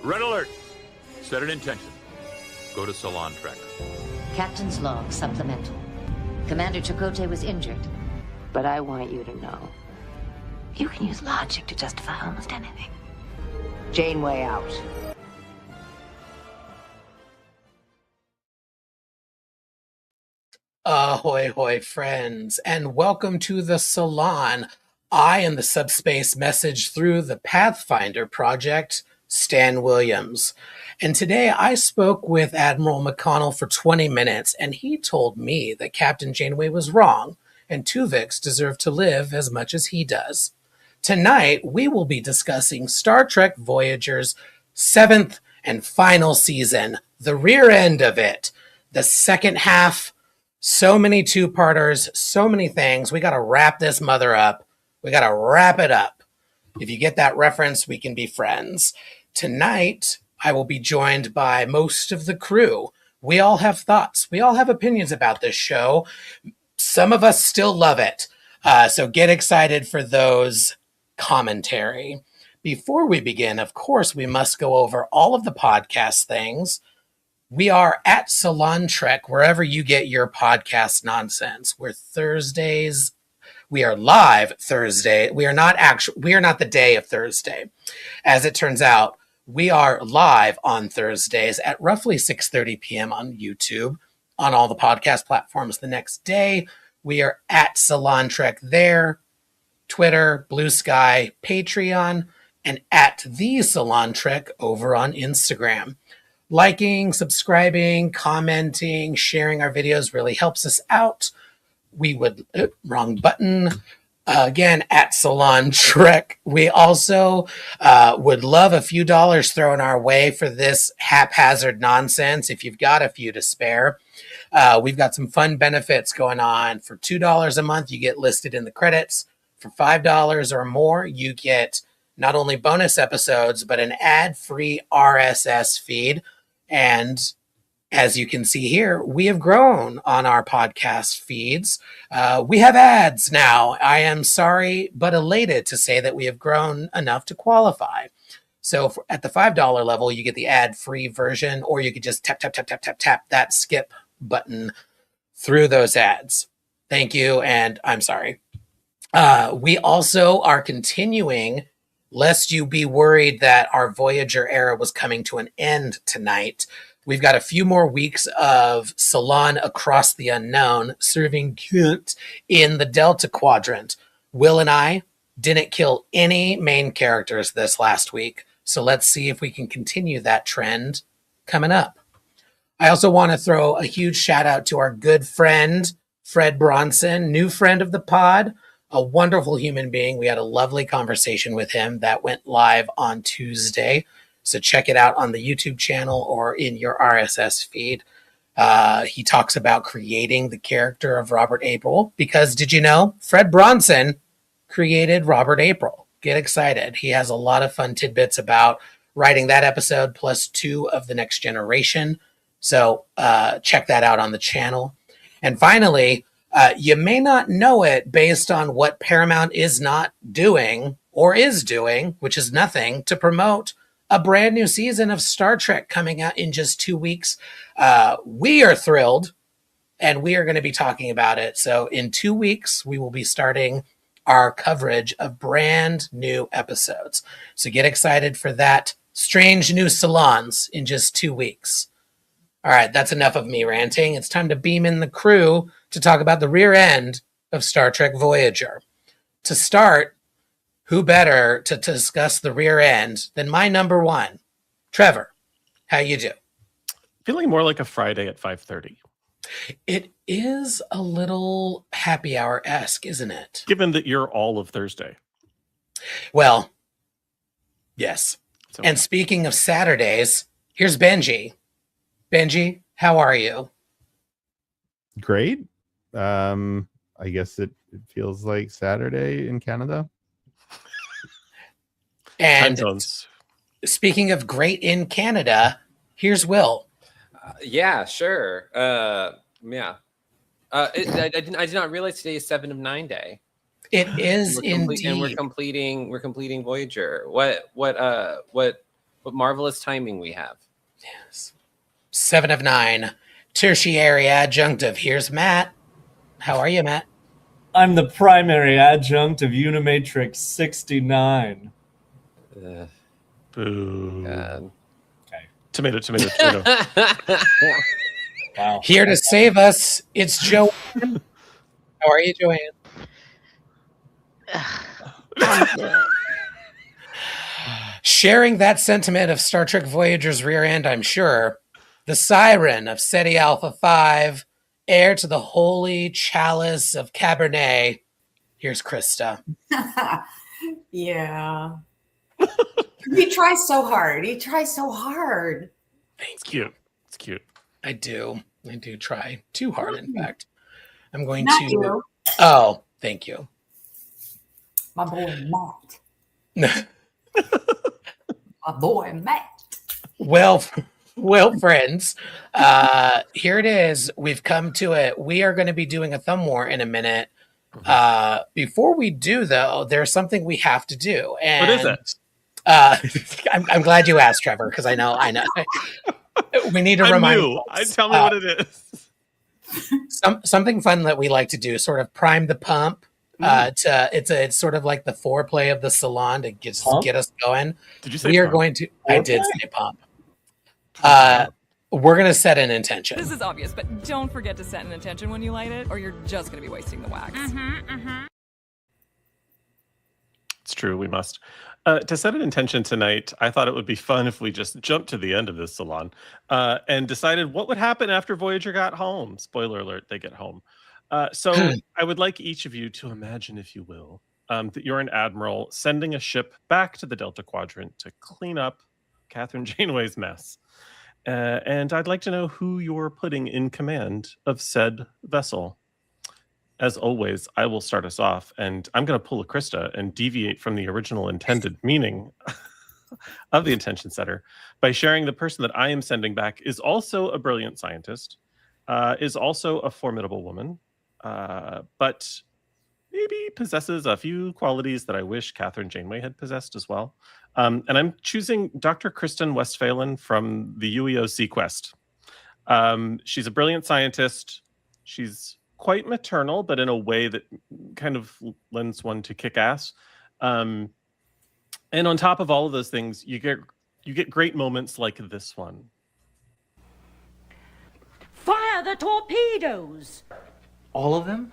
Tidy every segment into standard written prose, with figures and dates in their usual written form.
Red alert. Set an intention. Go to Salon tracker. Captain's log supplemental. Commander Chakotay was injured. But I want you to know, you can use logic to justify almost anything. Janeway out. Ahoy, hoy, friends, and welcome to the Salon. I am the subspace message through the Pathfinder project, Stan Williams. And today I spoke with Admiral McConnell for 20 minutes, and he told me that Captain Janeway was wrong, and Tuvix deserved to live as much as he does. Tonight, we will be discussing Star Trek Voyager's 7th and final season, the rear end of it, the second half. So many two-parters, so many things. We got to wrap this mother up. We got to wrap it up. If you get that reference, we can be friends. Tonight, I will be joined by most of the crew. We all have thoughts. We all have opinions about this show. Some of us still love it. So get excited for those commentary. Before we begin, of course, we must go over all of the podcast things. We are at Salon Trek, wherever you get your podcast nonsense. We're Thursdays. We are live Thursday. We are not the day of Thursday. As it turns out, we are live on Thursdays at roughly 6:30 p.m. on YouTube, on all the podcast platforms the next day. We are at Salon Trek there, Twitter, Blue Sky, Patreon, and at the Salon Trek over on Instagram. Liking, subscribing, commenting, sharing our videos really helps us out. We would, wrong button, again, at Salon Trek. We also would love a few dollars thrown our way for this haphazard nonsense if you've got a few to spare. We've got some fun benefits going on. For $2 a month, you get listed in the credits. For $5 or more, you get not only bonus episodes, but an ad-free RSS feed. And as you can see here, we have grown on our podcast feeds. We have ads now. I am sorry, but elated to say that we have grown enough to qualify. So at the $5 level, you get the ad-free version, or you could just tap that skip button through those ads. Thank you, and I'm sorry. We also are continuing, lest you be worried that our Voyager era was coming to an end tonight. We've got a few more weeks of Salon Across the Unknown serving Kent in the Delta Quadrant. Will and I didn't kill any main characters this last week, so let's see if we can continue that trend coming up. I also want to throw a huge shout out to our good friend, Fred Bronson, new friend of the pod, a wonderful human being. We had a lovely conversation with him that went live on Tuesday. So check it out on the YouTube channel or in your RSS feed. He talks about creating the character of Robert April because, did you know, Fred Bronson created Robert April. Get excited. He has a lot of fun tidbits about writing that episode plus 2 of The Next Generation. So check that out on the channel. And finally, you may not know it based on what Paramount is not doing or is doing, which is nothing, to promote a brand new season of Star Trek coming out in just 2 weeks. We are thrilled, and we are going to be talking about it. So in 2 weeks, we will be starting our coverage of brand new episodes. So get excited for that. Strange new salons in just 2 weeks. All right, that's enough of me ranting. It's time to beam in the crew to talk about the rear end of Star Trek Voyager. To start, who better to discuss the rear end than my number one, Trevor? How you do? Feeling more like a Friday at 5:30. It is a little happy hour-esque, isn't it? Given that you're all of Thursday. Well, yes. So. And speaking of Saturdays, here's Benji. Benji, how are you? Great. I guess it feels like Saturday in Canada. And speaking of great in Canada, here's Will. Yeah, sure. Yeah. I did not realize today is 7 of 9 day. It is indeed. And we're completing Voyager. What What marvelous timing we have. Yes. 7 of 9. Tertiary adjunctive. Here's Matt. How are you, Matt? I'm the primary adjunct of Unimatrix 69. Boo. God. Okay. Tomato. Wow. Here to save us, it's Joanne. How are you, Joanne? Sharing that sentiment of Star Trek Voyager's rear end, I'm sure. The siren of SETI Alpha 5, heir to the holy chalice of Cabernet. Here's Krista. Yeah. He tries so hard. It's cute. It's cute. I do try too hard, in fact. I'm going Not to... you. Oh, thank you. My boy Matt. My boy Matt. Well, friends, here it is. We've come to it. We are going to be doing a thumb war in a minute. Before we do, though, there's something we have to do. And, What is it? I'm glad you asked, Trevor, because I know. We need to remind folks, tell me what it is. something fun that we like to do, sort of prime the pump. It's sort of like the foreplay of the salon to get us going. Did you say we are pump? going to? I did say pump. We're going to set an intention. This is obvious, but don't forget to set an intention when you light it, or you're just going to be wasting the wax. It's true, we must. To set an intention tonight, I thought it would be fun if we just jumped to the end of this salon and decided what would happen after Voyager got home. Spoiler alert, they get home. So I would like each of you to imagine, if you will, that you're an admiral sending a ship back to the Delta Quadrant to clean up Catherine Janeway's mess. And I'd like to know who you're putting in command of said vessel. As always, I will start us off, and I'm going to pull a Krista and deviate from the original intended meaning of the intention setter by sharing the person that I am sending back is also a brilliant scientist, is also a formidable woman, but maybe possesses a few qualities that I wish Catherine Janeway had possessed as well. And I'm choosing Dr. Kristen Westphalen from the UEOC Quest. She's a brilliant scientist. She's quite maternal, but in a way that kind of lends one to kick ass. And on top of all of those things, you get great moments like this one. Fire the torpedoes! All of them?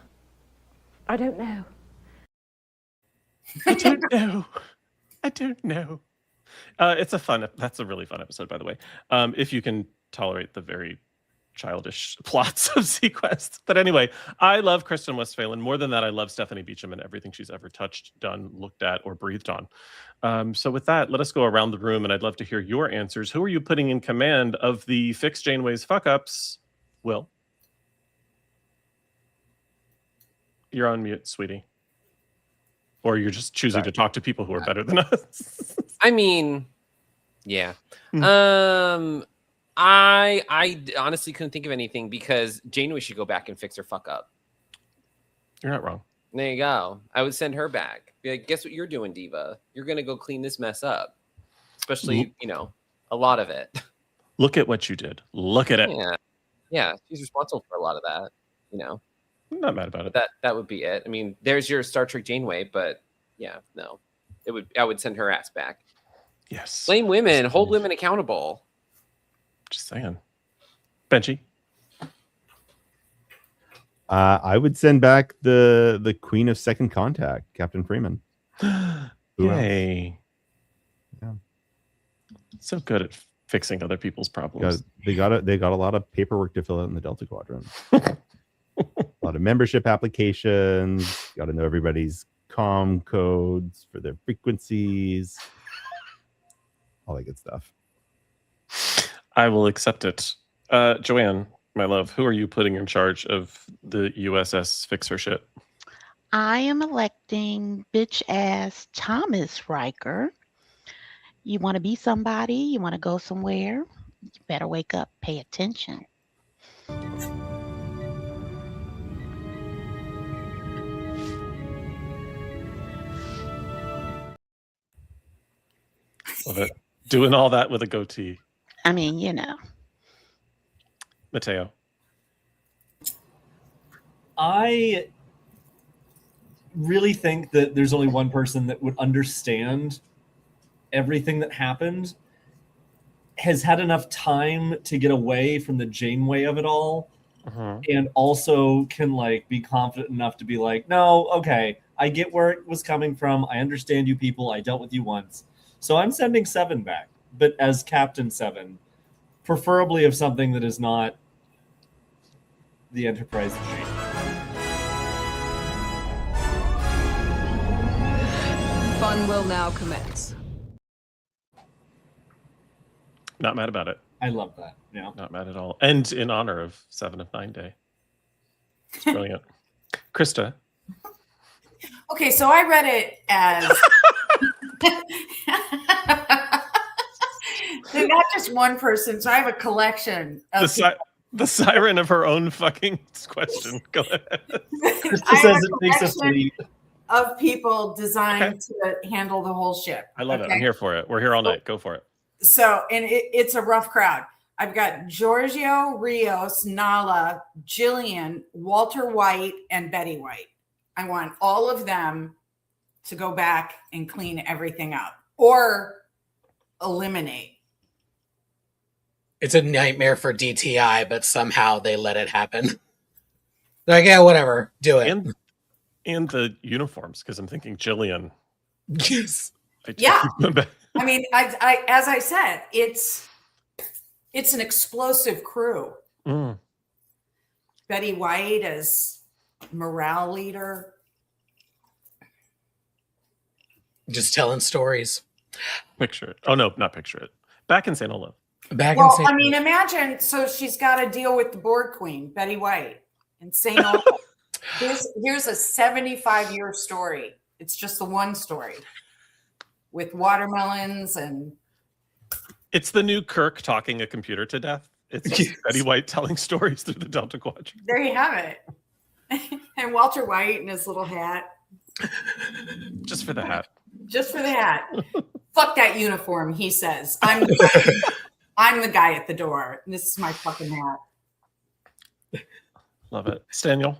I don't know. I don't know. That's a really fun episode, by the way. If you can tolerate the very childish plots of Sequest. But anyway, I love Kristen Westphalen. More than that, I love Stephanie Beacham and everything she's ever touched, done, looked at, or breathed on. So with that, let us go around the room, and I'd love to hear your answers. Who are you putting in command of the Fix Janeway's fuck-ups? Will? You're on mute, sweetie. Or you're just choosing to talk to people who are better than us. I mean, yeah. I honestly couldn't think of anything because Janeway should go back and fix her fuck up. You're not wrong. There you go. I would send her back. Be like, guess what you're doing, Diva? You're gonna go clean this mess up. Especially, a lot of it. Look at what you did. Look at it. Yeah. She's responsible for a lot of that. I'm not mad about it. That would be it. I mean, there's your Star Trek Janeway, but yeah, no. I would send her ass back. Yes. Blame women, hold women accountable. Just saying. Benji? I would send back the Queen of Second Contact, Captain Freeman. Yay. Yeah. So good at fixing other people's problems. They got a lot of paperwork to fill out in the Delta Quadrant. A lot of membership applications. Got to know everybody's comm codes for their frequencies. All that good stuff. I will accept it. Joanne, my love, who are you putting in charge of the USS Fixer shit? I am electing bitch ass Thomas Riker. You want to be somebody? You want to go somewhere? You better wake up, pay attention. Love it. Doing all that with a goatee. I mean, you know. Mateo. I really think that there's only one person that would understand everything that happened, has had enough time to get away from the Janeway of it all, and also can like be confident enough to be like, no, okay, I get where it was coming from. I understand you people. I dealt with you once. So I'm sending Seven back, but as Captain Seven, preferably of something that is not the Enterprise machine. Fun will now commence. Not mad about it. I love that. Yeah. Not mad at all. And in honor of 7 of 9 Day. It's brilliant. Krista. Okay, so I read it as they're not just one person, so I have a collection of The siren of her own fucking question. Go ahead. Krista says it takes a fleet of people designed to handle the whole ship. I love it. I'm here for it. We're here all night. Go for it. So, and it's a rough crowd. I've got Giorgio, Rios, Nala, Jillian, Walter White, and Betty White. I want all of them to go back and clean everything up or eliminate. It's a nightmare for DTI, but somehow they let it happen. They're like, yeah, whatever, do it. And the uniforms, because I'm thinking Jillian. Yes. Yeah. I mean, I as I said, it's an explosive crew. Betty White as morale leader. Just telling stories. Picture it. Oh, no, not picture it. Back in St. Olaf. I mean, imagine, so she's got to deal with the Borg Queen, Betty White, in St. Olaf. Here's a 75-year story. It's just the one story with watermelons and... It's the new Kirk talking a computer to death. It's just Betty White telling stories through the Delta Quadrant. There you have it. And Walter White in his little hat. Just for the hat. Just for the hat. Fuck that uniform, he says. I'm the guy at the door. This is my fucking hat. Love it. Staniel?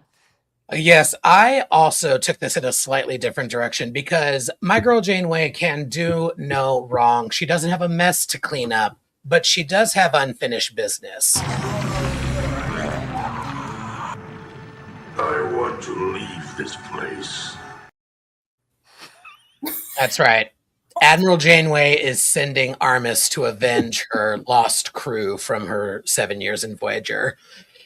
Yes, I also took this in a slightly different direction because my girl Janeway can do no wrong. She doesn't have a mess to clean up, but she does have unfinished business. I want to leave this place. That's right. Admiral Janeway is sending Armis to avenge her lost crew from her 7 years in Voyager.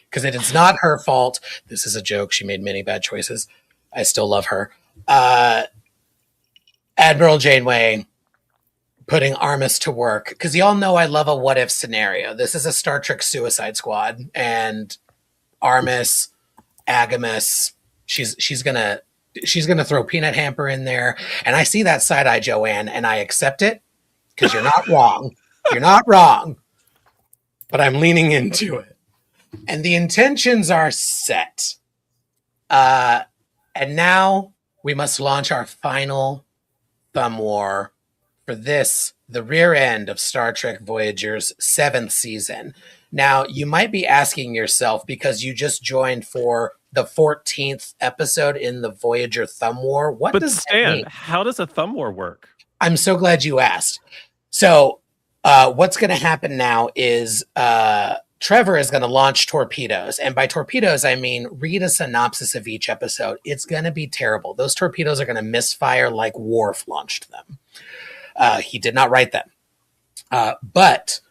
Because it is not her fault. This is a joke. She made many bad choices. I still love her. Admiral Janeway putting Armis to work. Because y'all know I love a what-if scenario. This is a Star Trek Suicide Squad. And Armis, Agamus, she's gonna throw Peanut Hamper in there. And I see that side-eye Joanne, and I accept it. Because you're not wrong. You're not wrong. But I'm leaning into it. And the intentions are set. And now we must launch our final thumb war for this, the rear end of Star Trek Voyager's 7th season. Now, you might be asking yourself, because you just joined for the 14th episode in the Voyager thumb war, what does that mean? How does a thumb war work? I'm so glad you asked. So what's going to happen now is... Trevor is going to launch torpedoes. And by torpedoes, I mean, read a synopsis of each episode. It's going to be terrible. Those torpedoes are going to misfire like Worf launched them. He did not write them. But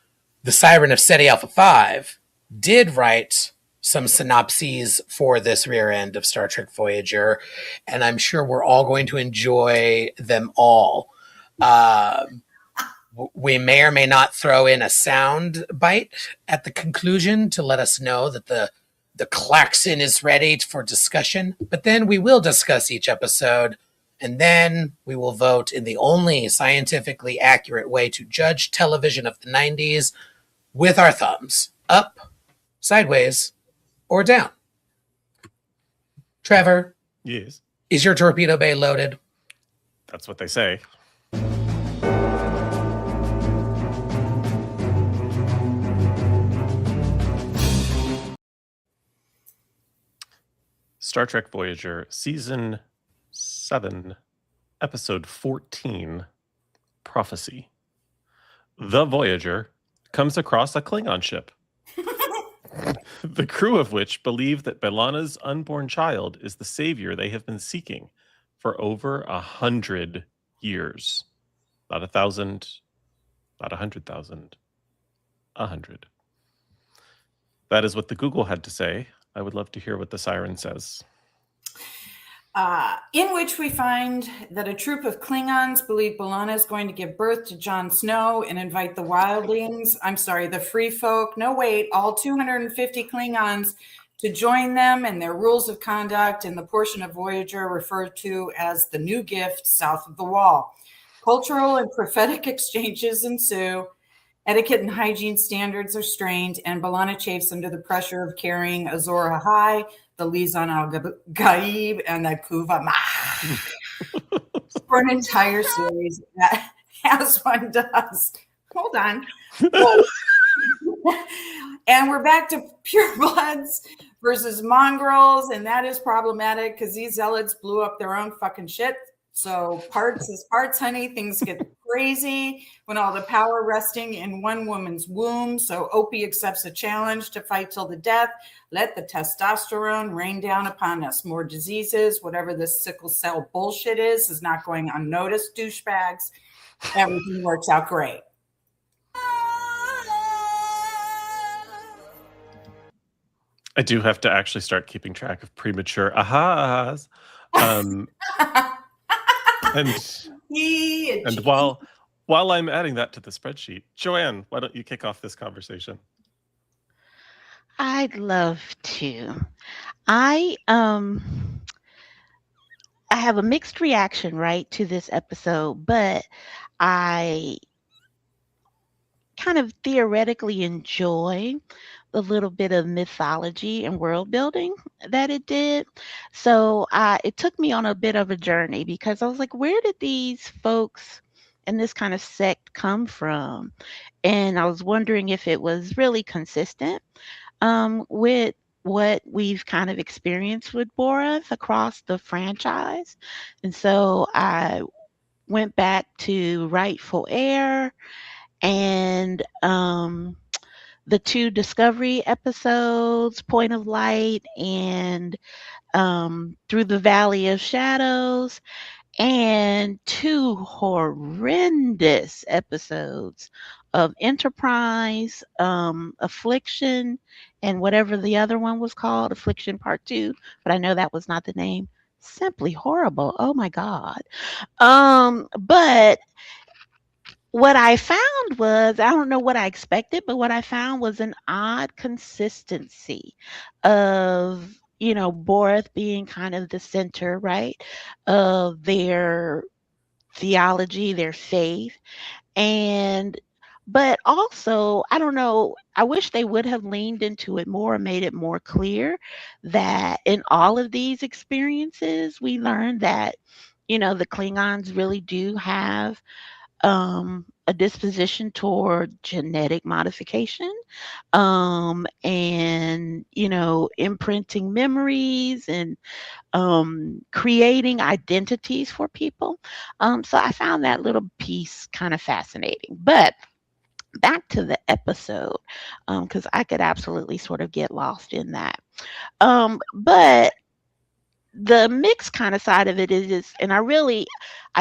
the Siren of SETI Alpha 5 did write some synopses for this rear end of Star Trek Voyager. And I'm sure we're all going to enjoy them all. We may or may not throw in a sound bite at the conclusion to let us know that the klaxon is ready for discussion. But then we will discuss each episode, and then we will vote in the only scientifically accurate way to judge television of the 90s with our thumbs, up, sideways, or down. Trevor? Yes? Is your torpedo bay loaded? That's what they say. Star Trek Voyager, Season 7, Episode 14, Prophecy. The Voyager comes across a Klingon ship, the crew of which believe that B'Elanna's unborn child is the savior they have been seeking for over 100 years. Not 1,000, not 100,000, 100. That is what the Google had to say. I would love to hear what the siren says. In which we find that a troop of Klingons believe B'Elanna is going to give birth to Jon Snow and invite the the free folk, no wait, all 250 Klingons to join them and their rules of conduct in the portion of Voyager referred to as the New Gift south of the Wall. Cultural and prophetic exchanges ensue. Etiquette and hygiene standards are strained, and B'Elanna chafes under the pressure of carrying Azor Ahai, the Lisan al-Gaib, and the Kuva Ma for an entire series, as one does. Hold on. And we're back to purebloods versus mongrels, and that is problematic because these zealots blew up their own fucking shit. So parts is parts, honey. Things get crazy when all the power resting in one woman's womb. So Opie accepts a challenge to fight till the death. Let the testosterone rain down upon us. More diseases, whatever this sickle cell bullshit is not going unnoticed, douchebags. Everything works out great. I do have to actually start keeping track of premature ahas. And while I'm adding that to the spreadsheet, Joanne, why don't you kick off this conversation? I'd love to. I have a mixed reaction, right, to this episode, but I kind of theoretically enjoy the little bit of mythology and world building that it did. So it took me on a bit of a journey because I was like, where did these folks and this kind of sect come from? And I was wondering if it was really consistent with what we've kind of experienced with Borath across the franchise. And so I went back to Rightful Heir and the 2 Discovery episodes, Point of Light and Through the Valley of Shadows, and 2 horrendous episodes of Enterprise, Affliction, and whatever the other one was called, Affliction Part 2, but I know that was not the name. Simply horrible. Oh my God. But what I found was, I don't know what I expected, but what I found was an odd consistency of, Borath being kind of the center, right, of their theology, their faith. But also, I don't know, I wish they would have leaned into it more and made it more clear that in all of these experiences, we learned that, the Klingons really do have a disposition toward genetic modification, and imprinting memories and creating identities for people. So I found that little piece kind of fascinating. But back to the episode, because I could absolutely sort of get lost in that. But the mixed kind of side of it is, and I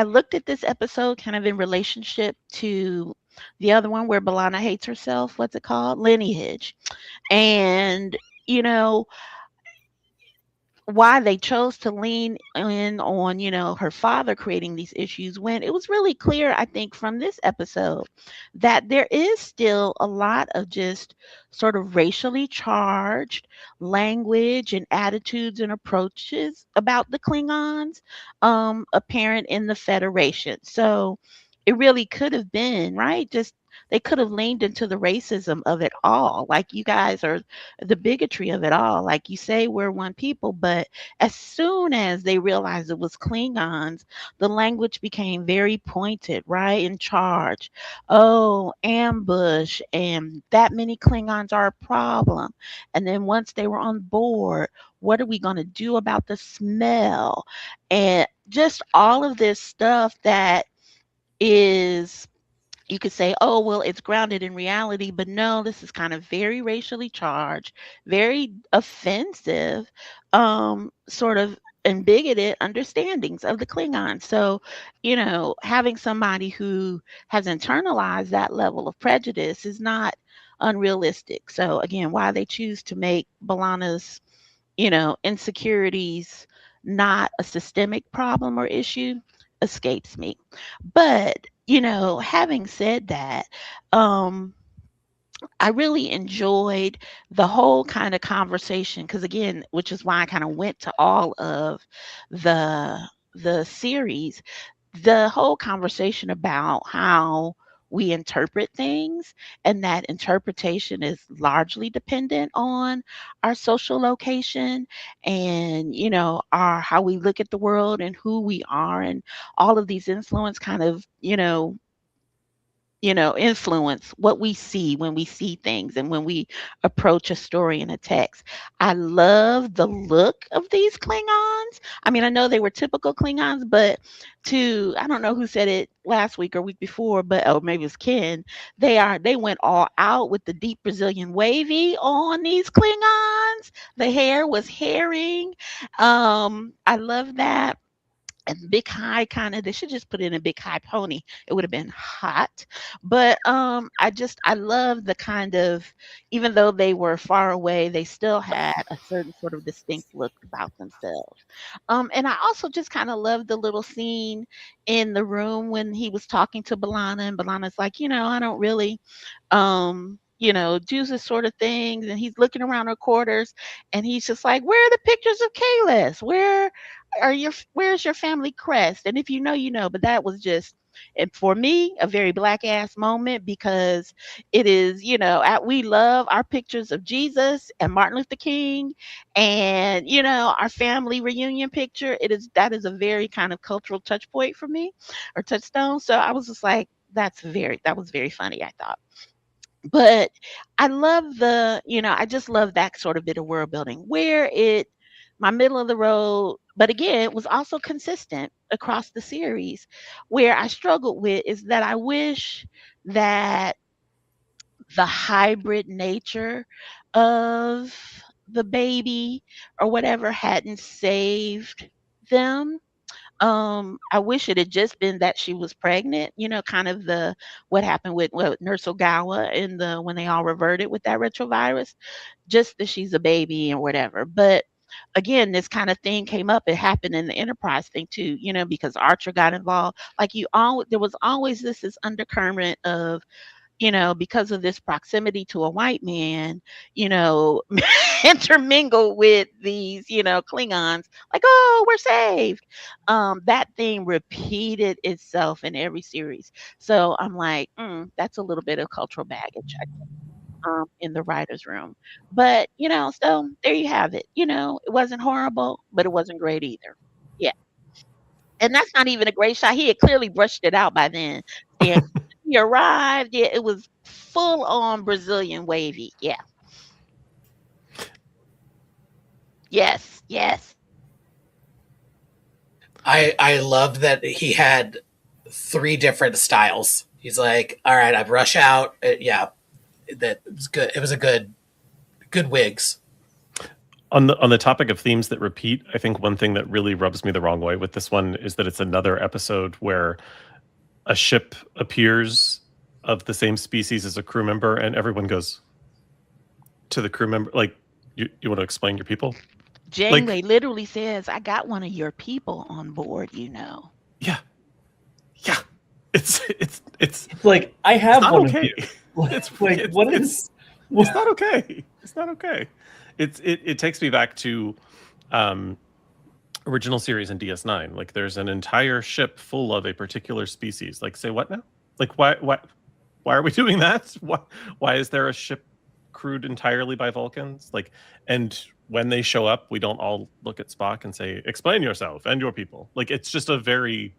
looked at this episode kind of in relationship to the other one where B'Elanna hates herself. What's it called? Lineage. And, why they chose to lean in on, her father creating these issues, when it was really clear, I think, from this episode that there is still a lot of just sort of racially charged language and attitudes and approaches about the Klingons apparent in the Federation. So it really could have been, right, just They could have leaned into the racism of it all. Like, you guys are the bigotry of it all. Like, you say we're one people, but as soon as they realized it was Klingons, the language became very pointed, right? In charge. Oh, ambush, and that many Klingons are a problem. And then once they were on board, what are we going to do about the smell? And just all of this stuff that is, you could say, oh, well, it's grounded in reality, but no, this is kind of very racially charged, very offensive, sort of, and bigoted understandings of the Klingons. So, having somebody who has internalized that level of prejudice is not unrealistic. So, again, why they choose to make B'Elanna's, insecurities not a systemic problem or issue escapes me. But, having said that, I really enjoyed the whole kind of conversation because, again, which is why I kind of went to all of the series, the whole conversation about how we interpret things, and that interpretation is largely dependent on our social location and, our how we look at the world and who we are, and all of these influence kind of, influence what we see when we see things and when we approach a story in a text. I love the look of these Klingons. I mean, I know they were typical Klingons, but I don't know who said it last week or week before, but or maybe it was Ken. They went all out with the deep Brazilian wavy on these Klingons. The hair was herring. I love that. And big high kind of, they should just put in a big high pony. It would have been hot. But I love the kind of, even though they were far away, they still had a certain sort of distinct look about themselves. And I also just kind of love the little scene in the room when he was talking to B'Elanna, and B'Elanna's like, I don't really do this sort of things. And he's looking around her quarters, and he's just like, where are the pictures of Kalis? Where's your family crest? And if you know, you know. But that was just, and for me, a very black ass moment, because it is, we love our pictures of Jesus and Martin Luther King, and our family reunion picture. That is a very kind of cultural touch point for me, or touchstone. So I was just like, that was very funny, I thought. But I love I just love that sort of bit of world building where my middle of the road, but again, it was also consistent across the series. Where I struggled with is that I wish that the hybrid nature of the baby or whatever hadn't saved them. I wish it had just been that she was pregnant, kind of what happened with Nurse Ogawa when they all reverted with that retrovirus, just that she's a baby or whatever. But again, this kind of thing came up. It happened in the Enterprise thing too, because Archer got involved. Like there was always this undercurrent of, because of this proximity to a white man, intermingle with these, Klingons, like, oh, we're saved. That thing repeated itself in every series. So I'm like, that's a little bit of cultural baggage, I think, in the writer's room. But, so there you have it. It wasn't horrible, but it wasn't great either. Yeah. And that's not even a great shot. He had clearly brushed it out by then. And he arrived. Yeah, it was full on Brazilian wavy. Yeah. Yes. Yes. I love that he had 3 different styles. He's like, all right, I brush out. Yeah, that was good. It was a good wigs. On the topic of themes that repeat, I think one thing that really rubs me the wrong way with this one is that it's another episode where a ship appears of the same species as a crew member, and everyone goes to the crew member, like, you want to explain your people? Janeway literally says, I got one of your people on board, Yeah. Yeah. It's like, I have one okay. of you. It's like, what is... It's not okay. It's not okay. It takes me back to original series in DS9. Like, there's an entire ship full of a particular species. Like, say what now? Like, why Why are we doing that? Why is there a ship crewed entirely by Vulcans? Like, and when they show up, we don't all look at Spock and say, "Explain yourself and your people." Like, it's just a very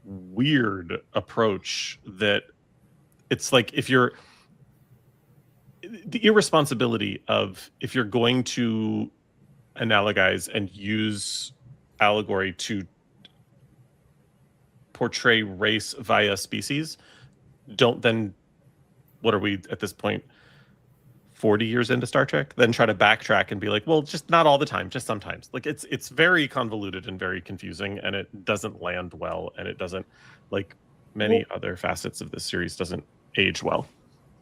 weird approach. That it's like if you're the irresponsibility of if you're going to analogize and use allegory to portray race via species, don't then, what are we at this point, 40 years into Star Trek, then try to backtrack and be like, well, just not all the time, just sometimes. Like, it's very convoluted and very confusing, and it doesn't land well, and it doesn't, like many other facets of this series, doesn't age well.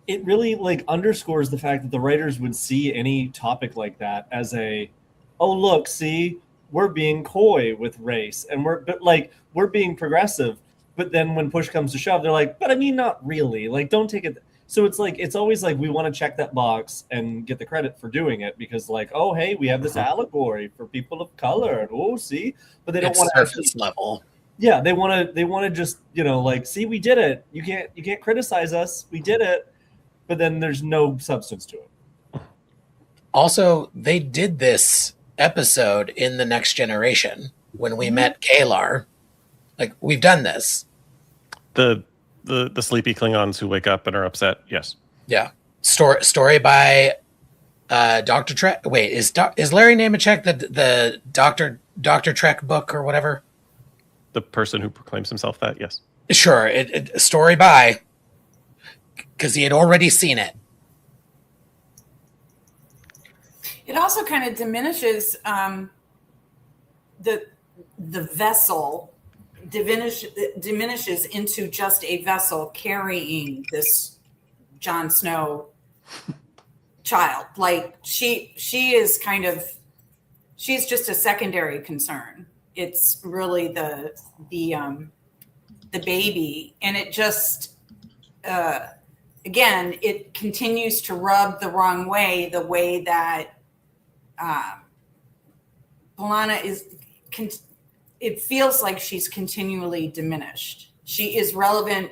It really like underscores the fact that the writers would see any topic like that as a, oh look, see, we're being coy with race, and we're being progressive. But then when push comes to shove, they're like, but I mean, not really. Like, don't take it. So it's like, it's always like we want to check that box and get the credit for doing it because, like, oh, hey, we have this allegory for people of color. And, oh, see, but they don't want to surface level. Yeah, they want to just, you know, like, see, we did it. You can't criticize us. We did it. But then there's no substance to it. Also, they did this episode in The Next Generation when we met Kalar. Like, we've done this. The sleepy Klingons who wake up and are upset. Yes. Yeah. Story by Dr. Trek. Wait, is Larry Nemechek the Dr. Trek book or whatever? The person who proclaims himself that. Yes. Sure. Story by, because he had already seen it. It also kind of diminishes the vessel. Diminishes into just a vessel carrying this Jon Snow child. Like she is kind of, she's just a secondary concern. It's really the baby, and it just again, it continues to rub the wrong way. The way that B'Elanna is. It feels like she's continually diminished. She is relevant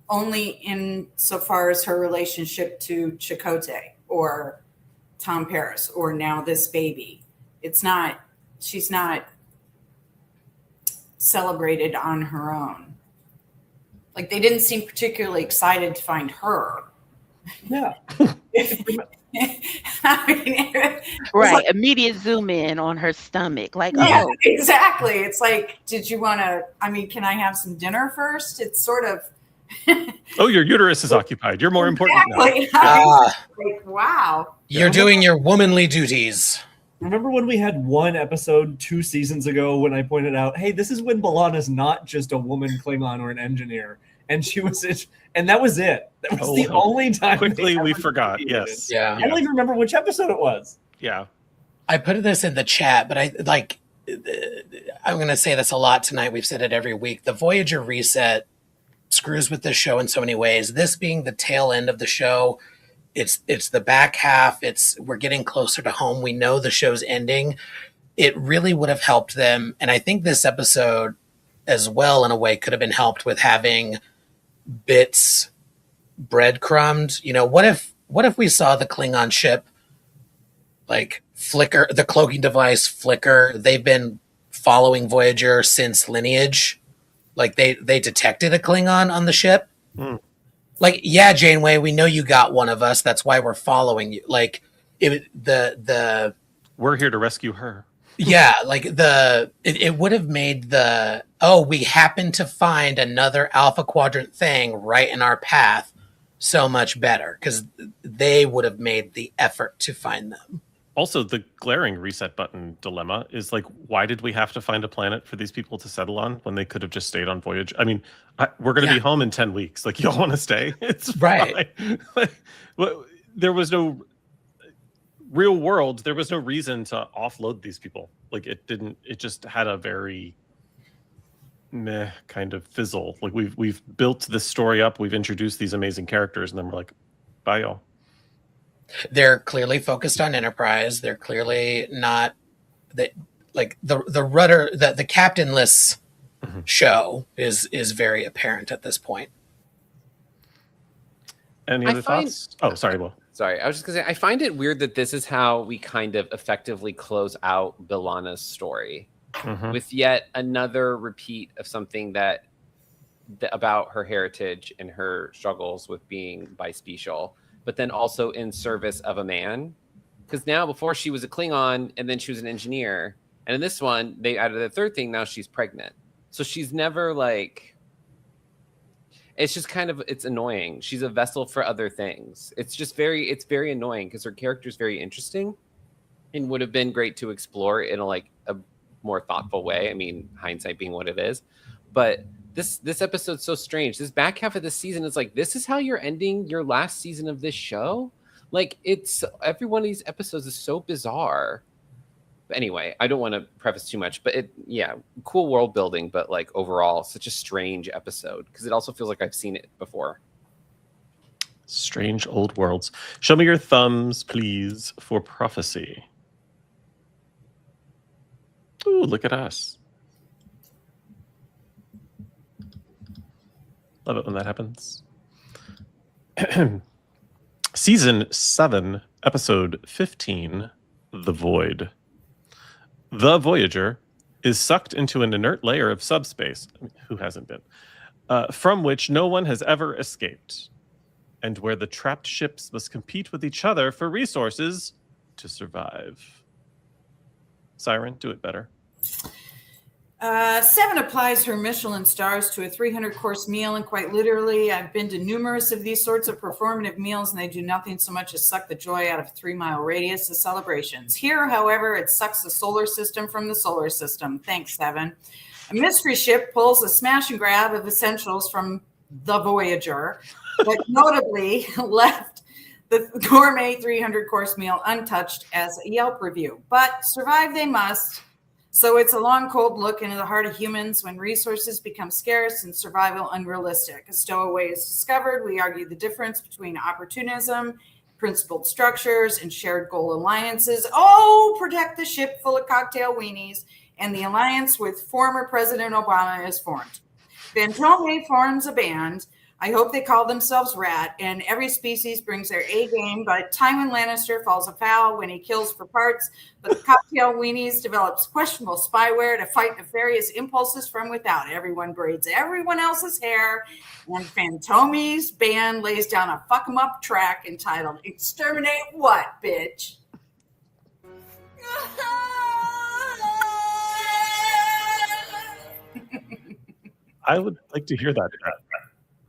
only insofar as her relationship to Chakotay or Tom Paris or now this baby. She's not celebrated on her own. Like, they didn't seem particularly excited to find her. Yeah. I mean, right. like, Immediate zoom in on her stomach. Like, yeah, oh, exactly. It's like, did you want to, I mean, can I have some dinner first? It's sort of. Oh, your uterus is occupied. You're more important now. Like, wow. You're doing your womanly duties. Remember when we had one episode 2 seasons ago when I pointed out, hey, this is when B'Elanna's not just a woman Klingon or an engineer. And she was, and that was it. That was the only time. Quickly, we forgot. Yes. Yeah. I don't even remember which episode it was. Yeah. I put this in the chat, but I'm going to say this a lot tonight. We've said it every week. The Voyager reset screws with this show in so many ways. This being the tail end of the show, it's the back half. We're getting closer to home. We know the show's ending. It really would have helped them. And I think this episode as well, in a way, could have been helped with having bits breadcrumbed. You know, what if we saw the Klingon ship like flicker, the cloaking device flicker? They've been following Voyager since Lineage. Like they detected a Klingon on the ship. Like, yeah, Janeway, we know you got one of us. That's why we're following you. Like we're here to rescue her. Yeah, like it would have made we happen to find another Alpha Quadrant thing right in our path so much better, because they would have made the effort to find them. Also, the glaring reset button dilemma is like, why did we have to find a planet for these people to settle on when they could have just stayed on Voyager? I mean, we're going to be home in 10 weeks. Like, y'all want to stay? It's right. Like, there was no real world. There was no reason to offload these people. Like, it just had a very meh kind of fizzle. Like, we've built this story up. We've introduced these amazing characters, and then we're like, bye, y'all. They're clearly focused on Enterprise. They're clearly not the rudder, the captainless show is very apparent at this point. Any other thoughts? Oh, sorry, Will. Sorry, I was just gonna say, I find it weird that this is how we kind of effectively close out B'Elanna's story with yet another repeat of something that about her heritage and her struggles with being bispecial, but then also in service of a man. Because now, before she was a Klingon, and then she was an engineer, and in this one, they added the third thing. Now she's pregnant, so she's never like. It's just kind of, it's annoying. She's a vessel for other things. It's very annoying because her character is very interesting and would have been great to explore in a more thoughtful way. I mean, hindsight being what it is, but this episode's so strange. This back half of the season is like, this is how you're ending your last season of this show. Like, it's every one of these episodes is so bizarre. But anyway, I don't want to preface too much, but cool world building, but like overall, such a strange episode because it also feels like I've seen it before. Strange old worlds. Show me your thumbs, please, for Prophecy. Ooh, look at us. Love it when that happens. Season 7, episode 15, The Void. The Voyager is sucked into an inert layer of subspace, who hasn't been, from which no one has ever escaped, and where the trapped ships must compete with each other for resources to survive. Siren, do it better. 7 applies her Michelin stars to a 300-course meal, and quite literally, I've been to numerous of these sorts of performative meals, and they do nothing so much as suck the joy out of a 3-mile radius of celebrations. Here, however, it sucks the solar system from the solar system. Thanks, 7. A mystery ship pulls a smash and grab of essentials from the Voyager, but notably left the gourmet 300-course meal untouched as a Yelp review. But survive they must. So it's a long, cold look into the heart of humans when resources become scarce and survival unrealistic. A stowaway is discovered. We argue the difference between opportunism, principled structures, and shared goal alliances. Oh, protect the ship full of cocktail weenies. And the alliance with former President Obama is formed. Fantome forms a band. I hope they call themselves Rat, and every species brings their A game, but Tywin Lannister falls afoul when he kills for parts, but the cocktail weenies develops questionable spyware to fight nefarious impulses from without. Everyone braids everyone else's hair, and Fantome's band lays down a fuck 'em up track entitled Exterminate What, Bitch? I would like to hear that.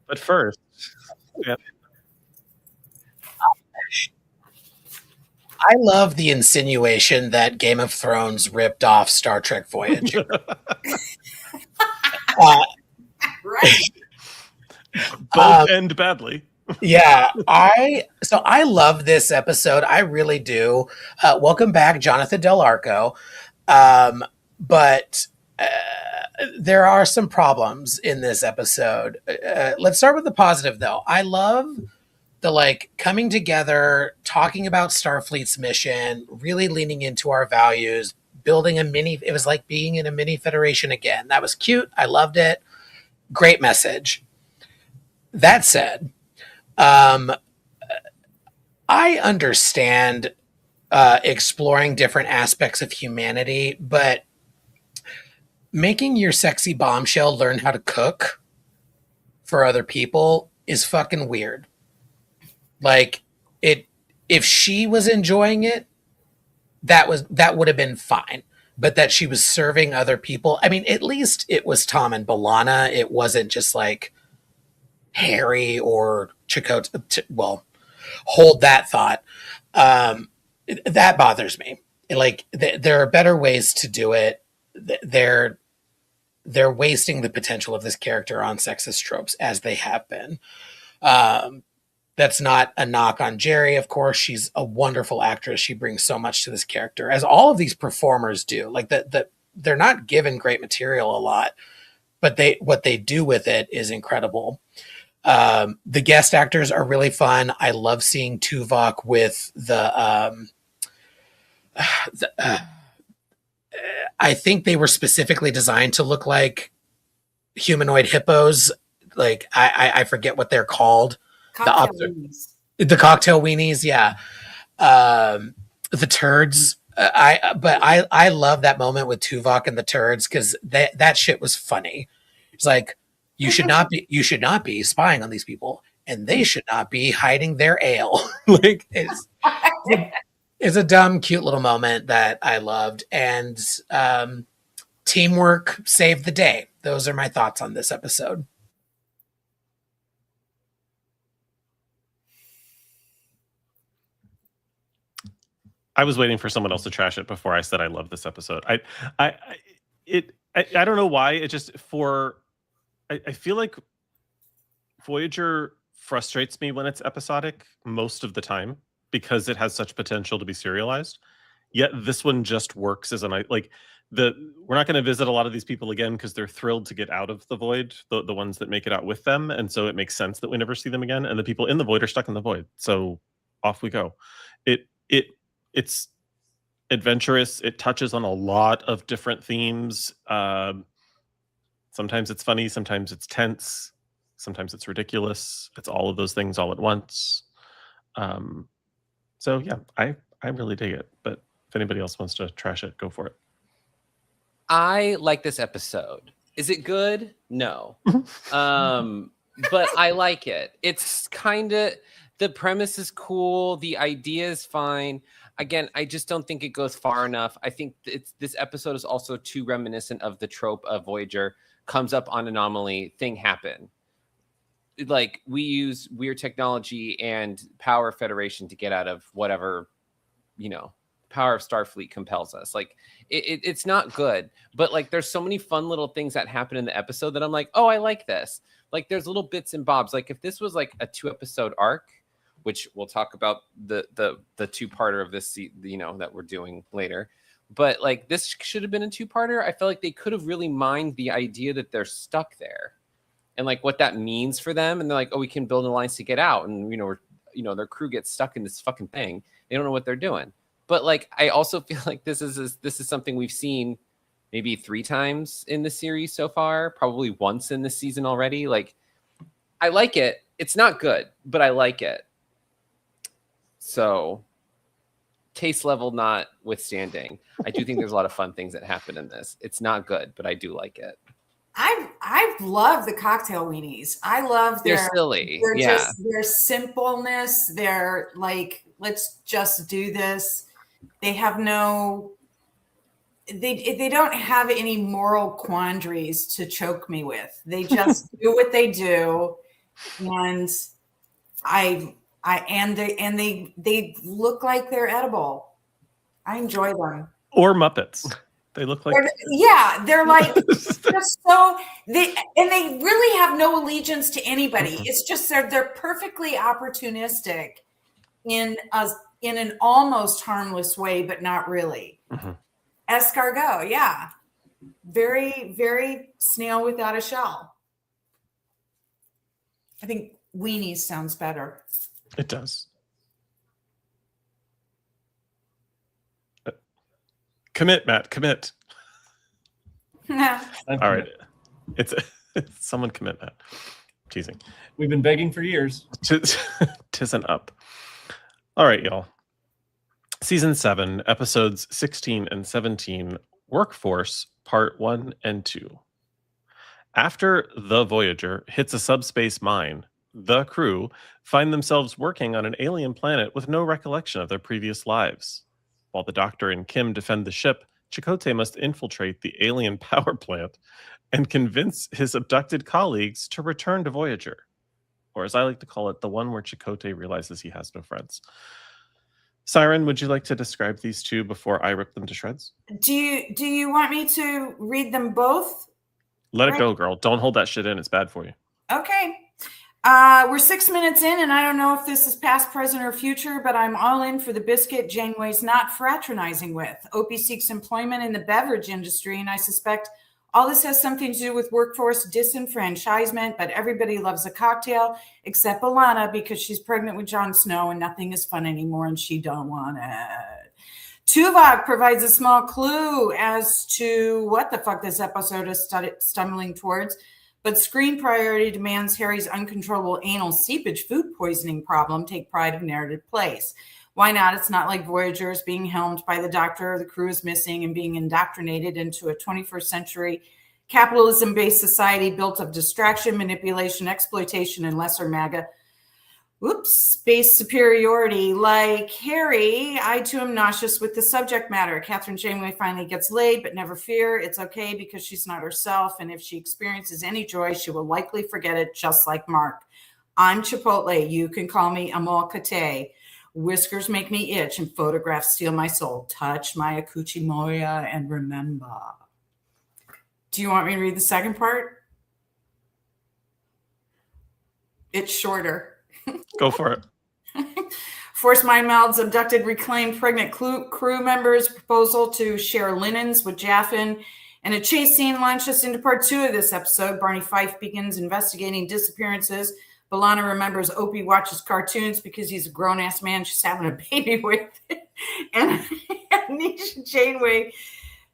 But first, I love the insinuation that Game of Thrones ripped off Star Trek Voyager. Right. Both end badly. Yeah, I love this episode. I really do. Welcome back, Jonathan Del Arco. But there are some problems in this episode. Let's start with the positive, though. I love the coming together, talking about Starfleet's mission, really leaning into our values, building it was like being in a mini Federation again. That was cute. I loved it. Great message. That said, I understand exploring different aspects of humanity, but making your sexy bombshell learn how to cook for other people is fucking weird. If she was enjoying it, that would have been fine. But that she was serving other people, I mean, at least it was Tom and B'Elanna. It wasn't just like Harry or Chakotay. Well, hold that thought. That bothers me. There are better ways to do it. They're wasting the potential of this character on sexist tropes, as they have been. That's not a knock on Jerry, of course. She's a wonderful actress. She brings so much to this character, as all of these performers do. They're not given great material a lot, but what they do with it is incredible. The guest actors are really fun. I love seeing Tuvok with I think they were specifically designed to look like humanoid hippos. I forget what they're called. Cocktail weenies. The cocktail weenies, yeah. The turds. I love that moment with Tuvok and the turds because that shit was funny. It's like you should not be spying on these people, and they should not be hiding their ale. Like it's a dumb, cute little moment that I loved, and teamwork saved the day. Those are my thoughts on this episode. I was waiting for someone else to trash it before I said I love this episode. I don't know why. It just I feel like Voyager frustrates me when it's episodic most of the time because it has such potential to be serialized. Yet this one just works as we're not going to visit a lot of these people again because they're thrilled to get out of the void, the ones that make it out with them, and so it makes sense that we never see them again. And the people in the void are stuck in the void, so off we go. It's adventurous. It touches on a lot of different themes. Sometimes it's funny, sometimes it's tense, sometimes it's ridiculous. It's all of those things all at once. So yeah, I really dig it. But if anybody else wants to trash it, go for it. I like this episode. Is it good? No. But I like it. It's kind of, the premise is cool. The idea is fine. Again, I just don't think it goes far enough. I think this episode is also too reminiscent of the trope of Voyager. Comes up on anomaly, thing happen. Like, we use weird technology and power Federation to get out of whatever, power of Starfleet compels us. Like, it's not good, but like, there's so many fun little things that happen in the episode that I'm like, oh, I like this. Like, there's little bits and bobs. Like, if this was like a 2-episode arc, which we'll talk about the 2-parter of this, that we're doing later. But like, this should have been a 2-parter. I felt like they could have really mined the idea that they're stuck there and like what that means for them. And they're like, oh, we can build an alliance to get out. And, their crew gets stuck in this fucking thing. They don't know what they're doing. But like, I also feel like this is something we've seen maybe 3 times in the series so far, probably once in this season already. Like, I like it. It's not good, but I like it. So, taste level notwithstanding, I do think there's a lot of fun things that happen in this. It's not good, but I do like it. I love the cocktail weenies. I love they're silly. They're just their simpleness. They're like, let's just do this. They have they don't have any moral quandaries to choke me with. They just do what they do, and they look like they're edible. I enjoy them. Or Muppets. They look like they're like they really have no allegiance to anybody. Mm-hmm. It's just they're perfectly opportunistic in an almost harmless way, but not really. Mm-hmm. Escargot, yeah. Very, very snail without a shell. I think weenies sounds better. It does. Commit, Matt. Commit. All right. It's someone commit, Matt. I'm teasing. We've been begging for years. Tisn't up. All right, y'all. Season 7, episodes 16 and 17, Workforce, Part 1 and 2. After the Voyager hits a subspace mine, the crew find themselves working on an alien planet with no recollection of their previous lives. While the Doctor and Kim defend the ship, Chakotay must infiltrate the alien power plant and convince his abducted colleagues to return to Voyager. Or as I like to call it, the one where Chakotay realizes he has no friends. Siren, would you like to describe these two before I rip them to shreds? Do you want me to read them both? Let it go, girl. Don't hold that shit in. It's bad for you. Okay. We're 6 minutes in, and I don't know if this is past, present, or future, but I'm all in for the biscuit Janeway's not fraternizing with. Opie seeks employment in the beverage industry, and I suspect all this has something to do with workforce disenfranchisement, but everybody loves a cocktail except Alana because she's pregnant with Jon Snow and nothing is fun anymore and she don't want it. Tuvok provides a small clue as to what the fuck this episode is stumbling towards, But screen priority demands Harry's uncontrollable anal seepage food poisoning problem take pride of narrative place. Why not? It's not like Voyager is being helmed by the doctor, the crew is missing, and being indoctrinated into a 21st century capitalism-based society built of distraction, manipulation, exploitation, and lesser MAGA space superiority. Like Harry, I too am nauseous with the subject matter. Catherine Janeway finally gets laid, but never fear, it's okay because she's not herself, and if she experiences any joy, she will likely forget it, just like Mark. I'm Chipotle. You can call me Amol Kate. Whiskers make me itch, and photographs steal my soul. Touch my Akuchi Moya and remember. Do you want me to read the second part? It's shorter. Go for it. Forced mind melds, abducted, reclaimed pregnant crew members, proposal to share linens with Jaffin, and a chase scene launches into part 2 of this episode. Barney Fife begins investigating disappearances. B'Elanna remembers Opie watches cartoons because he's a grown-ass man she's having a baby with. And Anisha Janeway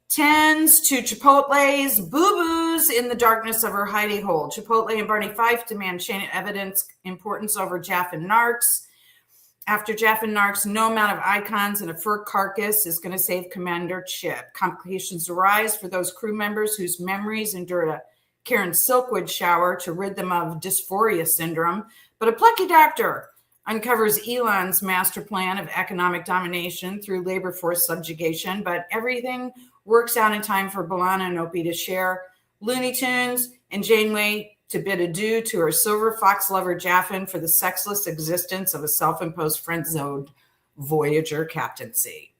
tends to Chipotle's boo-boos in the darkness of her hidey hole. Chipotle and Barney Fife demand chain evidence importance over Jaff and Narks. After Jaff and Narks, no amount of icons and a fur carcass is going to save Commander Chip. Complications arise for those crew members whose memories endured a Karen Silkwood shower to rid them of dysphoria syndrome. But a plucky doctor uncovers Elon's master plan of economic domination through labor force subjugation, but everything works out in time for B'Elanna and Opie to share Looney Tunes and Janeway to bid adieu to her silver fox lover Jaffin for the sexless existence of a self-imposed friend-zoned Voyager captaincy.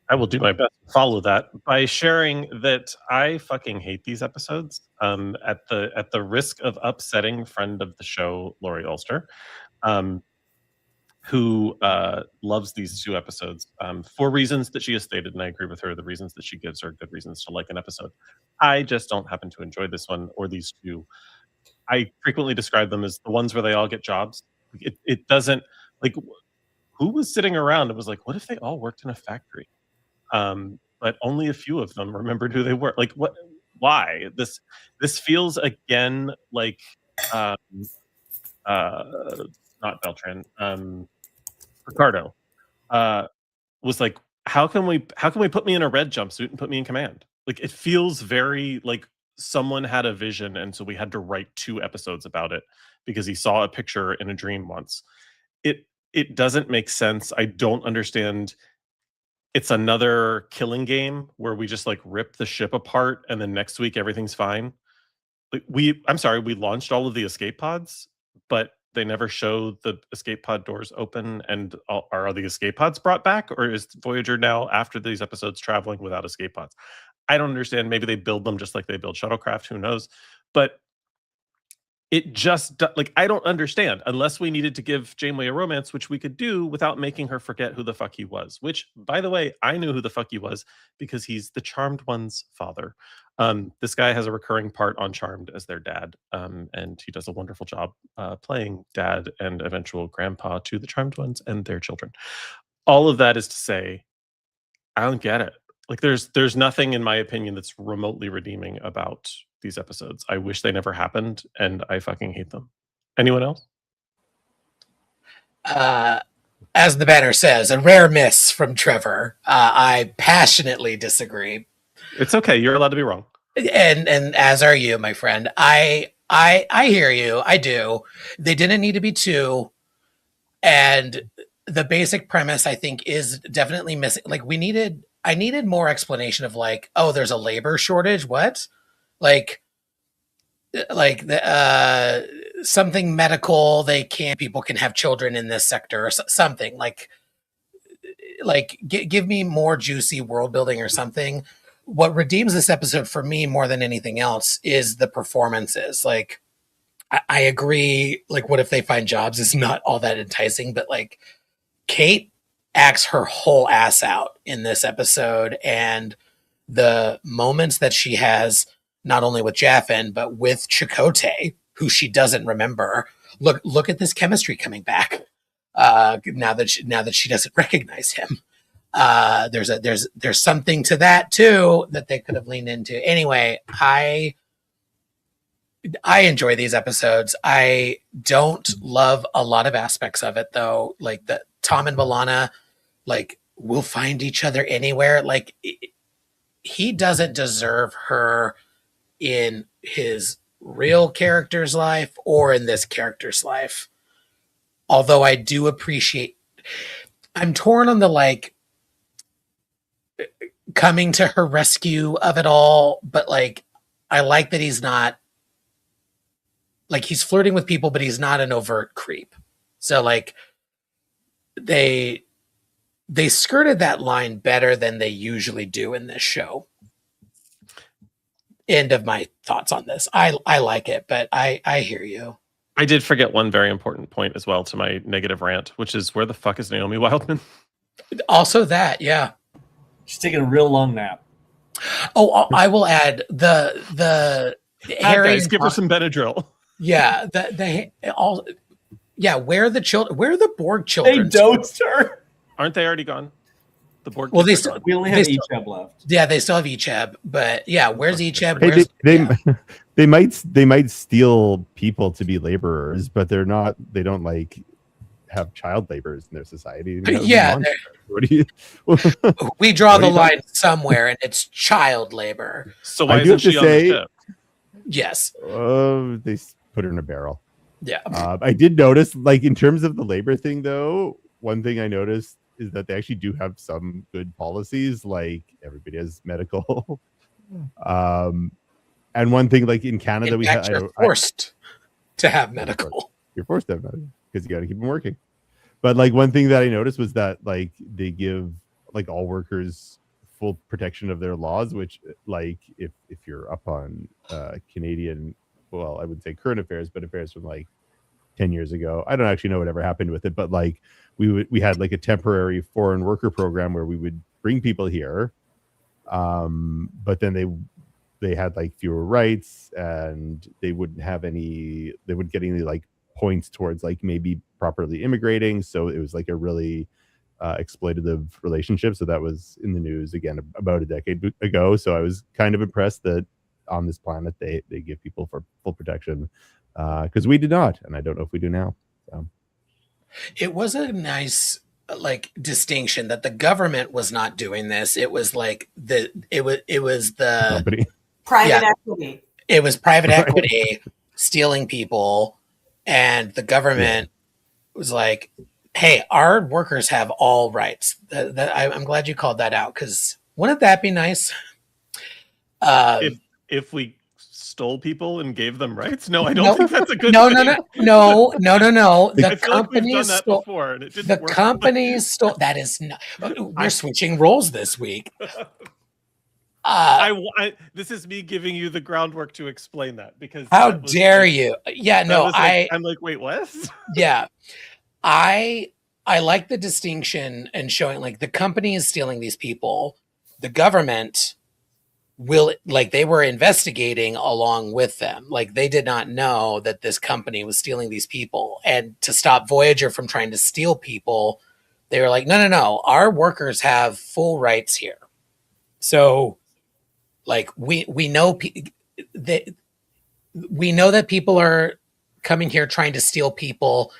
I will do my best to follow that by sharing that I fucking hate these episodes. At the risk of upsetting friend of the show, Lori Ulster, who loves these 2 episodes for reasons that she has stated, and I agree with her. The reasons that she gives are good reasons to like an episode. I just don't happen to enjoy this one or these 2. I frequently describe them as the ones where they all get jobs. It doesn't, like, who was sitting around and was like, what if they all worked in a factory? But only a few of them remembered who they were. Like, what? Why? This feels again like not Beltran. Ricardo was like, how can we put me in a red jumpsuit and put me in command? Like, it feels very like someone had a vision, and so we had to write 2 episodes about it because he saw a picture in a dream once. It doesn't make sense. I don't understand. It's another killing game where we just like rip the ship apart and then next week everything's fine. Like, we launched all of the escape pods, but they never show the escape pod doors open. And are the escape pods brought back, or is Voyager now, after these episodes, traveling without escape pods? I don't understand. Maybe they build them just like they build shuttlecraft. Who knows? But it just, like, I don't understand, unless we needed to give Janeway a romance, which we could do without making her forget who the fuck he was, which, by the way, I knew who the fuck he was because he's the Charmed One's father. This guy has a recurring part on Charmed as their dad, and he does a wonderful job playing dad and eventual grandpa to the Charmed Ones and their children. All of that is to say, I don't get it. Like, there's nothing, in my opinion, that's remotely redeeming about these episodes. I wish they never happened, and I fucking hate them. Anyone else? As the banner says, a rare miss from Trevor. I passionately disagree. It's okay. You're allowed to be wrong. And as are you, my friend. I hear you. I do. They didn't need to be 2. And the basic premise, I think, is definitely missing. Like, I needed more explanation of, like, oh, there's a labor shortage. What? Like the something medical. People can have children in this sector or something. Like give me more juicy world building or something. What redeems this episode for me more than anything else is the performances. Like, I agree. Like, what if they find jobs is not all that enticing, but like Kate acts her whole ass out in this episode, and the moments that she has, not only with Jaffin, but with Chakotay, who she doesn't remember. Look at this chemistry coming back now that she doesn't recognize him. There's something to that too that they could have leaned into. Anyway, I enjoy these episodes. I don't love a lot of aspects of it though. Like that Tom and B'Elanna, like, will find each other anywhere. Like, he doesn't deserve her in his real character's life or in this character's life. Although I do appreciate, I'm torn on the like coming to her rescue of it all, but like, I like that he's not, like, he's flirting with people, but he's not an overt creep. So like, they skirted that line better than they usually do in this show. End of my thoughts on this. I like it, but I hear you. I did forget one very important point as well to my negative rant, which is where the fuck is Naomi Wildman? Also that, yeah. She's taking a real long nap. Oh, I will add the Harry. Guys, give her some Benadryl. Yeah, yeah. Where are the Borg children? They dosed her. Aren't they already gone? The Borg. Well, we only have Echeb left. Yeah, they still have Echeb, but yeah, where's Echeb? They might steal people to be laborers, but they're not. They don't like have child laborers in their society. Yeah, what do you? We draw the line somewhere, and it's child labor. So why isn't she on the ship? Yes. They put her in a barrel. Yeah. I did notice, like, in terms of the labor thing, though, one thing I noticed is that they actually do have some good policies, like everybody has medical. And one thing, like in Canada, you're forced to have medical. You're forced to have medical because you got to keep them working. But like one thing that I noticed was that like they give like all workers full protection of their laws, which like if you're up on Canadian, well, I wouldn't say current affairs, but affairs from like 10 years ago. I don't actually know whatever happened with it, but like we had like a temporary foreign worker program where we would bring people here, but then they had like fewer rights and they wouldn't get any like points towards like maybe properly immigrating. So it was like a really exploitative relationship. So that was in the news again about a decade ago. So I was kind of impressed that on this planet they give people for full protection, because we did not, and I don't know if we do now. So it was a nice like distinction that the government was not doing this. It was like it was the company. Private equity. It was private equity stealing people, and the government was like, hey, our workers have all rights. I'm glad you called that out, because wouldn't that be nice? If we stole people and gave them rights? No, I don't think that's a good no, thing. No. I feel like we've done that before, and it didn't work. The companies stole. That is not. We're switching roles this week. This is me giving you the groundwork to explain that, because how dare you? Yeah, no, I'm like, wait, what? Yeah, I like the distinction and showing like the company is stealing these people, the government will, like, they were investigating along with them. Like, they did not know that this company was stealing these people, and to stop Voyager from trying to steal people, they were like, no, our workers have full rights here. So like we know that people are coming here trying to steal people.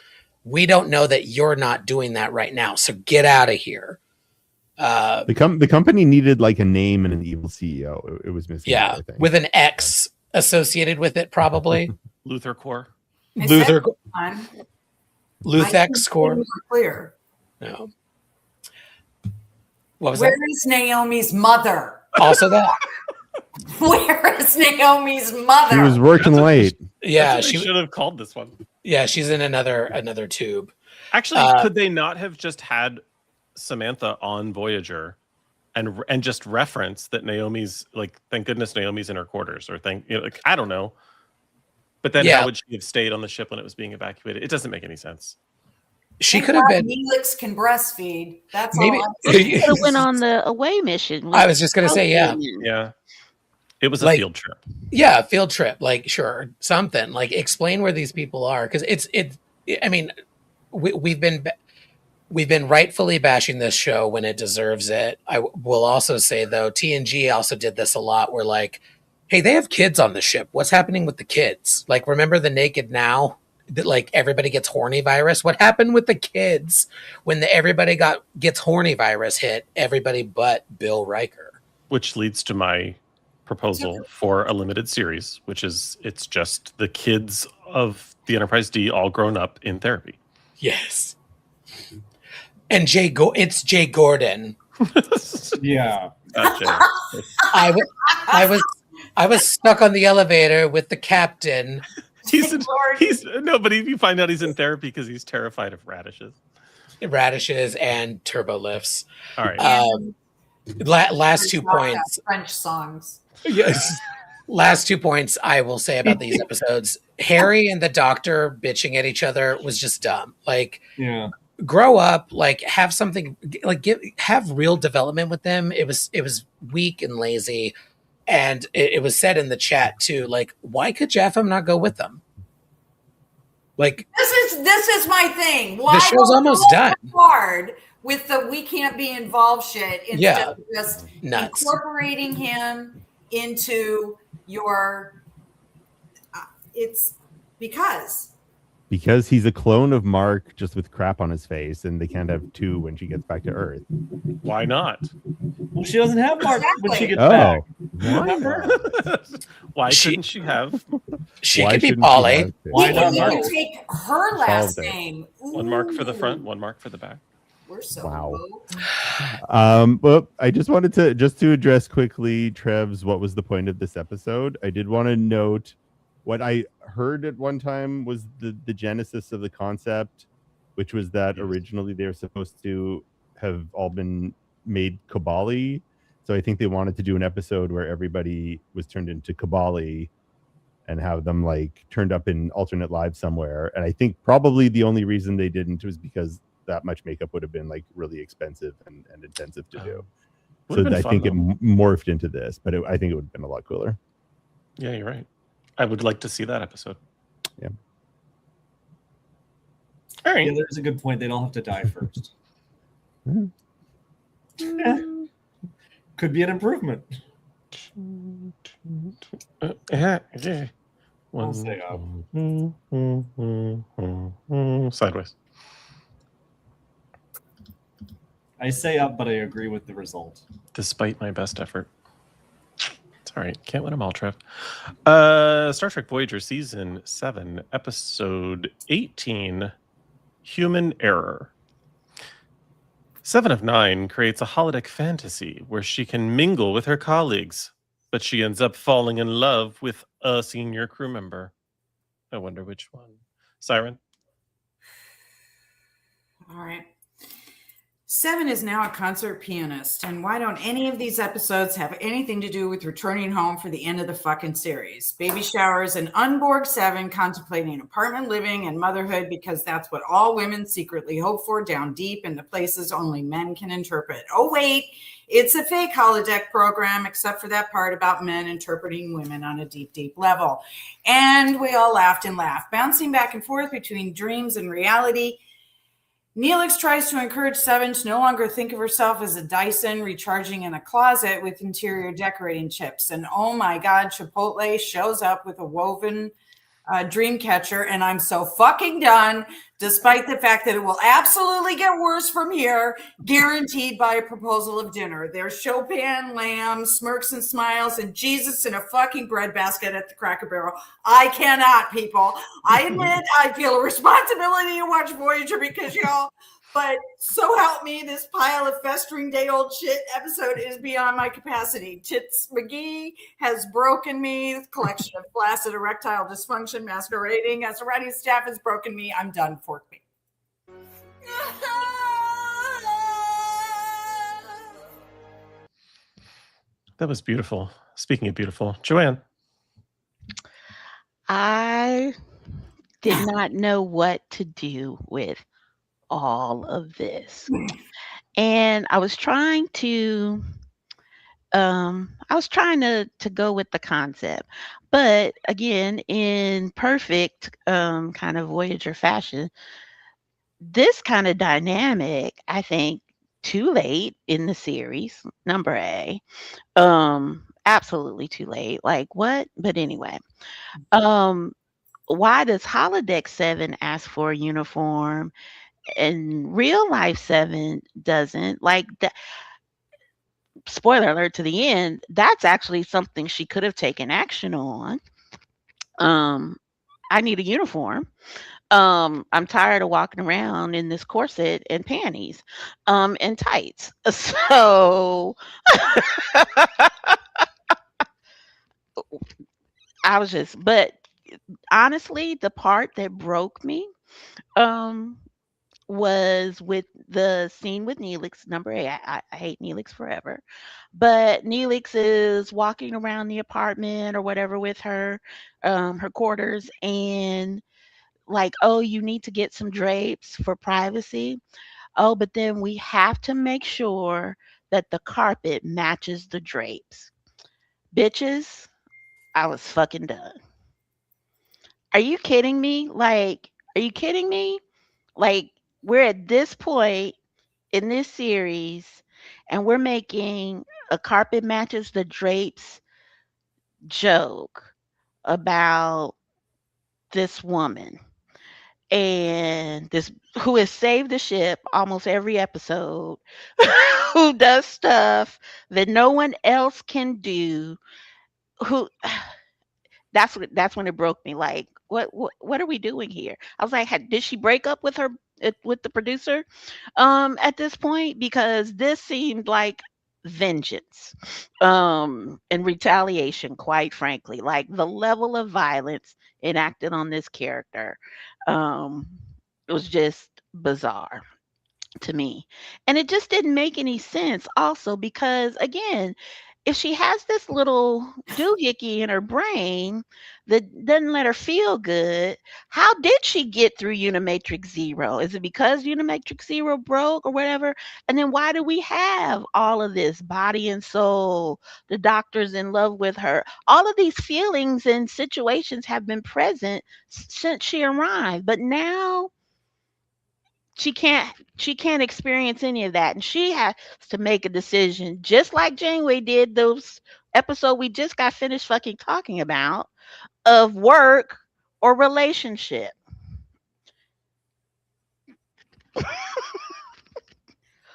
We don't know that you're not doing that right now. So get out of here. The company needed like a name and an evil CEO. It was missing. Yeah, with an X associated with it, probably. Luther Core. Luthex Core. Clear. No. What was Where that? is Naomi's mother? Also that. Where is Naomi's mother? She was working late. Yeah, she should have called this one. Yeah, she's in another tube. Actually, could they not have just had Samantha on Voyager and just reference that Naomi's, like, thank goodness Naomi's in her quarters, or like, I don't know. But then how would she have stayed on the ship when it was being evacuated? It doesn't make any sense. She could have been. Neelix can breastfeed. That's maybe. all. She could have went on the away mission. I was just gonna say, yeah. It was a field trip. Yeah, field trip. Like, sure, something like explain where these people are, because it's. I mean, we've been. we've been rightfully bashing this show when it deserves it. I will also say, though, TNG also did this a lot where, like, hey, they have kids on the ship. What's happening with the kids? Like, remember the Naked Now? That, like, everybody gets horny virus. What happened with the kids when everybody gets horny virus hit? Everybody but Bill Riker. Which leads to my proposal for a limited series, which is it's just the kids of the Enterprise D all grown up in therapy. Yes. And it's Jay Gordon. Yeah. I was stuck on the elevator with the captain. But you find out he's in therapy because he's terrified of radishes. Radishes and turbo lifts. All right. Last 2 points. French songs. Yes. Last 2 points I will say about these episodes. Harry and the Doctor bitching at each other was just dumb. Like, yeah. Grow up, like, have something, like, have real development with them. It was weak and lazy, and it was said in the chat too. Like, why could Japham not go with them? Like, this is my thing. Why the show's almost done. Hard with the we can't be involved shit instead of just nuts. Incorporating him into your. It's because he's a clone of Mark, just with crap on his face, and they can't have two when she gets back to Earth. Why not? Well, she doesn't have Mark when she gets back. Why shouldn't she have? She could be Polly. Why not Mark? Take her last name. One mark for the front, one mark for the back. We're so wow. Well, I just wanted to address quickly, Trev's, what was the point of this episode? I did want to note what I heard at one time was the genesis of the concept, which was that originally they were supposed to have all been made Kabali. So I think they wanted to do an episode where everybody was turned into Kabali and have them like turned up in alternate lives somewhere. And I think probably the only reason they didn't was because that much makeup would have been like really expensive and intensive to do. So I think it morphed into this, but I think it would have been a lot cooler. Yeah, you're right. I would like to see that episode. Yeah. All right. Yeah, there's a good point. They don't have to die first. Could be an improvement. Yeah. I'll say up. Sideways. I say up, but I agree with the result. Despite my best effort. It's all right. Can't win them all, Trev. Star Trek Voyager Season 7, Episode 18, Human Error. 7 of 9 creates a holodeck fantasy where she can mingle with her colleagues, but she ends up falling in love with a senior crew member. I wonder which one. Siren? All right. 7 is now a concert pianist, and why don't any of these episodes have anything to do with returning home for the end of the fucking series? Baby showers and unborg 7 contemplating apartment living and motherhood because that's what all women secretly hope for down deep in the places only men can interpret. Oh, wait, it's a fake holodeck program, except for that part about men interpreting women on a deep, deep level. And we all laughed and laughed, bouncing back and forth between dreams and reality. Neelix tries to encourage 7 to no longer think of herself as a Dyson recharging in a closet with interior decorating chips. And oh my God, Chipotle shows up with a woven dream catcher, and I'm so fucking done, despite the fact that it will absolutely get worse from here, guaranteed by a proposal of dinner. There's Chopin, lamb, smirks and smiles, and Jesus in a fucking breadbasket at the Cracker Barrel. I cannot, people. I admit I feel a responsibility to watch Voyager because y'all, but so help me, this pile of festering day-old shit episode is beyond my capacity. Tits McGee has broken me. The collection of flaccid erectile dysfunction masquerading as a writing staff has broken me. I'm done. Fork me. That was beautiful. Speaking of beautiful, Joanne. I did not know what to do with all of this. And I was trying to go with the concept. But again, in perfect kind of Voyager fashion, this kind of dynamic, I think, too late in the series, number A. Absolutely too late. Like what? But anyway. Um, why does Holodeck 7 ask for a uniform and real life 7 doesn't? Like that, spoiler alert to the end, that's actually something she could have taken action on. I need a uniform. I'm tired of walking around in this corset and panties, and tights. So I was just, but honestly, the part that broke me, um, was with the scene with Neelix, number 8. I hate Neelix forever. But Neelix is walking around the apartment or whatever with her quarters, and like, oh, you need to get some drapes for privacy. Oh, but then we have to make sure that the carpet matches the drapes. Bitches, I was fucking done. Are you kidding me? Like, are you kidding me? Like, we're at this point in this series and we're making a carpet matches the drapes joke about this woman and this who has saved the ship almost every episode, who does stuff that no one else can do, who that's when it broke me. Like, what are we doing here? I was like, did she break up with her with the producer at this point? Because this seemed like vengeance and retaliation, quite frankly. Like the level of violence enacted on this character um was just bizarre to me. And it just didn't make any sense also because again, if she has this little doohickey in her brain that doesn't let her feel good, how did she get through Unimatrix Zero? Is it because Unimatrix Zero broke or whatever? And then why do we have all of this body and soul? The doctor's in love with her. All of these feelings and situations have been present since she arrived, but now she can't experience any of that, and she has to make a decision just like Janeway did those episode we just got finished fucking talking about, of work or relationship.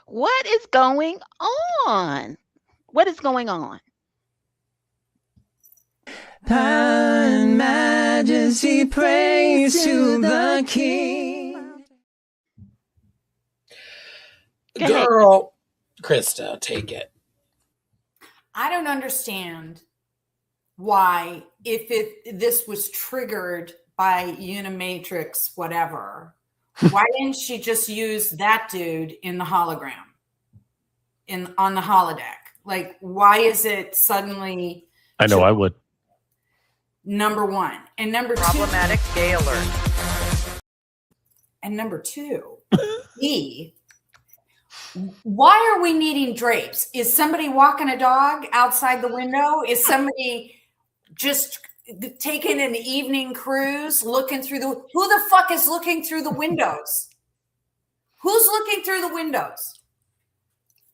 What is going on? What is going on? And majesty praise to the king. Girl, Krista, take it. I don't understand why, if this was triggered by Unimatrix, whatever, why didn't she just use that dude in the hologram, on the holodeck? Like, why is it suddenly? I know I would. Number one, and number problematic two, gay alert. And number two, why are we needing drapes? Is somebody walking a dog outside the window? Is somebody just taking an evening cruise, looking through who the fuck is looking through the windows? Who's looking through the windows?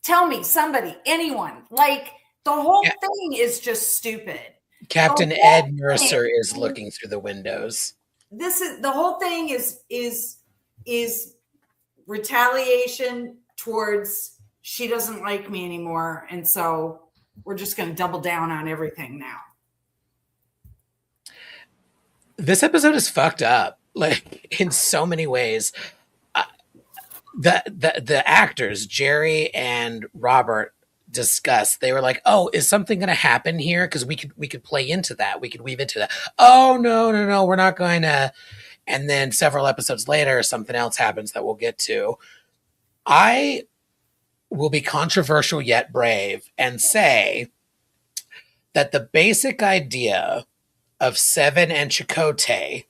Tell me, somebody, anyone. Like, the whole thing is just stupid. Captain Ed Mercer is looking through the windows. The whole thing is retaliation towards she doesn't like me anymore, and so we're just going to double down on everything now. This episode is fucked up, like, in so many ways. The actors, Jerry and Robert, discussed. They were like, "Oh, is something going to happen here? Because we could play into that. We could weave into that. Oh, no, we're not going to." And then several episodes later, something else happens that we'll get to. I will be controversial yet brave and say that the basic idea of Seven and Chakotay,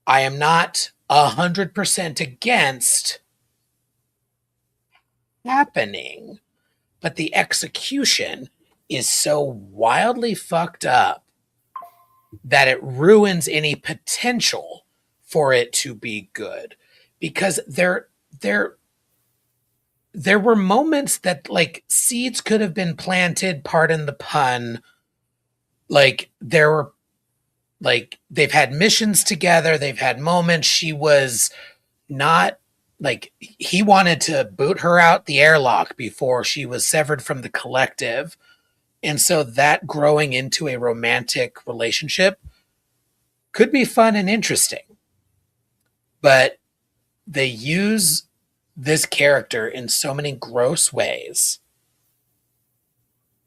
I am not 100% against happening, but the execution is so wildly fucked up that it ruins any potential for it to be good. because there were moments that like seeds could have been planted, pardon the pun. Like there were, like they've had missions together, they've had moments. She was not like, he wanted to boot her out the airlock before she was severed from the collective. And so that growing into a romantic relationship could be fun and interesting. But they use this character in so many gross ways.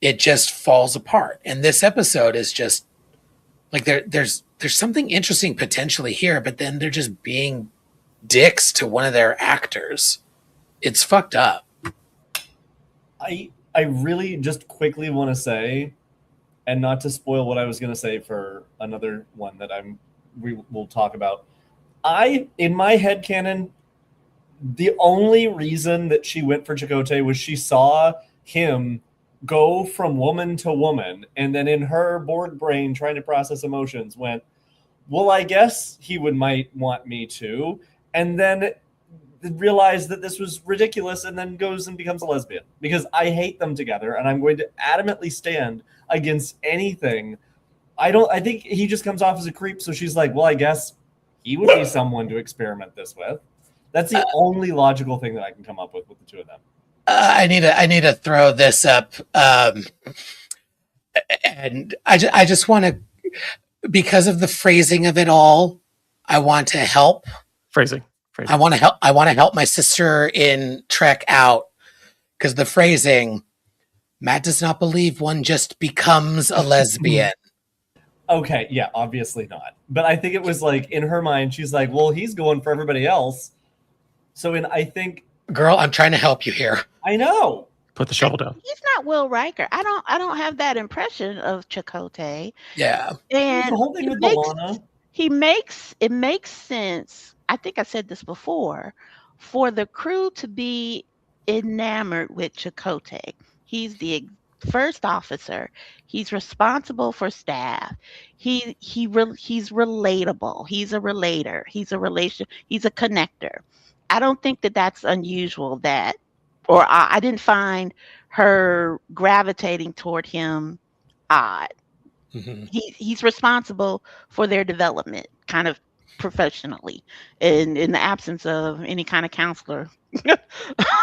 It just falls apart. And this episode is just like there's something interesting potentially here, but then they're just being dicks to one of their actors. It's fucked up. I really just quickly want to say, and not to spoil what I was going to say for another one that we will talk about. In my headcanon, the only reason that she went for Chakotay was she saw him go from woman to woman, and then in her Borg brain trying to process emotions went, well, I guess he might want me to, and then realized that this was ridiculous and then goes and becomes a lesbian, because I hate them together and I'm going to adamantly stand against anything. I think he just comes off as a creep, so she's like, well, I guess he would be someone to experiment this with. That's the only logical thing that I can come up with the two of them. I need to throw this up, and I just want to, because of the phrasing of it all, I want to help. Phrasing. I want to help my sister in Trek out, because the phrasing, Matt does not believe one just becomes a lesbian. Okay, yeah, obviously not. But I think it was like, in her mind, she's like, well, he's going for everybody else. So I think, girl, I'm trying to help you here. I know. Put the shovel down. He's not Will Riker. I don't have that impression of Chakotay. Yeah. And the whole thing with B'Elanna, it makes sense. I think I said this before, for the crew to be enamored with Chakotay. He's the first officer. He's responsible for staff. He's relatable. He's a relator. He's a connector. I don't think that that's unusual, or I didn't find her gravitating toward him odd. Mm-hmm. He's responsible for their development, kind of professionally, in the absence of any kind of counselor,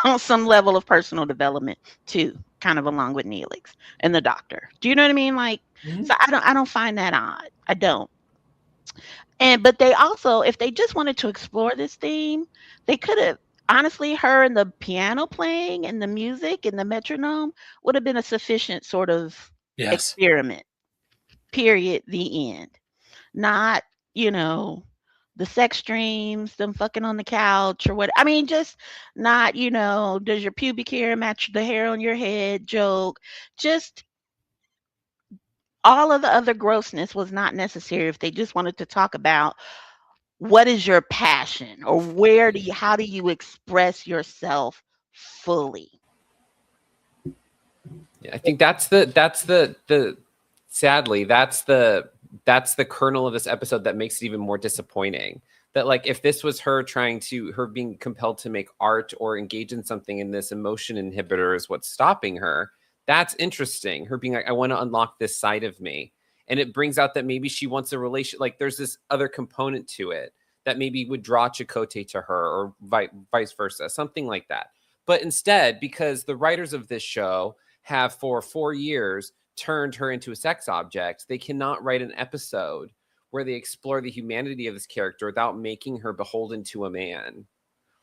on some level of personal development too, kind of along with Neelix and the doctor. Do you know what I mean? Like, so I don't find that odd. I don't. But they also, if they just wanted to explore this theme, they could have, honestly, her and the piano playing and the music and the metronome would have been a sufficient sort of experiment. Period. The end. Not, the sex dreams, them fucking on the couch or what. I mean, just not, does your pubic hair match the hair on your head joke. Just all of the other grossness was not necessary if they just wanted to talk about what is your passion, or how do you express yourself fully. Yeah, I think sadly, that's the kernel of this episode that makes it even more disappointing. That, like, if this was her being compelled to make art or engage in something, and this emotion inhibitor is what's stopping her, that's interesting. Her being like, I want to unlock this side of me. And it brings out that maybe she wants a relation. Like, there's this other component to it that maybe would draw Chakotay to her, or vice versa, something like that. But instead, because the writers of this show have for 4 years turned her into a sex object, they cannot write an episode where they explore the humanity of this character without making her beholden to a man.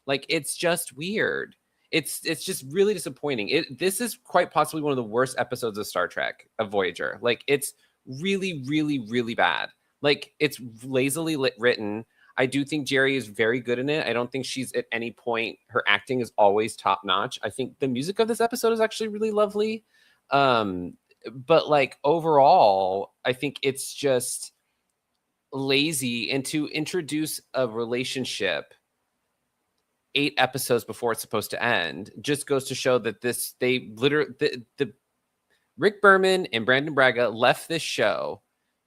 Like, it's just weird. It's just really disappointing. This is quite possibly one of the worst episodes of Star Trek, of Voyager. Like, it's really, really, really bad. Like, it's lazily written. I do think Jerry is very good in it. I don't think she's at any point, her acting is always top notch. I think the music of this episode is actually really lovely. But like, overall, I think it's just lazy. And to introduce a relationship 8 episodes before it's supposed to end just goes to show that the Rick Berman and Brannon Braga left this show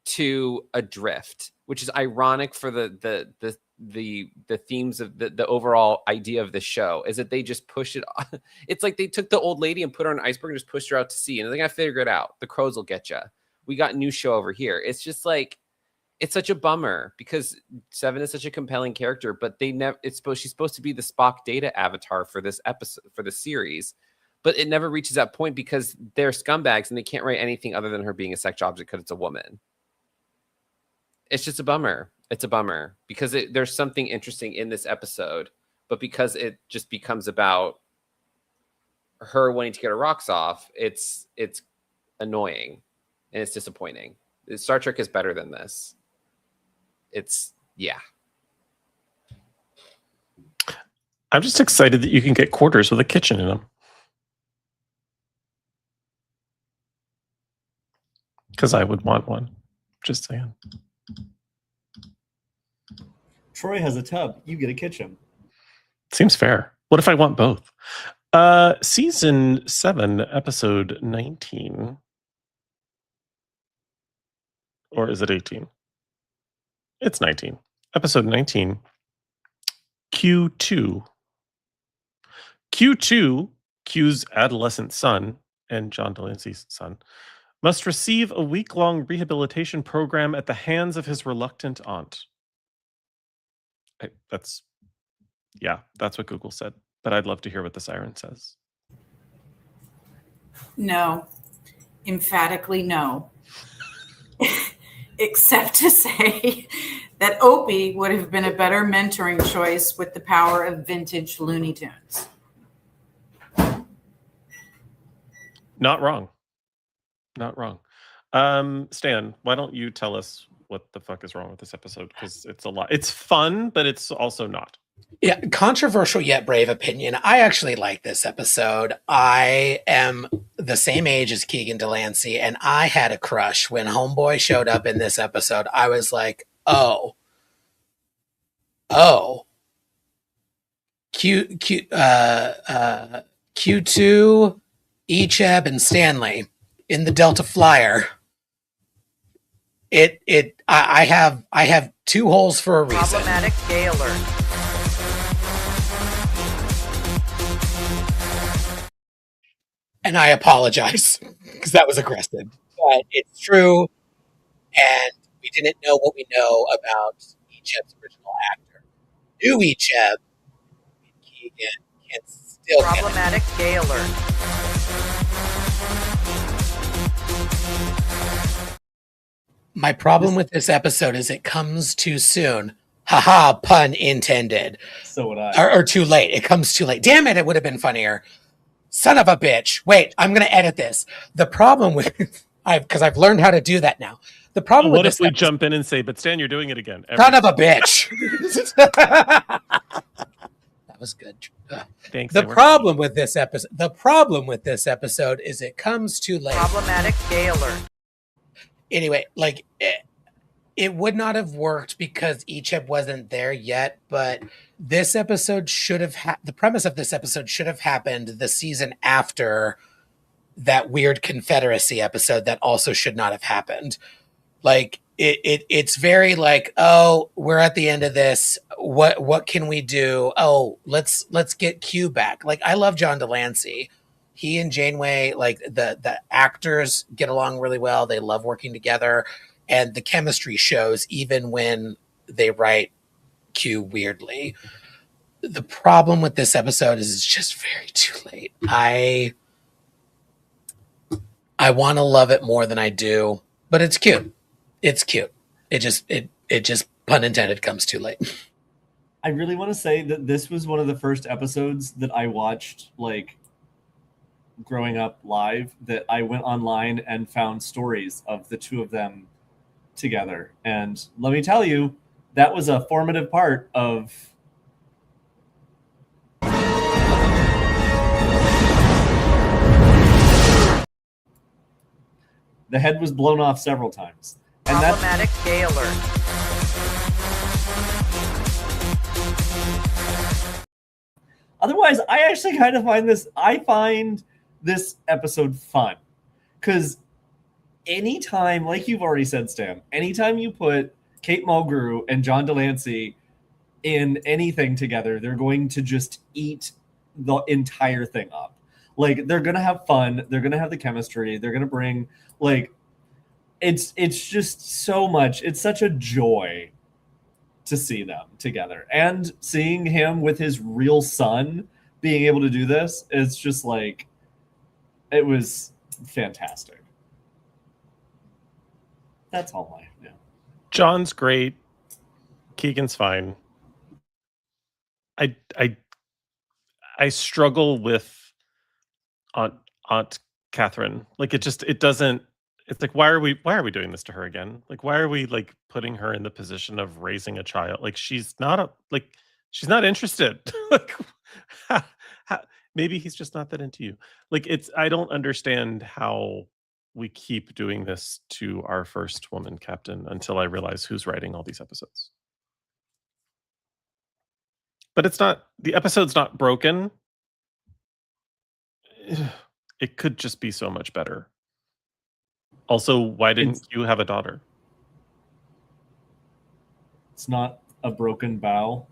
to adrift, which is ironic for the the themes of the overall idea of the show is that they just push it. It's like they took the old lady and put her on an iceberg and just pushed her out to sea, and they're gonna figure it out. The crows will get you. We got a new show over here. It's just like, it's such a bummer because Seven is such a compelling character, but they never. She's supposed to be the Spock Data avatar for this episode, for the series, but it never reaches that point because they're scumbags and they can't write anything other than her being a sex object because it's a woman. It's just a bummer. It's a bummer because there's something interesting in this episode, but because it just becomes about her wanting to get her rocks off, it's annoying and it's disappointing. Star Trek is better than this. Yeah. I'm just excited that you can get quarters with a kitchen in them. Because I would want one. Just saying. Troy has a tub. You get a kitchen. Seems fair. What if I want both? Season 7, episode 19. Or is it 18? It's 19. Episode 19. Q2. Q2, Q's adolescent son, and John Delancey's son, must receive a week-long rehabilitation program at the hands of his reluctant aunt. That's what Google said. But I'd love to hear what the siren says. No. Emphatically no. Except to say that Opie would have been a better mentoring choice with the power of vintage Looney Tunes. Not wrong. Not wrong. Stan, why don't you tell us what the fuck is wrong with this episode? Because it's a lot. It's fun, but it's also not. Yeah, controversial yet brave opinion. I actually like this episode. I am the same age as Keegan Delancey, and I had a crush when Homeboy showed up in this episode. I was like, oh, Q2, Echeb, and Stanley in the Delta Flyer. I have 2 holes for a reason. Problematic gay alert. And I apologize because that was aggressive, but it's true. And we didn't know what we know about Echeb's original actor. New Echeb, Keegan, can still problematic gay alert. My problem with this episode is it comes too soon. Haha, pun intended. So would I. Or too late. It comes too late. Damn it, it would have been funnier. Son of a bitch. Wait, I'm going to edit this. The problem with... Because I've learned how to do that now. The problem with this... What if we jump in and say, but Stan, you're doing it again. Son of a bitch. That was good. Thanks. The problem with this episode is it comes too late. Problematic gay alert. Anyway, like it would not have worked because Echeb wasn't there yet, but this episode should have the premise of this episode should have happened the season after that weird Confederacy episode that also should not have happened. Like it's very like, oh, we're at the end of this. What can we do? Oh, let's get Q back. Like, I love John Delancey. He and Janeway, like the actors get along really well. They love working together, and the chemistry shows even when they write Q weirdly. The problem with this episode is it's just very too late. I want to love it more than I do, but it's cute. It's cute. It just pun intended comes too late. I really want to say that this was one of the first episodes that I watched, like, growing up live, that I went online and found stories of the two of them together. And let me tell you, that was a formative part of the head was blown off several times. And problematic gay alert. Otherwise, I actually kind of find this episode fun, because anytime, like you've already said, Stan, anytime you put Kate Mulgrew and John Delancey in anything together, they're going to just eat the entire thing up. Like, they're gonna have fun, they're gonna have the chemistry, they're gonna bring, like, it's just so much. It's such a joy to see them together, and seeing him with his real son being able to do this is just like, it was fantastic. That's all I know. John's great. Keegan's fine. I struggle with Aunt Catherine. Like, it doesn't. It's like, why are we doing this to her again? Like, why are we like putting her in the position of raising a child? Like, she's not interested. Like, maybe he's just not that into you. Like, I don't understand how we keep doing this to our first woman captain until I realize who's writing all these episodes. But the episode's not broken. It could just be so much better. Also, why didn't you have a daughter? It's not a broken bow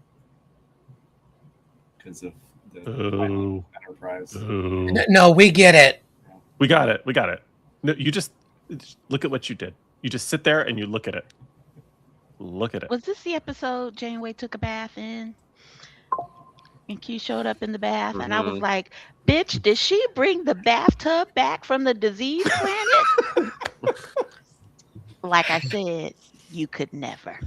because of the Enterprise. No, we get it. We got it. No, you just look at what you did. You just sit there and you look at it. Look at it. Was this the episode Janeway took a bath in? And Q showed up in the bath, and I was like, bitch, did she bring the bathtub back from the disease planet? Like I said, you could never.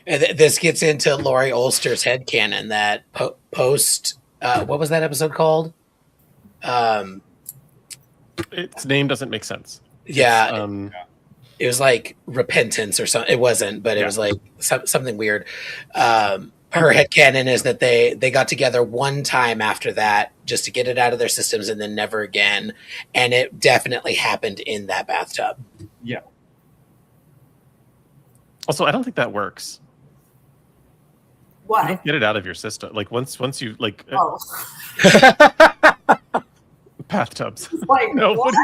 And this gets into Laurie Ulster's headcanon that post, what was that episode called? Its name doesn't make sense. Yeah. It was like Repentance or something. It wasn't, but it was like something weird. Her headcanon is that they got together one time after that just to get it out of their systems and then never again. And it definitely happened in that bathtub. Yeah. Also, I don't think that works. What? You don't get it out of your system. Like, once you like bathtubs. Like, no, what?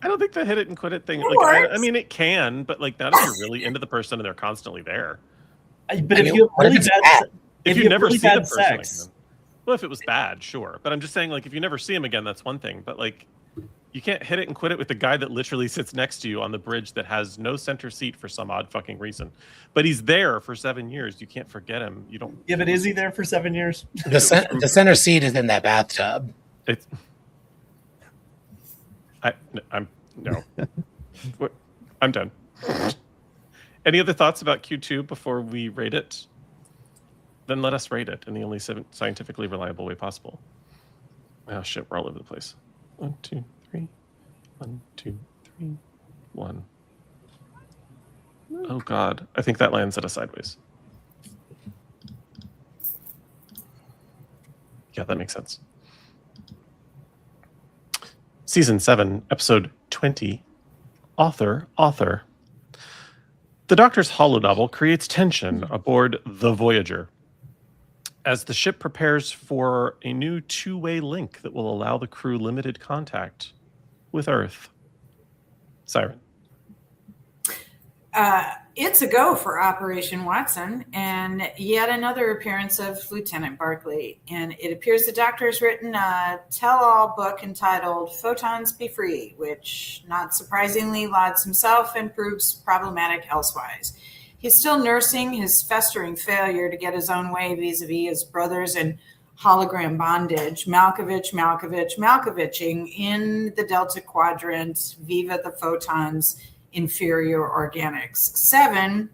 I don't think the hit it and quit it thing. It Like, I works. mean, it can, but like, not if you're really into the person and they're constantly there. But if you have really bad, if you never really see the bad person sex, again. Well, if it was bad, sure. But I'm just saying, like, if you never see him again, that's one thing. But like, you can't hit it and quit it with the guy that literally sits next to you on the bridge that has no center seat for some odd fucking reason. But he's there for 7 years. You can't forget him. You don't. Yeah, but is he there for 7 years? The center seat is in that bathtub. I'm no. I'm done. Any other thoughts about Q2 before we rate it? Then let us rate it in the only scientifically reliable way possible. Oh shit, we're all over the place. 1, 2, 3. 1, 2, 3. 1. Oh god, I think that lands at a sideways. Yeah, that makes sense. Season 7, episode 20. Author. The Doctor's holonovel creates tension aboard the Voyager as the ship prepares for a new two-way link that will allow the crew limited contact with Earth. Siren. It's a go for Operation Watson, and yet another appearance of Lieutenant Barclay. And it appears the Doctor has written a tell-all book entitled Photons Be Free, which, not surprisingly, lauds himself and proves problematic elsewise. He's still nursing his festering failure to get his own way vis-a-vis his brothers in hologram bondage, Malkovich-ing in the Delta Quadrant, viva the photons, inferior organics. 7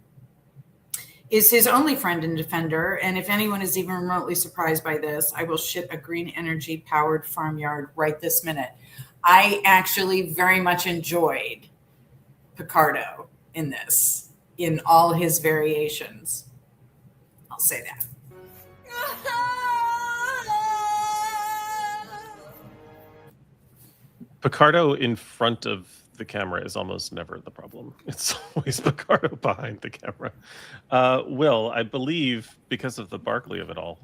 is his only friend and defender, and if anyone is even remotely surprised by this, I will ship a green energy powered farmyard right this minute. I actually very much enjoyed Picardo in this, in all his variations. I'll say that. Picardo in front of the camera is almost never the problem. It's always Picardo behind the camera. Will, I believe, because of the Barclay of it all.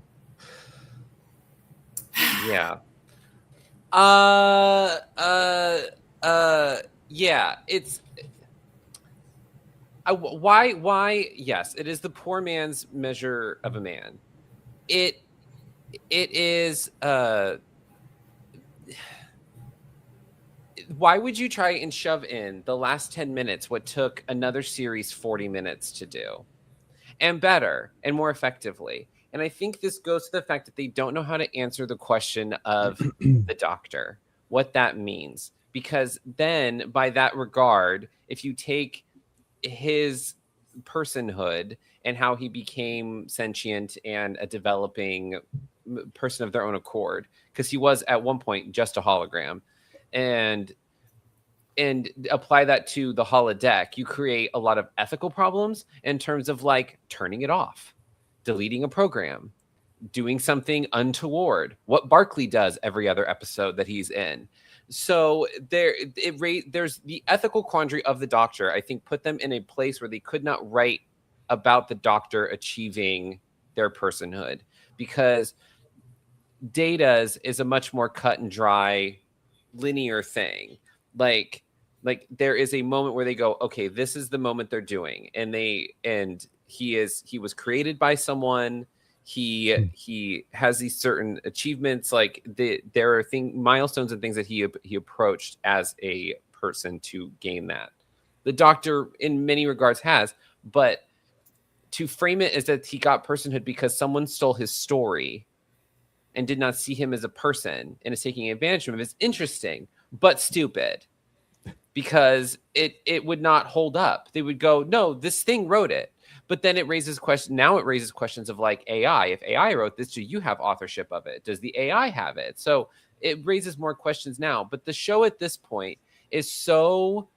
Yeah. Yeah, it's Why? Yes, it is the poor man's measure of a man. It is. Why would you try and shove in the last 10 minutes what took another series 40 minutes to do, and better and more effectively? And I think this goes to the fact that they don't know how to answer the question of the Doctor, what that means. Because then, by that regard, if you take his personhood and how he became sentient and a developing person of their own accord, because he was at one point just a hologram, and apply that to the holodeck, you create a lot of ethical problems in terms of like turning it off, deleting a program, doing something untoward, what Barkley does every other episode that he's in. So there's the ethical quandary of the Doctor, I think, put them in a place where they could not write about the Doctor achieving their personhood, because Data's is a much more cut and dry, linear thing. Like there is a moment where they go, okay, this is the moment they're doing, and he was created by someone. He has these certain achievements, like there are milestones and things that he approached as a person to gain that. The Doctor, in many regards, has, but to frame it as that he got personhood because someone stole his story and did not see him as a person and is taking advantage of him is interesting, but stupid, because it would not hold up. They would go, no, this thing wrote it. But then it raises questions of like AI. If AI wrote this, do you have authorship of it? Does the AI have it? So it raises more questions now. But the show at this point is so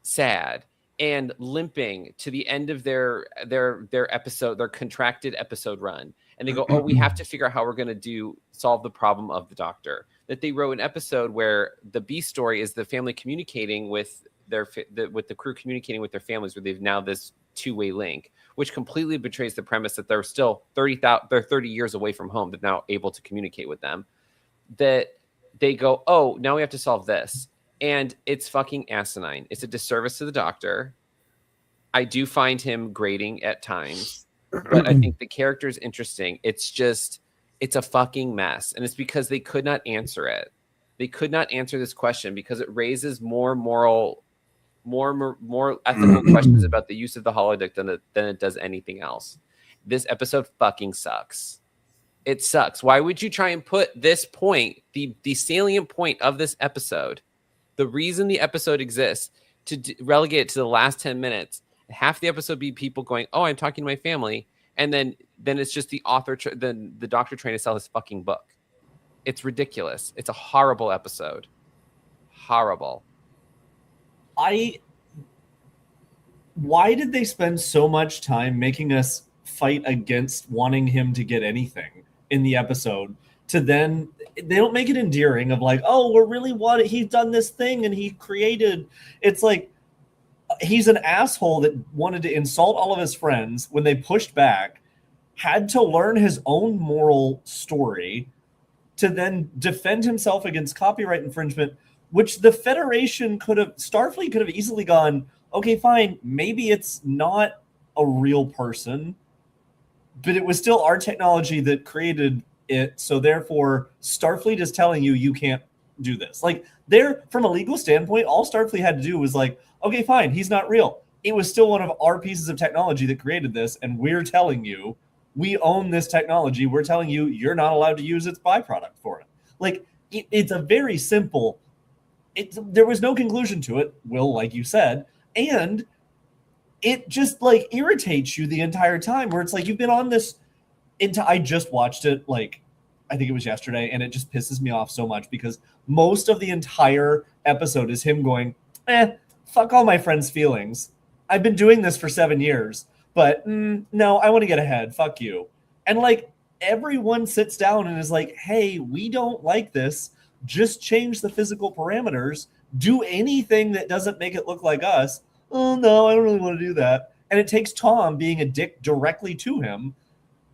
sad and limping to the end of their episode, their contracted episode run. And they go, oh, we have to figure out how we're going to solve the problem of the Doctor. That they wrote an episode where the B story is the family communicating with with the crew communicating with their families, where they've now this two-way link, which completely betrays the premise that they're still 30 years away from home. They're now able to communicate with them. That they go, oh, now we have to solve this. And it's fucking asinine. It's a disservice to the Doctor. I do find him grating at times, but I think the character is interesting. It's a fucking mess. And it's because they could not answer it. They could not answer this question because it raises more ethical questions about the use of the holodeck than it does anything else. This episode fucking sucks. It sucks. Why would you try and put this point, the salient point of this episode, the reason the episode exists, to relegate it to the last 10 minutes, half the episode be people going, oh, I'm talking to my family, and then it's just the author, the Doctor trying to sell his fucking book. It's ridiculous. It's a horrible episode. Horrible. Why did they spend so much time making us fight against wanting him to get anything in the episode, to then they don't make it endearing of like, oh, we're really he's done this thing and he created. It's like he's an asshole that wanted to insult all of his friends when they pushed back, had to learn his own moral story to then defend himself against copyright infringement, which the Federation Starfleet could have easily gone, okay, fine, maybe it's not a real person, but it was still our technology that created it, so therefore Starfleet is telling you can't do this. Like, from a legal standpoint, all Starfleet had to do was like, okay, fine, he's not real. It was still one of our pieces of technology that created this, and we're telling you we own this technology. We're telling you you're not allowed to use its byproduct for it. Like, it's a very simple. There was no conclusion to it, Will, like you said, and it just like irritates you the entire time. Where it's like you've been on this. I just watched it, like I think it was yesterday, and it just pisses me off so much because most of the entire episode is him going, fuck all my friends' feelings. I've been doing this for 7 years. But no, I want to get ahead. Fuck you. And like everyone sits down and is like, hey, we don't like this. Just change the physical parameters. Do anything that doesn't make it look like us. Oh, no, I don't really want to do that. And it takes Tom being a dick directly to him.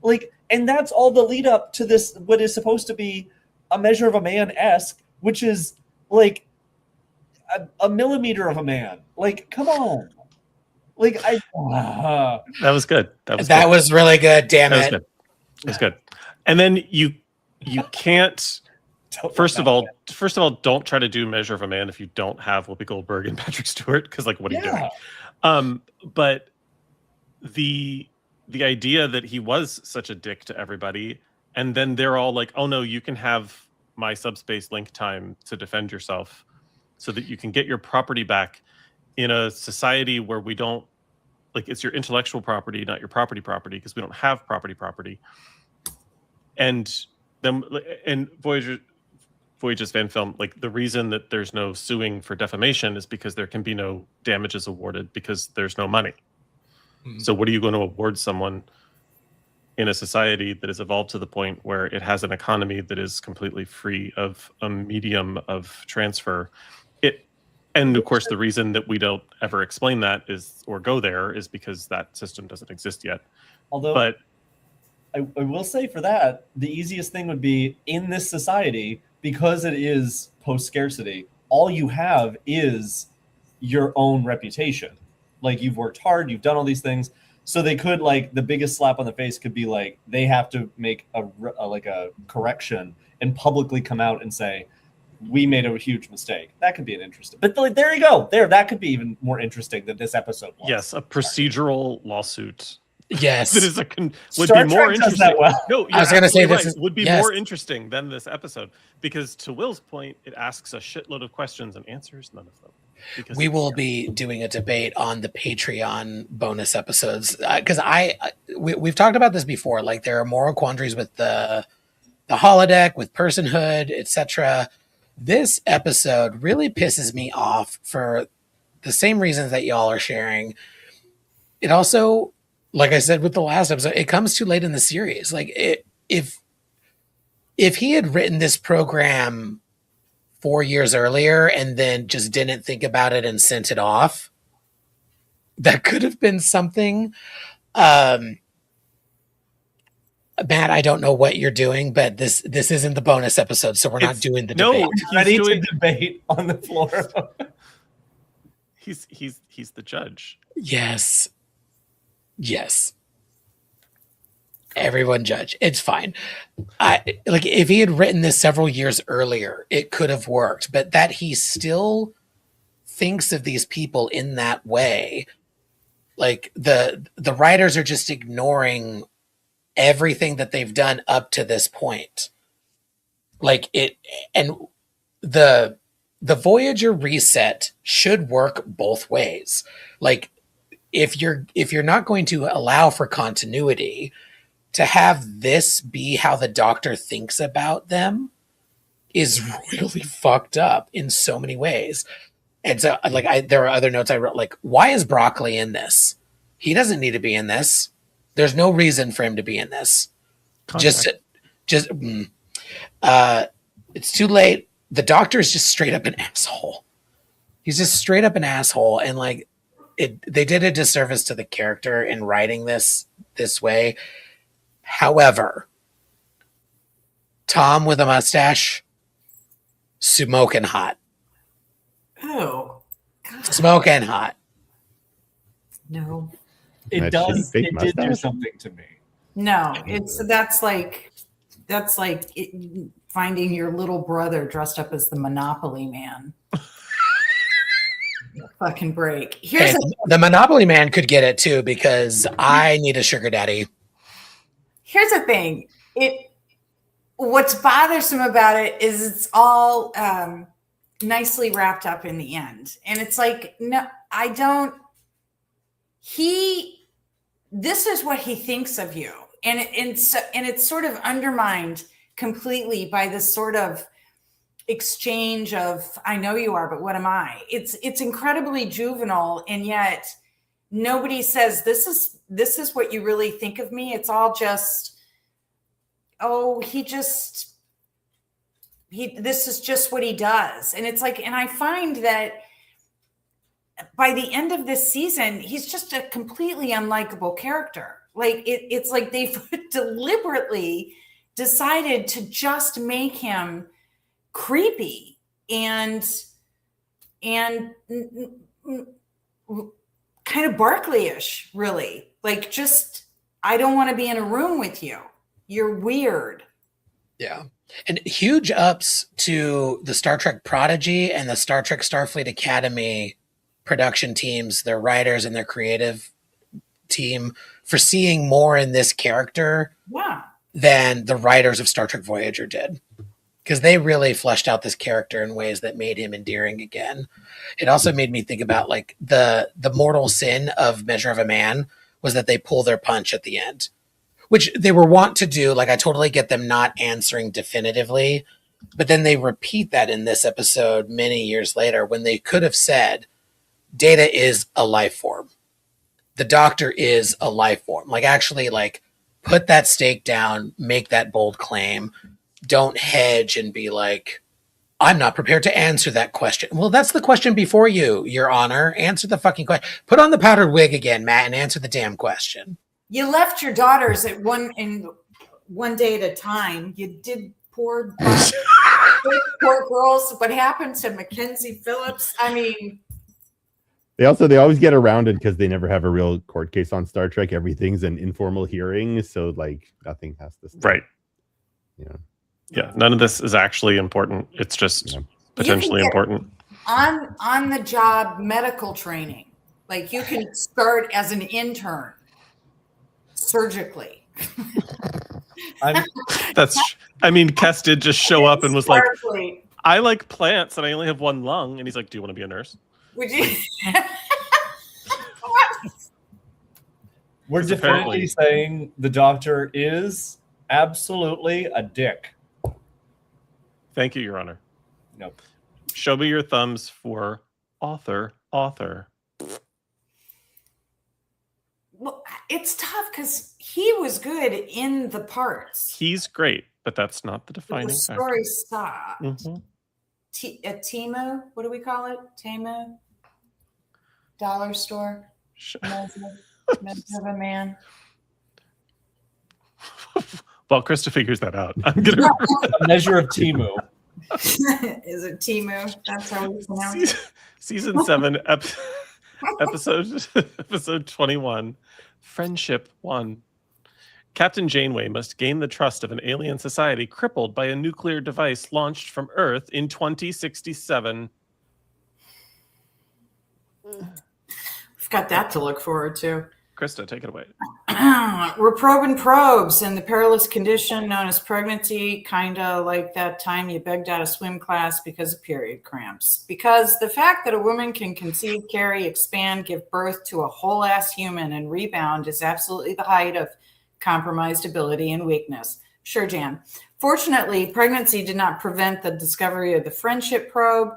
Like, and that's all the lead up to this, what is supposed to be a measure of a man-esque, which is like a millimeter of a man. Like, come on. Like That was good. That was really good. Damn it. It was good. And then you can't. First of all, don't try to do Measure of a Man if you don't have Whoopi Goldberg and Patrick Stewart, because like, what are you doing? But the idea that he was such a dick to everybody, and then they're all like, "Oh no, you can have my subspace link time to defend yourself, so that you can get your property back in a society where we don't like it's your intellectual property, not your property, because we don't have property." And then Voyager's fan film, like the reason that there's no suing for defamation is because there can be no damages awarded because there's no money. So what are you going to award someone in a society that has evolved to the point where it has an economy that is completely free of a medium of transfer? And of course, the reason that we don't ever explain that or go there is because that system doesn't exist yet. But I will say for that, the easiest thing would be in this society, because it is post-scarcity, all you have is your own reputation. Like, you've worked hard, you've done all these things. So they could, like, the biggest slap on the face could be like, they have to make a correction and publicly come out and say, we made a huge mistake. That could be an interesting. But like, there you go. That could be even more interesting than this episode was. Yes, a procedural lawsuit. Yes, that is would be more interesting. That well. No, I was going to say this would be more interesting than this episode, because to Will's point, it asks a shitload of questions and answers none of them. Because we will be doing a debate on the Patreon bonus episodes, because we've talked about this before. Like, there are moral quandaries with the holodeck, with personhood, etc. This episode really pisses me off for the same reasons that y'all are sharing. It also, like I said with the last episode, it comes too late in the series. Like, if he had written this program 4 years earlier and then just didn't think about it and sent it off, that could have been something. Matt, I don't know what you're doing, but this isn't the bonus episode, so we're not doing the debate. He's ready to debate on the floor. He's the judge. Yes. Everyone judge. It's fine. Like, if he had written this several years earlier, it could have worked. But that he still thinks of these people in that way, like the writers are just ignoring everything that they've done up to this point. Like, the Voyager reset should work both ways. Like, if you're not going to allow for continuity, to have this be how the Doctor thinks about them is really fucked up in so many ways. And so, like, there are other notes I wrote, like, why is Broccoli in this? He doesn't need to be in this. There's no reason for him to be in this. It's too late. The Doctor is just straight up an asshole. He's just straight up an asshole. And like, they did a disservice to the character in writing this way. However, Tom with a mustache, smoking hot. Oh, God. Smoking hot. No. It did do something to me. No, that's like finding your little brother dressed up as the Monopoly Man. Fucking break. The Monopoly Man could get it too, because I need a sugar daddy. Here's the thing. What's bothersome about it is it's all nicely wrapped up in the end. And it's like, no, I don't. This is what he thinks of you. And it's sort of undermined completely by this sort of exchange of, I know you are, but what am I? It's incredibly juvenile, and yet nobody says this is what you really think of me. It's all just, this is just what he does. And it's like, and I find that by the end of this season, he's just a completely unlikable character. Like, it's like they've deliberately decided to just make him creepy and kind of Barkley-ish, really. Like, just, I don't want to be in a room with you. You're weird. Yeah. And huge ups to the Star Trek Prodigy and the Star Trek Starfleet Academy production teams, their writers and their creative team, for seeing more in this character than the writers of Star Trek Voyager did. Because they really fleshed out this character in ways that made him endearing again. It also made me think about like the mortal sin of Measure of a Man was that they pull their punch at the end, which they were wont to do. Like, I totally get them not answering definitively, but then they repeat that in this episode many years later when they could have said, Data is a life form. The Doctor is a life form. Like, actually, like, put that stake down, make that bold claim. Don't hedge and be like, I'm not prepared to answer that question. Well, that's the question before you, Your Honor. Answer the fucking question. Put on the powdered wig again, Matt, and answer the damn question. You left your daughters at one day at a time. You did poor girls. What happened to Mackenzie Phillips? I mean, they always get around it because they never have a real court case on Star Trek. Everything's an informal hearing, so like nothing has to stop. Right. Yeah. Yeah, none of this is actually important. It's just potentially important. On the job medical training. Like, you can start as an intern surgically. Kes did just show up and was like, I like plants and I only have one lung. And he's like, do you want to be a nurse? Would you? We're definitely saying the Doctor is absolutely a dick. Thank you, Your Honor. Nope. Show me your thumbs for author. Well, it's tough because he was good in the parts. He's great, but that's not the defining The factor. story stopped. Mm-hmm. Timu, what do we call it? Timu? Dollar store? Measure of a Man. While Krista figures that out, I'm gonna a measure of Timu. Is it Timu? That's how we pronounce it. Season 7, episode 21, Friendship 1. Captain Janeway must gain the trust of an alien society crippled by a nuclear device launched from Earth in 2067. We've got that to look forward to. Krista, take it away. We're probing probes in the perilous condition known as pregnancy, kind of like that time you begged out of swim class because of period cramps. Because the fact that a woman can conceive, carry, expand, give birth to a whole-ass human and rebound is absolutely the height of compromised ability and weakness. Sure, Jan. Fortunately, pregnancy did not prevent the discovery of the friendship probe,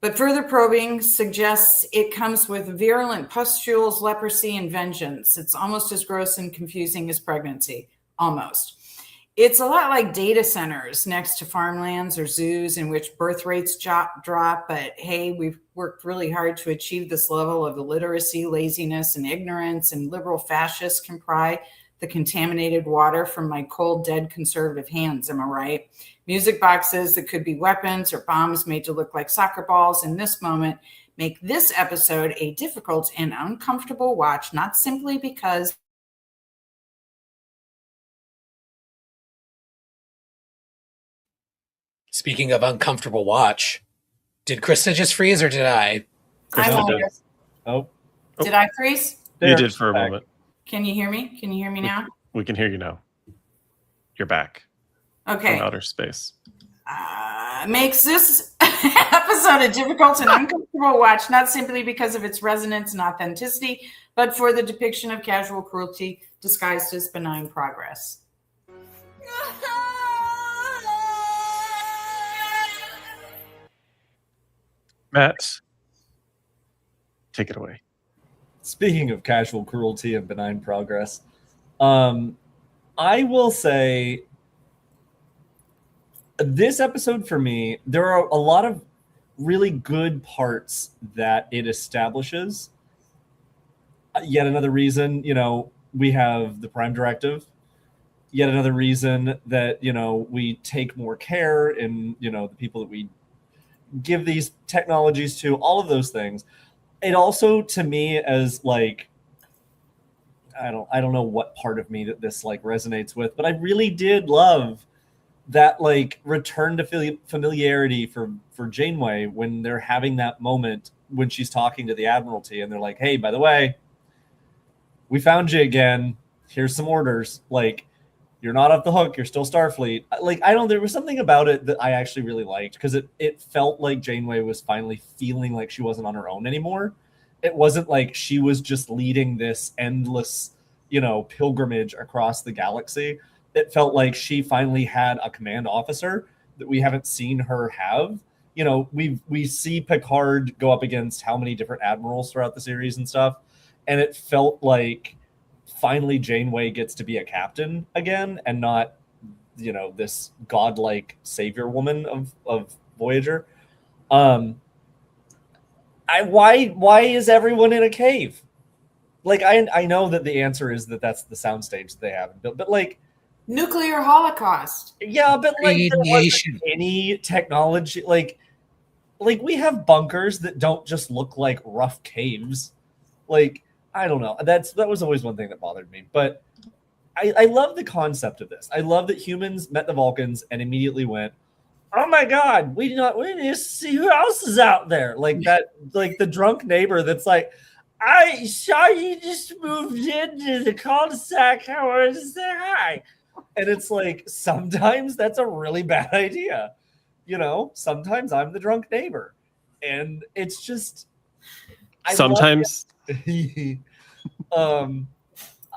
but further probing suggests it comes with virulent pustules, leprosy, and vengeance. It's almost as gross and confusing as pregnancy. Almost. It's a lot like data centers next to farmlands or zoos in which birth rates drop, but hey, we've worked really hard to achieve this level of illiteracy, laziness, and ignorance, and liberal fascists can pry the contaminated water from my cold, dead conservative hands, am I right? Music boxes that could be weapons or bombs made to look like soccer balls in this moment make this episode a difficult and uncomfortable watch, not simply because Speaking of uncomfortable watch, did Krista just freeze or did I? Krista did. Oh. Did I freeze? You did for a moment. Can you hear me? Can you hear me now? We can hear you now. You're back. Okay. From outer space. Makes this episode a difficult and uncomfortable watch, not simply because of its resonance and authenticity, but for the depiction of casual cruelty disguised as benign progress. Matt, take it away. Speaking of casual cruelty and benign progress, I will say this episode for me, there are a lot of really good parts that it establishes. Yet another reason, we have the Prime Directive. Yet another reason that, we take more care in, the people that we give these technologies to, all of those things. it also, to me, as like, I don't know what part of me that this like resonates with, but I really did love that like return to familiarity for Janeway when they're having that moment when she's talking to the Admiralty and they're like, hey, by the way, we found you again. Here's some orders. Like, you're not off the hook. You're still Starfleet. Like, there was something about it that I actually really liked because it felt like Janeway was finally feeling like she wasn't on her own anymore. It wasn't like she was just leading this endless, pilgrimage across the galaxy. It felt like she finally had a command officer that we haven't seen her have. We see Picard go up against how many different admirals throughout the series and stuff. And it felt like finally Janeway gets to be a captain again and not, this godlike savior woman of Voyager. Why is everyone in a cave? Like, I know that the answer is that's the soundstage that they have built, but like nuclear holocaust. Yeah, but like there wasn't any technology. Like we have bunkers that don't just look like rough caves. Like, I don't know. That was always one thing that bothered me. But I love the concept of this. I love that humans met the Vulcans and immediately went, oh my God, we need to see who else is out there. Like that, like the drunk neighbor that's like, I saw you just moved into the cul-de-sac. I wanted to say hi. And it's like, sometimes that's a really bad idea. Sometimes I'm the drunk neighbor. And it's just, sometimes.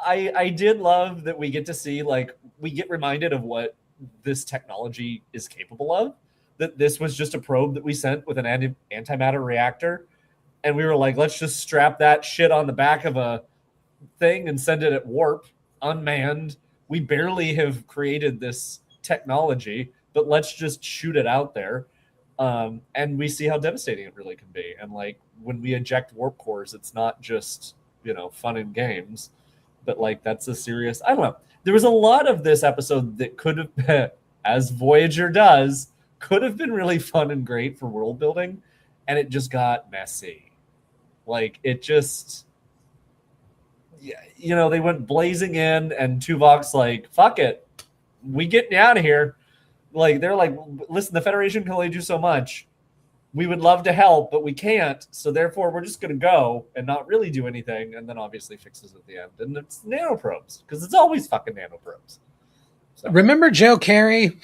I did love that we get to see, like, we get reminded of what this technology is capable of. That this was just a probe that we sent with an antimatter reactor. And we were like, let's just strap that shit on the back of a thing and send it at warp, unmanned. We barely have created this technology, but let's just shoot it out there. And we see how devastating it really can be. And like when we eject warp cores, it's not just, fun and games, but like that's a serious, I don't know. There was a lot of this episode that could have been, as Voyager does, could have been really fun and great for world building. And it just got messy. Like it just, they went blazing in and Tuvok's like, fuck it. We getting you out of here. Like, they're like, listen, the Federation can only do so much. We would love to help, but we can't. So therefore, we're just going to go and not really do anything. And then obviously fixes at the end. And it's nanoprobes because it's always fucking nanoprobes. So. Remember Joe Carey?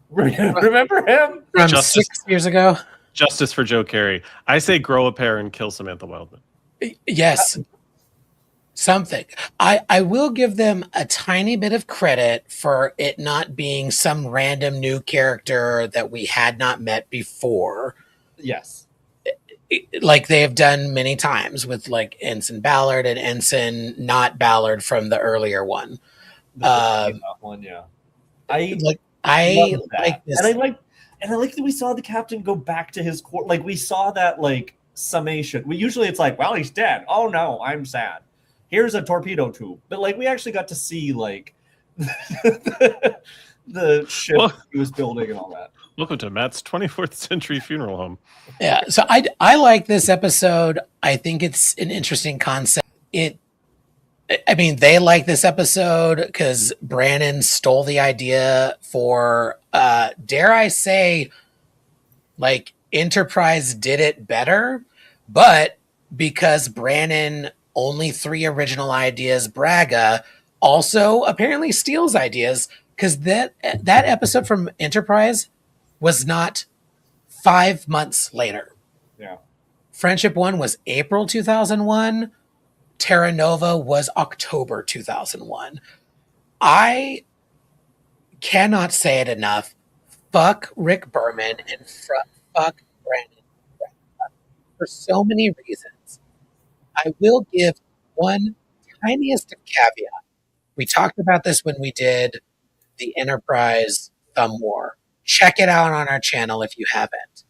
Remember him? From 6 years ago? Justice for Joe Carey. I say grow a pair and kill Samantha Wildman. Yes. Something. I will give them a tiny bit of credit for it not being some random new character that we had not met before. Yes. Like they have done many times with like Ensign Ballard and Ensign not Ballard from the earlier one. That one, yeah. I like this. And I like that we saw the captain go back to his court. Like we saw that like summation. Usually it's like, well, he's dead. Oh no, I'm sad. Here's a torpedo tube. But like we actually got to see like the ship he was building and all that. Welcome to Matt's 24th century funeral home. Yeah, so I like this episode. I think it's an interesting concept. They like this episode because Brannon stole the idea for, dare I say, like Enterprise did it better, but because Brannon only 3 original ideas, Braga also apparently steals ideas because that episode from Enterprise was not 5 months later. Yeah. Friendship 1 was April 2001. Terra Nova was October 2001. I cannot say it enough. Fuck Rick Berman and fuck Brannon Braga for so many reasons. I will give one tiniest of caveat. We talked about this when we did the Enterprise Thumb War. Check it out on our channel if you haven't.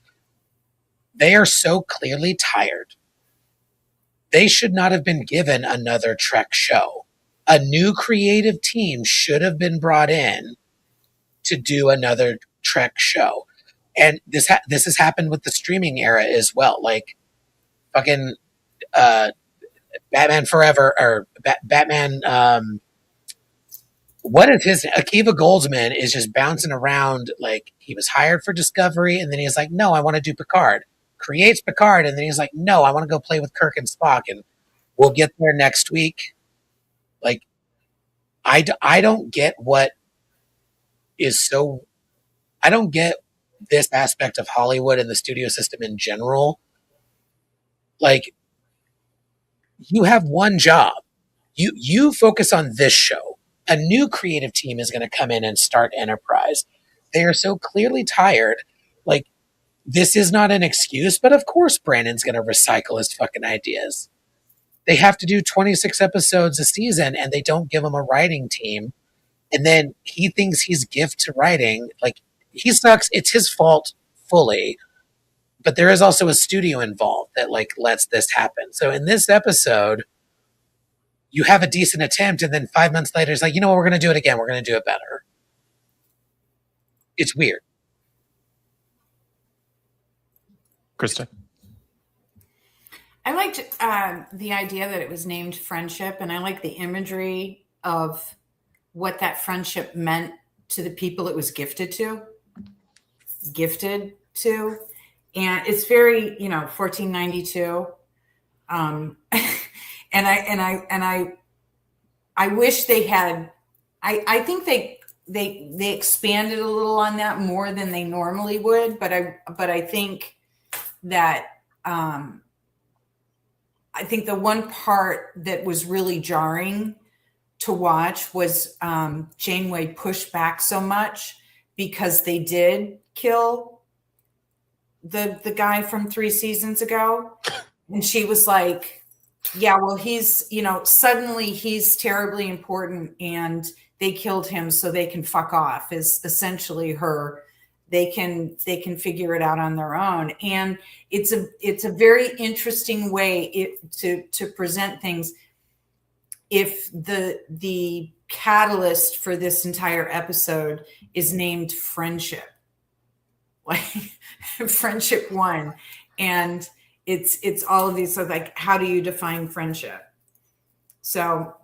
They are so clearly tired. They should not have been given another Trek show. A new creative team should have been brought in to do another Trek show. And this has happened with the streaming era as well. Like, fucking Batman Forever or Batman. What if his Akiva Goldsman is just bouncing around like he was hired for Discovery, and then he's like, no, I want to do Picard. Creates Picard, and then he's like, no, I want to go play with Kirk and Spock, and we'll get there next week. Like, I don't get what is so. I don't get this aspect of Hollywood and the studio system in general. Like, you have one job. You focus on this show. A new creative team is going to come in and start Enterprise. They are so clearly tired. Like, this is not an excuse, but of course Brandon's going to recycle his fucking ideas. They have to do 26 episodes a season, and they don't give him a writing team. And then he thinks he's gift to writing. Like, he sucks. It's his fault fully. But there is also a studio involved that, like, lets this happen. So in this episode, you have a decent attempt, and then 5 months later, it's like, you know what, we're going to do it again. We're going to do it better. It's weird. Krista? I liked the idea that it was named Friendship, and I like the imagery of what that friendship meant to the people it was gifted to. And it's very, 1492. And I wish they had. I think they expanded a little on that more than they normally would. But I think that I think the one part that was really jarring to watch was Janeway pushed back so much because they did kill the guy from 3 seasons ago. And she was like, yeah, well, he's, suddenly he's terribly important and they killed him so they can fuck off is essentially her. They can figure it out on their own. And it's a very interesting way to present things. If the catalyst for this entire episode is named Friendship, like Friendship 1, and it's all of these, so like, how do you define friendship? So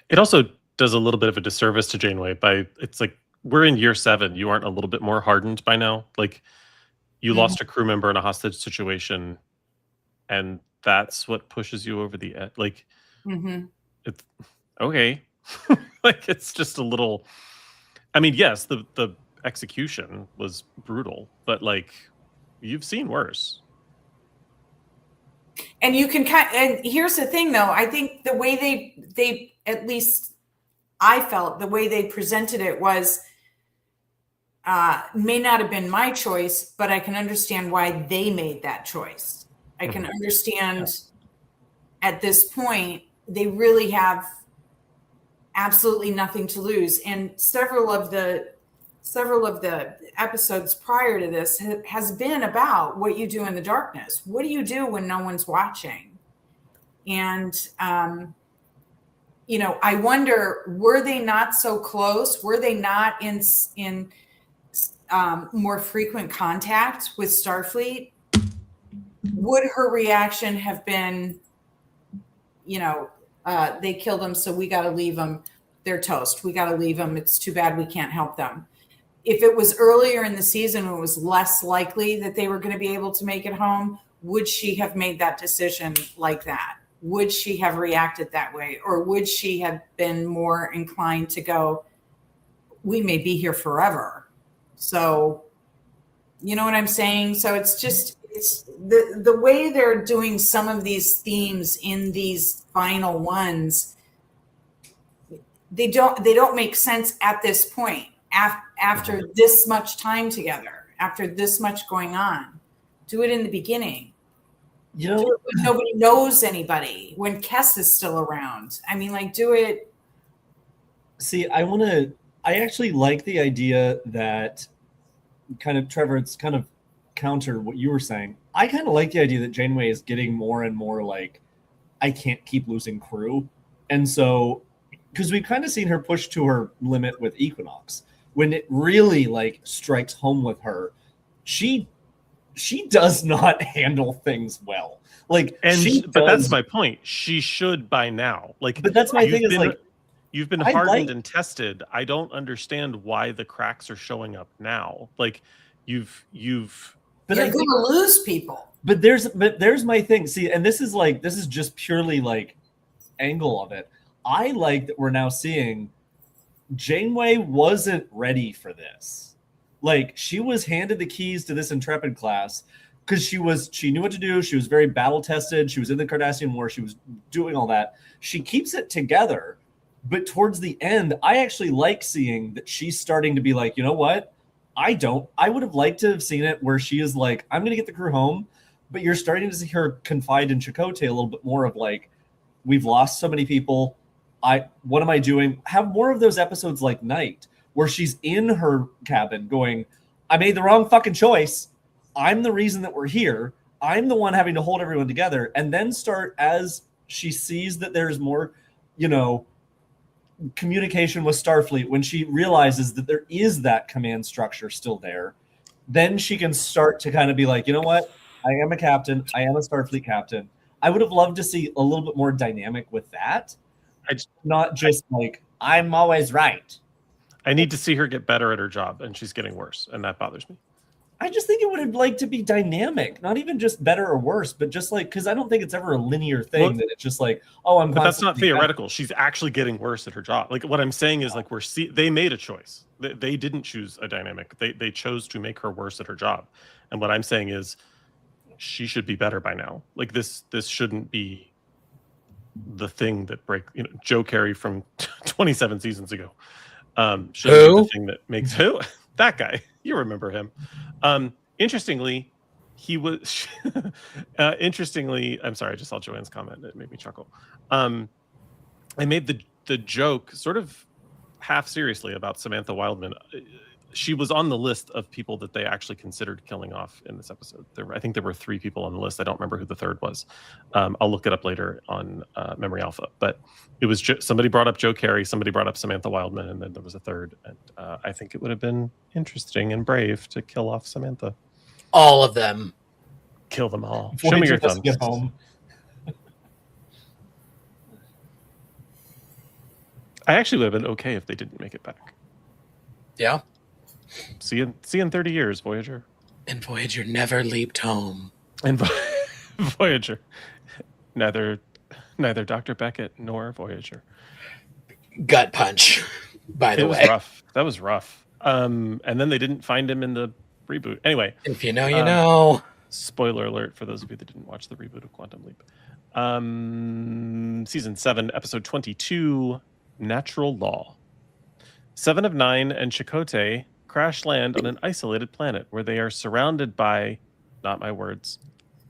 it also does a little bit of a disservice to Janeway it's like, we're in year 7. You aren't a little bit more hardened by now? Like, you lost a crew member in a hostage situation, and that's what pushes you over the edge. Like, it's okay. Like, it's just a little. I mean, yes, the execution was brutal, but like, you've seen worse. And you can and here's the thing, though. I think the way they at least I felt the way they presented it was. May not have been my choice, but I can understand why they made that choice. I can understand at this point, they really have absolutely nothing to lose. And several of the episodes prior to this has been about what you do in the darkness. What do you do when no one's watching? And, I wonder, were they not so close? Were they not in more frequent contact with Starfleet? Would her reaction have been, they killed them, so we got to leave them. They're toast. We got to leave them. It's too bad we can't help them. If it was earlier in the season, it was less likely that they were going to be able to make it home. Would she have made that decision like that? Would she have reacted that way? Or would she have been more inclined to go, we may be here forever? So, you know what I'm saying? So it's the way they're doing some of these themes in these final ones. They don't make sense at this point after this much time together, after this much going on. Do it in the beginning. Nobody knows anybody when Kess is still around. I mean, like, do it. See, I actually like the idea that kind of, Trevor, it's kind of counter what you were saying. I kind of like the idea that Janeway is getting more and more like, I can't keep losing crew. And so, because we've kind of seen her push to her limit with Equinox, when it really like strikes home with her, she she does not handle things well. Like, but that's my point. She should by now. Like, but that's my thing is like, you've been hardened and tested. I don't understand why the cracks are showing up now. Like, you've. But you're going to lose people. But there's my thing. See, and this is just purely like angle of it. I like that we're now seeing Janeway wasn't ready for this. Like, she was handed the keys to this Intrepid class because she knew what to do. She was very battle tested. She was in the Cardassian War. She was doing all that. She keeps it together. But towards the end, I actually like seeing that she's starting to be like, you know what? I would have liked to have seen it where she is like, I'm going to get the crew home. But you're starting to see her confide in Chakotay a little bit more of like, we've lost so many people. What am I doing? Have more of those episodes like Night, where she's in her cabin going, I made the wrong fucking choice. I'm the reason that we're here. I'm the one having to hold everyone together. And then start, as she sees that there's more, communication with Starfleet, when she realizes that there is that command structure still there, then she can start to kind of be like, you know what? I am a captain. I am a Starfleet captain. I would have loved to see a little bit more dynamic with that. Not just like, I'm always right. I need to see her get better at her job, and she's getting worse, and that bothers me. I just think it would have liked to be dynamic, not even just better or worse, but just like, because I don't think it's ever a linear thing that it's just like, oh, I'm. But that's not theoretical. She's actually getting worse at her job. Like, what I'm saying is, like, they made a choice. They didn't choose a dynamic. They chose to make her worse at her job, and what I'm saying is, she should be better by now. Like, this shouldn't be the thing that Joe Carey from 27 seasons ago. Should be the thing that makes who that guy. You remember him. Interestingly, he was. Interestingly, I'm sorry. I just saw Joanne's comment. It made me chuckle. I made the joke sort of half seriously about Samantha Wildman. She was on the list of people that they actually considered killing off in this episode. I think there were 3 people on the list. I don't remember who the third was. I'll look it up later on Memory Alpha. But it was somebody brought up Joe Carey, somebody brought up Samantha Wildman, and then there was a third. And I think it would have been interesting and brave to kill off Samantha. All of them. Kill them all. Show me your thumbs. Get home. I actually would have been okay if they didn't make it back. Yeah. See you in 30 years, Voyager. And Voyager never leaped home. And Voyager. Neither Dr. Beckett nor Voyager. Gut punch, by the way. It was rough. That was rough. And then they didn't find him in the reboot. Anyway. If you know, you know. Spoiler alert for those of you that didn't watch the reboot of Quantum Leap. Season 7, episode 22, Natural Law. 7 of 9 and Chakotay crash land on an isolated planet where they are surrounded by, not my words,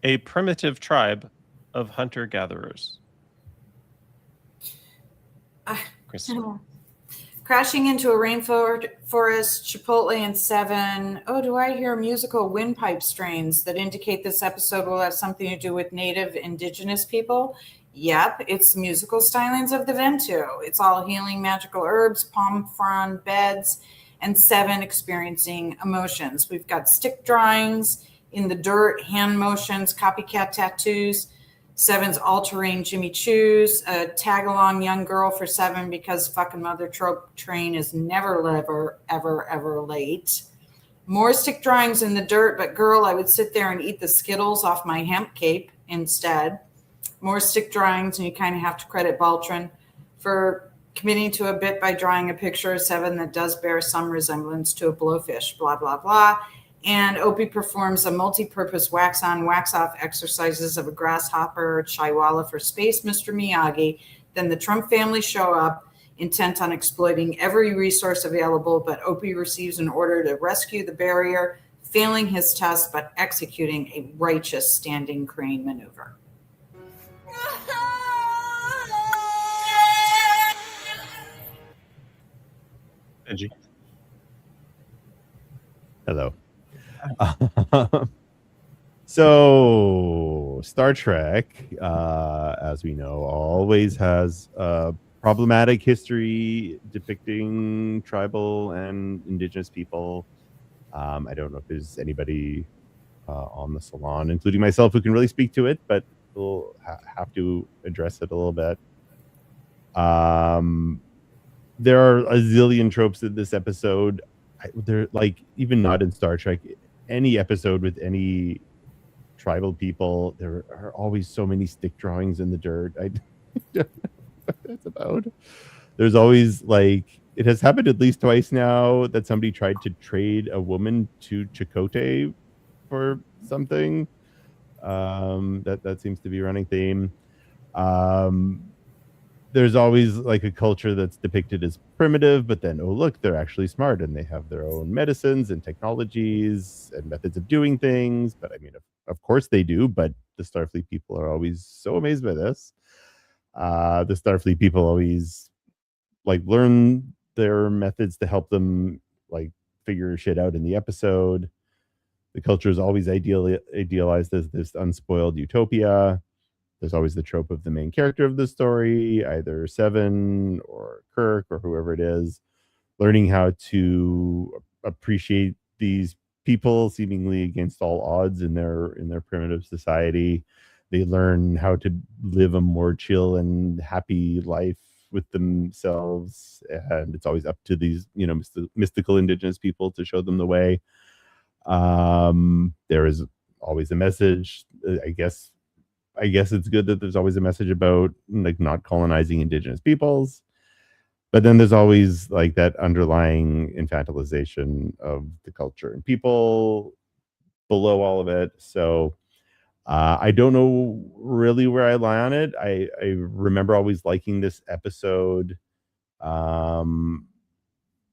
a primitive tribe of hunter-gatherers. Crashing into a rainforest, Chipotle and 7. Oh, do I hear musical windpipe strains that indicate this episode will have something to do with native indigenous people? Yep, it's musical stylings of the Ventu. It's all healing magical herbs, palm frond beds, and 7 experiencing emotions. We've got stick drawings in the dirt, hand motions, copycat tattoos. 7's all-terrain Jimmy Choos, a tag-along young girl for 7 because fucking Mother Trope Train is never, ever late. More stick drawings in the dirt, but girl, I would sit there and eat the Skittles off my hemp cape instead. More stick drawings, and you kind of have to credit Baltrin for committing to a bit by drawing a picture of 7 that does bear some resemblance to a blowfish, blah, blah, blah. And Opie performs a multi-purpose wax-on, wax-off exercises of a grasshopper Chaiwala for space Mr. Miyagi. Then the Trump family show up, intent on exploiting every resource available, but Opie receives an order to rescue the barrier, failing his test, but executing a righteous standing crane maneuver. Benji. Hello. So Star Trek, as we know, always has a problematic history depicting tribal and indigenous people. I don't know if there's anybody on the Salon, including myself, who can really speak to it, but we'll have to address it a little bit. There are a zillion tropes in this episode. They're like, even not in Star Trek, any episode with any tribal people, there are always so many stick drawings in the dirt. I don't know what that's about. There's always, like, it has happened at least twice now that somebody tried to trade a woman to Chakotay for something. That seems to be a running theme. There's always like a culture that's depicted as primitive, but then, oh, look, they're actually smart and they have their own medicines and technologies and methods of doing things. But I mean, of course they do, but the Starfleet people are always so amazed by this. The Starfleet people always like learn their methods to help them like figure shit out in the episode. The culture is always idealized as this unspoiled utopia. There's always the trope of the main character of the story, either Seven or Kirk or whoever it is, learning how to appreciate these people seemingly against all odds in their primitive society. They learn how to live a more chill and happy life with themselves, and it's always up to these, you know, mystical indigenous people to show them the way. There is always a message. I guess it's good that there's always a message about like not colonizing indigenous peoples, but then there's always like that underlying infantilization of the culture and people below all of it. So I don't know really where I lie on it. I remember always liking this episode. You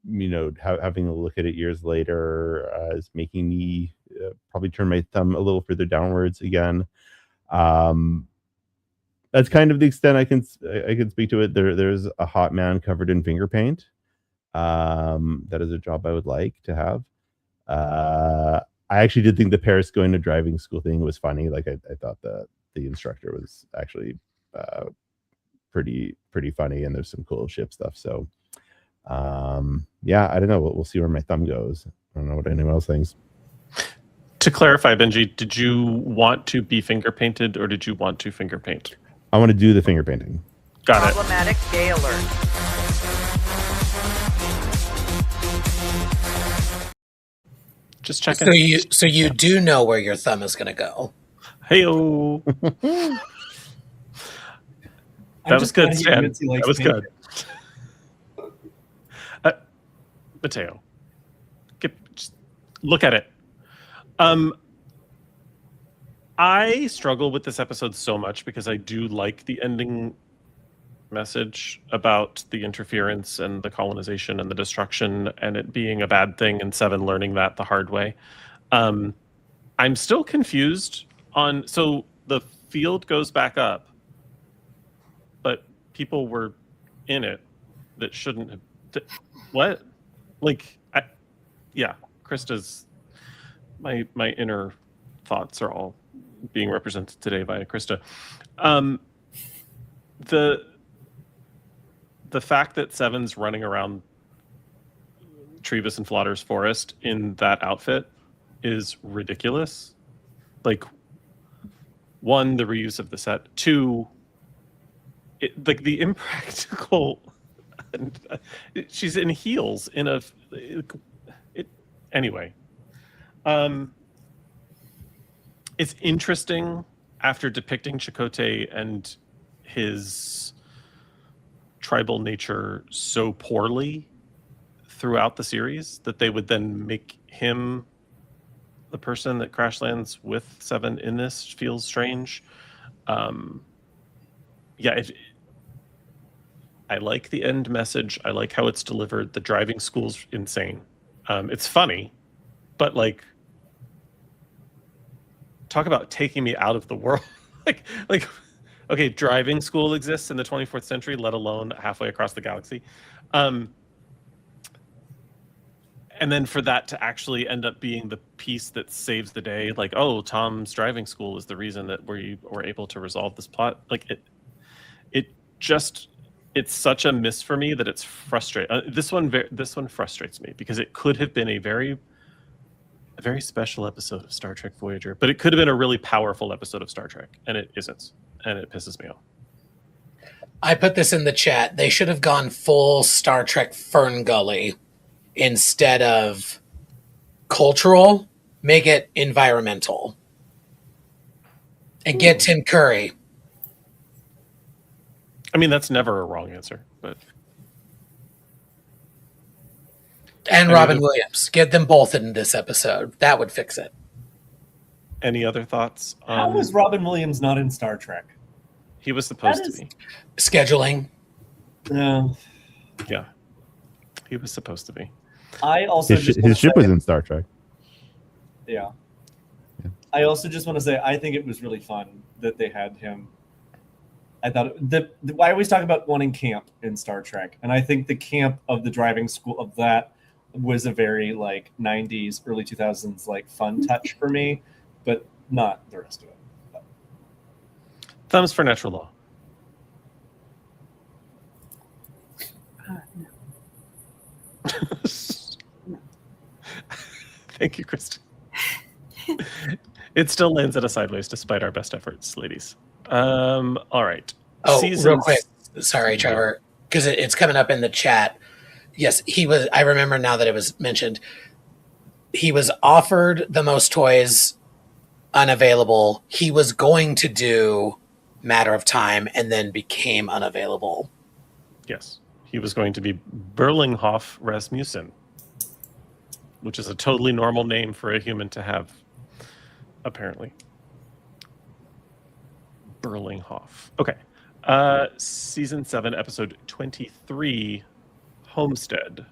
know, having a look at it years later is making me probably turn my thumb a little further downwards again. That's kind of the extent I can speak to it. There's a hot man covered in finger paint. That is a job I would like to have. I actually did think the Paris going to driving school thing was funny. Like I thought that the instructor was actually pretty funny, and there's some cool ship stuff. So yeah, I don't know. We'll see where my thumb goes. I don't know what anyone else thinks. To clarify, Benji, did you want to be finger painted or did you want to finger paint? I want to do the finger painting. Got it. Problematic gay alert. Just checking. So you do know where your thumb is going to go. Hey-o. That was good, Stan. That was good. Mateo, just look at it. I struggle with this episode so much because I do like the ending message about the interference and the colonization and the destruction and it being a bad thing and Seven learning that the hard way. I'm still confused on, so the field goes back up, but people were in it that shouldn't have. What? Like, yeah, Krista's, my inner thoughts are all being represented today by Krista. The fact that Seven's running around Trevis and Flotter's forest in that outfit is ridiculous. Like, one, the reuse of the set. Two, like the impractical. She's in heels in a. Anyway, it's interesting after depicting Chakotay and his tribal nature so poorly throughout the series that they would then make him the person that crash lands with Seven in this. Feels strange. Yeah, I like the end message. I like how it's delivered. The driving school's insane. It's funny, but like, talk about taking me out of the world. like, okay, driving school exists in the 24th century, let alone halfway across the galaxy. And then for that to actually end up being the piece that saves the day, like, oh, Tom's driving school is the reason that we were able to resolve this plot. Like, it's such a miss for me that it's frustrating. This one frustrates me because it could have been a very A very special episode of Star Trek Voyager, but it could have been a really powerful episode of Star Trek, and it isn't, and it pisses me off. I put this in the chat. They should have gone full Star Trek Fern Gully instead of cultural. Make it environmental. And get Tim Curry. I mean, that's never a wrong answer, but... And Robin Williams. Get them both in this episode. That would fix it. Any other thoughts? How was Robin Williams not in Star Trek? He was supposed to be. Scheduling. Yeah. He was supposed to be. I also his ship was in Star Trek. Yeah. I also just want to say I think it was really fun that they had him. I thought I always talk about wanting camp in Star Trek, and I think the camp of the driving school of that was a very like 90s, early 2000s like fun touch for me, but not the rest of it. But. Thumbs for Natural Law. No. Thank you, Kristen. It still lands at a sideways despite our best efforts, ladies. All right. Oh, real quick. Sorry, Trevor, because it's coming up in the chat. Yes, he was. I remember now that it was mentioned. He was offered the most toys, unavailable. He was going to do Matter of Time and then became unavailable. Yes. He was going to be Berlinghoff Rasmussen, which is a totally normal name for a human to have, apparently. Berlinghoff. Okay. Season 7, episode 23, Homestead.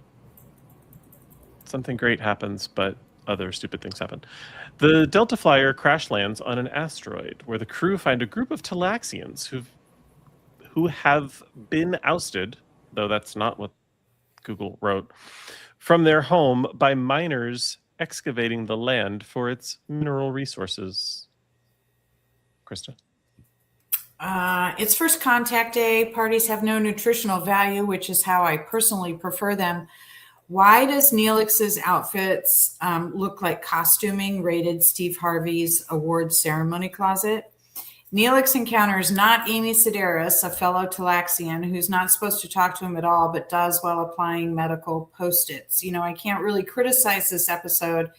Something great happens, but other stupid things happen. The Delta Flyer crash lands on an asteroid where the crew find a group of Talaxians who have been ousted, though that's not what Google wrote, from their home by miners excavating the land for its mineral resources. Krista? It's First Contact Day. Parties have no nutritional value, which is how I personally prefer them. Why does Neelix's outfits look like costuming rated Steve Harvey's award ceremony closet? Neelix encounters not Amy Sedaris, a fellow Talaxian who's not supposed to talk to him at all, but does while applying medical post-its. You know, I can't really criticize this episode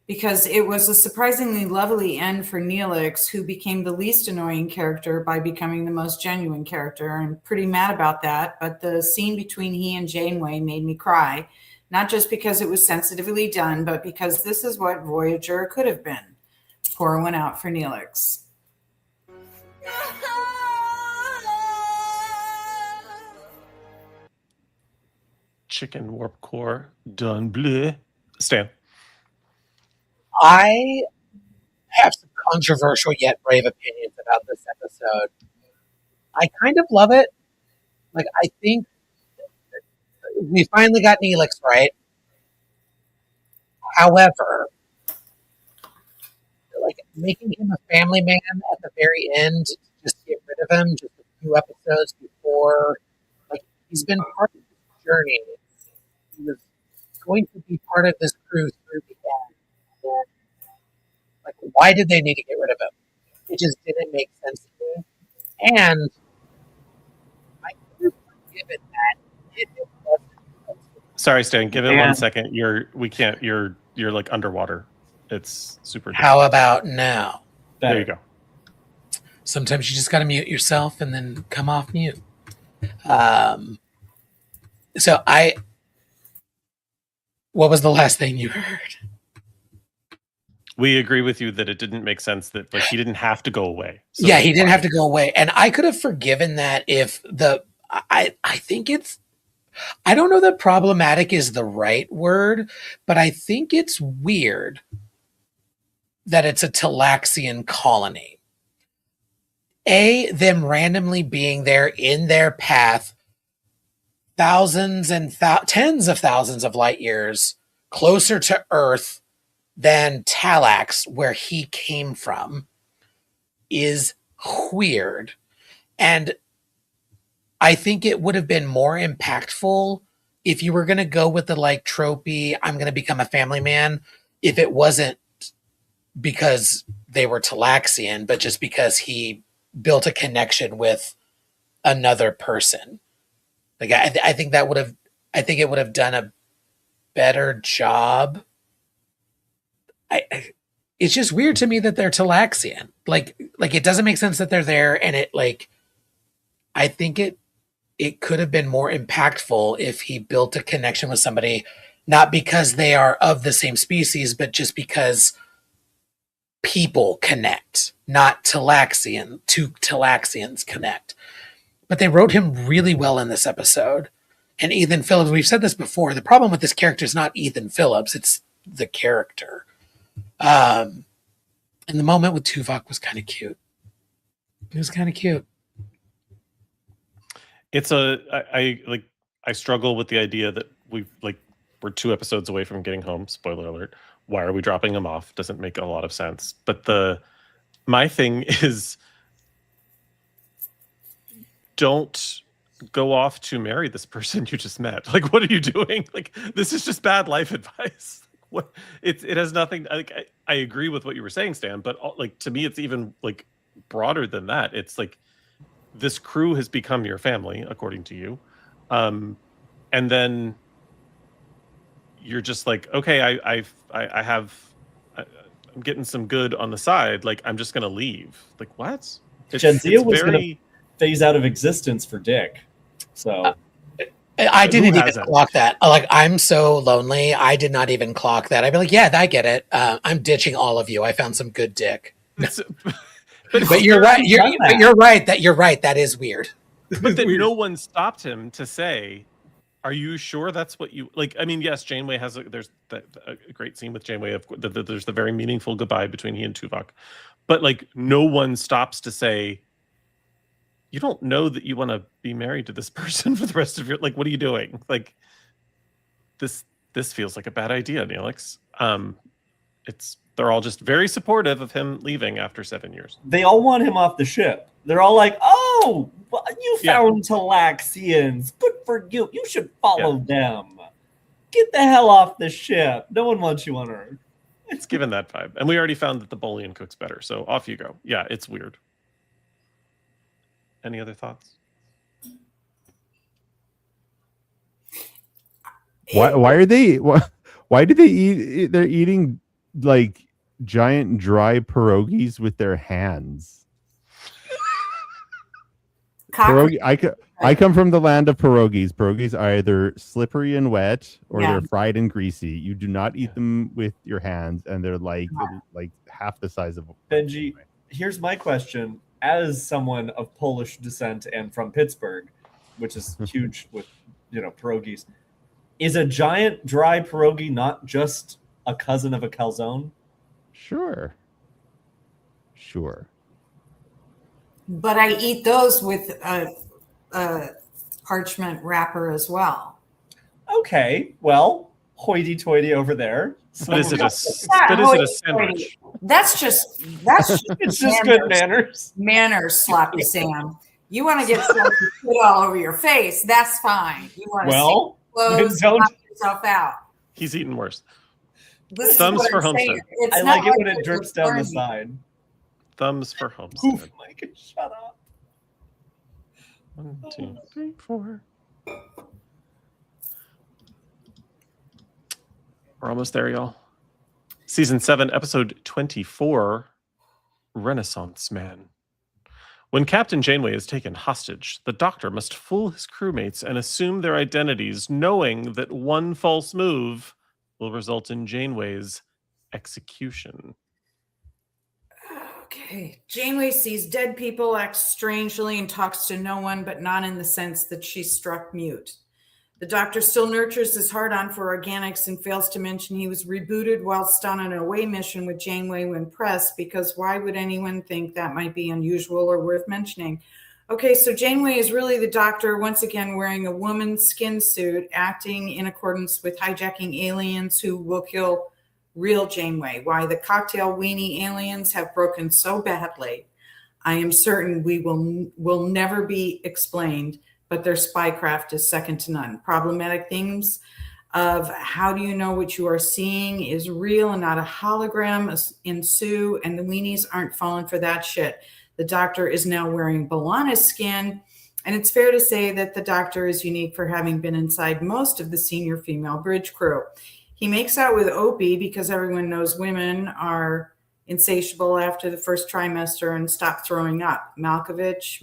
because it was a surprisingly lovely end for Neelix, who became the least annoying character by becoming the most genuine character. I'm pretty mad about that, but the scene between he and Janeway made me cry, not just because it was sensitively done, but because this is what Voyager could have been. Pour one out for Neelix. Chicken Warp Core, done bleu. Stan. I have some controversial yet brave opinions about this episode. I kind of love it. Like, I think we finally got Neelix right. However, like making him a family man at the very end, just get rid of him just a few episodes before, like, he's been part of this journey. He was going to be part of this crew through the end. And, like, why did they need to get rid of him? It just didn't make sense to me. And I could have forgiven that if it wasn't. Sorry, Stan. Give it 1 second. You're like underwater. It's super. How about now? There you go. Sometimes you just got to mute yourself and then come off mute. What was the last thing you heard? We agree with you that it didn't make sense that like he didn't have to go away. So yeah, he didn't have to go away. And I could have forgiven that if I think it's, I don't know that problematic is the right word, but I think it's weird that it's a Talaxian colony. Them randomly being there in their path, thousands and tens of thousands of light years closer to Earth than Talax, where he came from, is weird. And I think it would have been more impactful if you were going to go with the like tropey, I'm going to become a family man. if it wasn't because they were Talaxian, but just because he built a connection with another person. Like I think that would have, I think it would have done a better job. It's just weird to me that they're Talaxian. Like it doesn't make sense that they're there, and it like, I think it could have been more impactful if he built a connection with somebody, not because they are of the same species, but just because people connect, not two Talaxians connect. But they wrote him really well in this episode. And Ethan Phillips, we've said this before, the problem with this character is not Ethan Phillips, it's the character. And the moment with Tuvok was kind of cute. It was kind of cute. It's I struggle with the idea that we're 2 episodes away from getting home. Spoiler alert. Why are we dropping him off? Doesn't make a lot of sense. But my thing is, don't go off to marry this person you just met. Like, what are you doing? Like, this is just bad life advice. What it has nothing. Like, I agree with what you were saying, Stan, but like, to me, it's even like broader than that. It's like, this crew has become your family, according to you, and then you're just like, okay, I'm getting some good on the side. Like, I'm just gonna leave. Like, what? Jadzia was gonna phase out of existence for Dick. So I didn't even clock that. Like, I'm so lonely. I did not even clock that. I'd be like, yeah, I get it. I'm ditching all of you. I found some good Dick. But you're right. You're right. That is weird. But then no one stopped him to say, "Are you sure that's what you like?" I mean, yes, Janeway has there's a great scene with Janeway. There's the very meaningful goodbye between he and Tuvok, but like, no one stops to say, "You don't know that you want to be married to this person for the rest of your like. What are you doing?" Like, this feels like a bad idea, Neelix. They're all just very supportive of him leaving after 7 years. They all want him off the ship. They're all like, "Oh, you found Talaxians. Good for you. You should follow them. Get the hell off the ship. No one wants you on Earth." It's given that vibe. And we already found that the Bolian cooks better. So off you go. Yeah, it's weird. Any other thoughts? Why are they? Why do they eat? They're eating like giant dry pierogies with their hands. Pierogi, I come from the land of pierogies. Pierogies are either slippery and wet or they're fried and greasy. You do not eat them with your hands, and they're like half the size of Benji. Here's my question: as someone of Polish descent and from Pittsburgh, which is huge with pierogies, is a giant dry pierogi not just a cousin of a calzone? Sure. But I eat those with a parchment wrapper as well. Okay, well, hoity-toity over there. But is it a sandwich? That's just it's just good manners. Manners, Sloppy Sam. You want to get sloppy shit all over your face? That's fine. You want to slap yourself out. He's eating worse. Thumbs for Homestead. I like it when it drips down the side. Thumbs for Homestead. Oof, Mike, shut up. 1, 2, 3, 4. We're almost there, y'all. Season 7, episode 24, Renaissance Man. When Captain Janeway is taken hostage, the Doctor must fool his crewmates and assume their identities, knowing that one false move will result in Janeway's execution. Okay. Janeway sees dead people, acts strangely, and talks to no one, but not in the sense that she's struck mute. The Doctor still nurtures his heart-on for organics and fails to mention he was rebooted whilst on an away mission with Janeway when pressed, because why would anyone think that might be unusual or worth mentioning? Okay, so Janeway is really the Doctor, once again wearing a woman's skin suit, acting in accordance with hijacking aliens who will kill real Janeway. Why the cocktail weenie aliens have broken so badly, I am certain will never be explained, but their spycraft is second to none. Problematic themes. of how do you know what you are seeing is real and not a hologram ensue, and the weenies aren't falling for that shit. The Doctor is now wearing B'Elanna's skin, and it's fair to say that the Doctor is unique for having been inside most of the senior female bridge crew. He makes out with Opie because everyone knows women are insatiable after the first trimester and stop throwing up. Malkoviching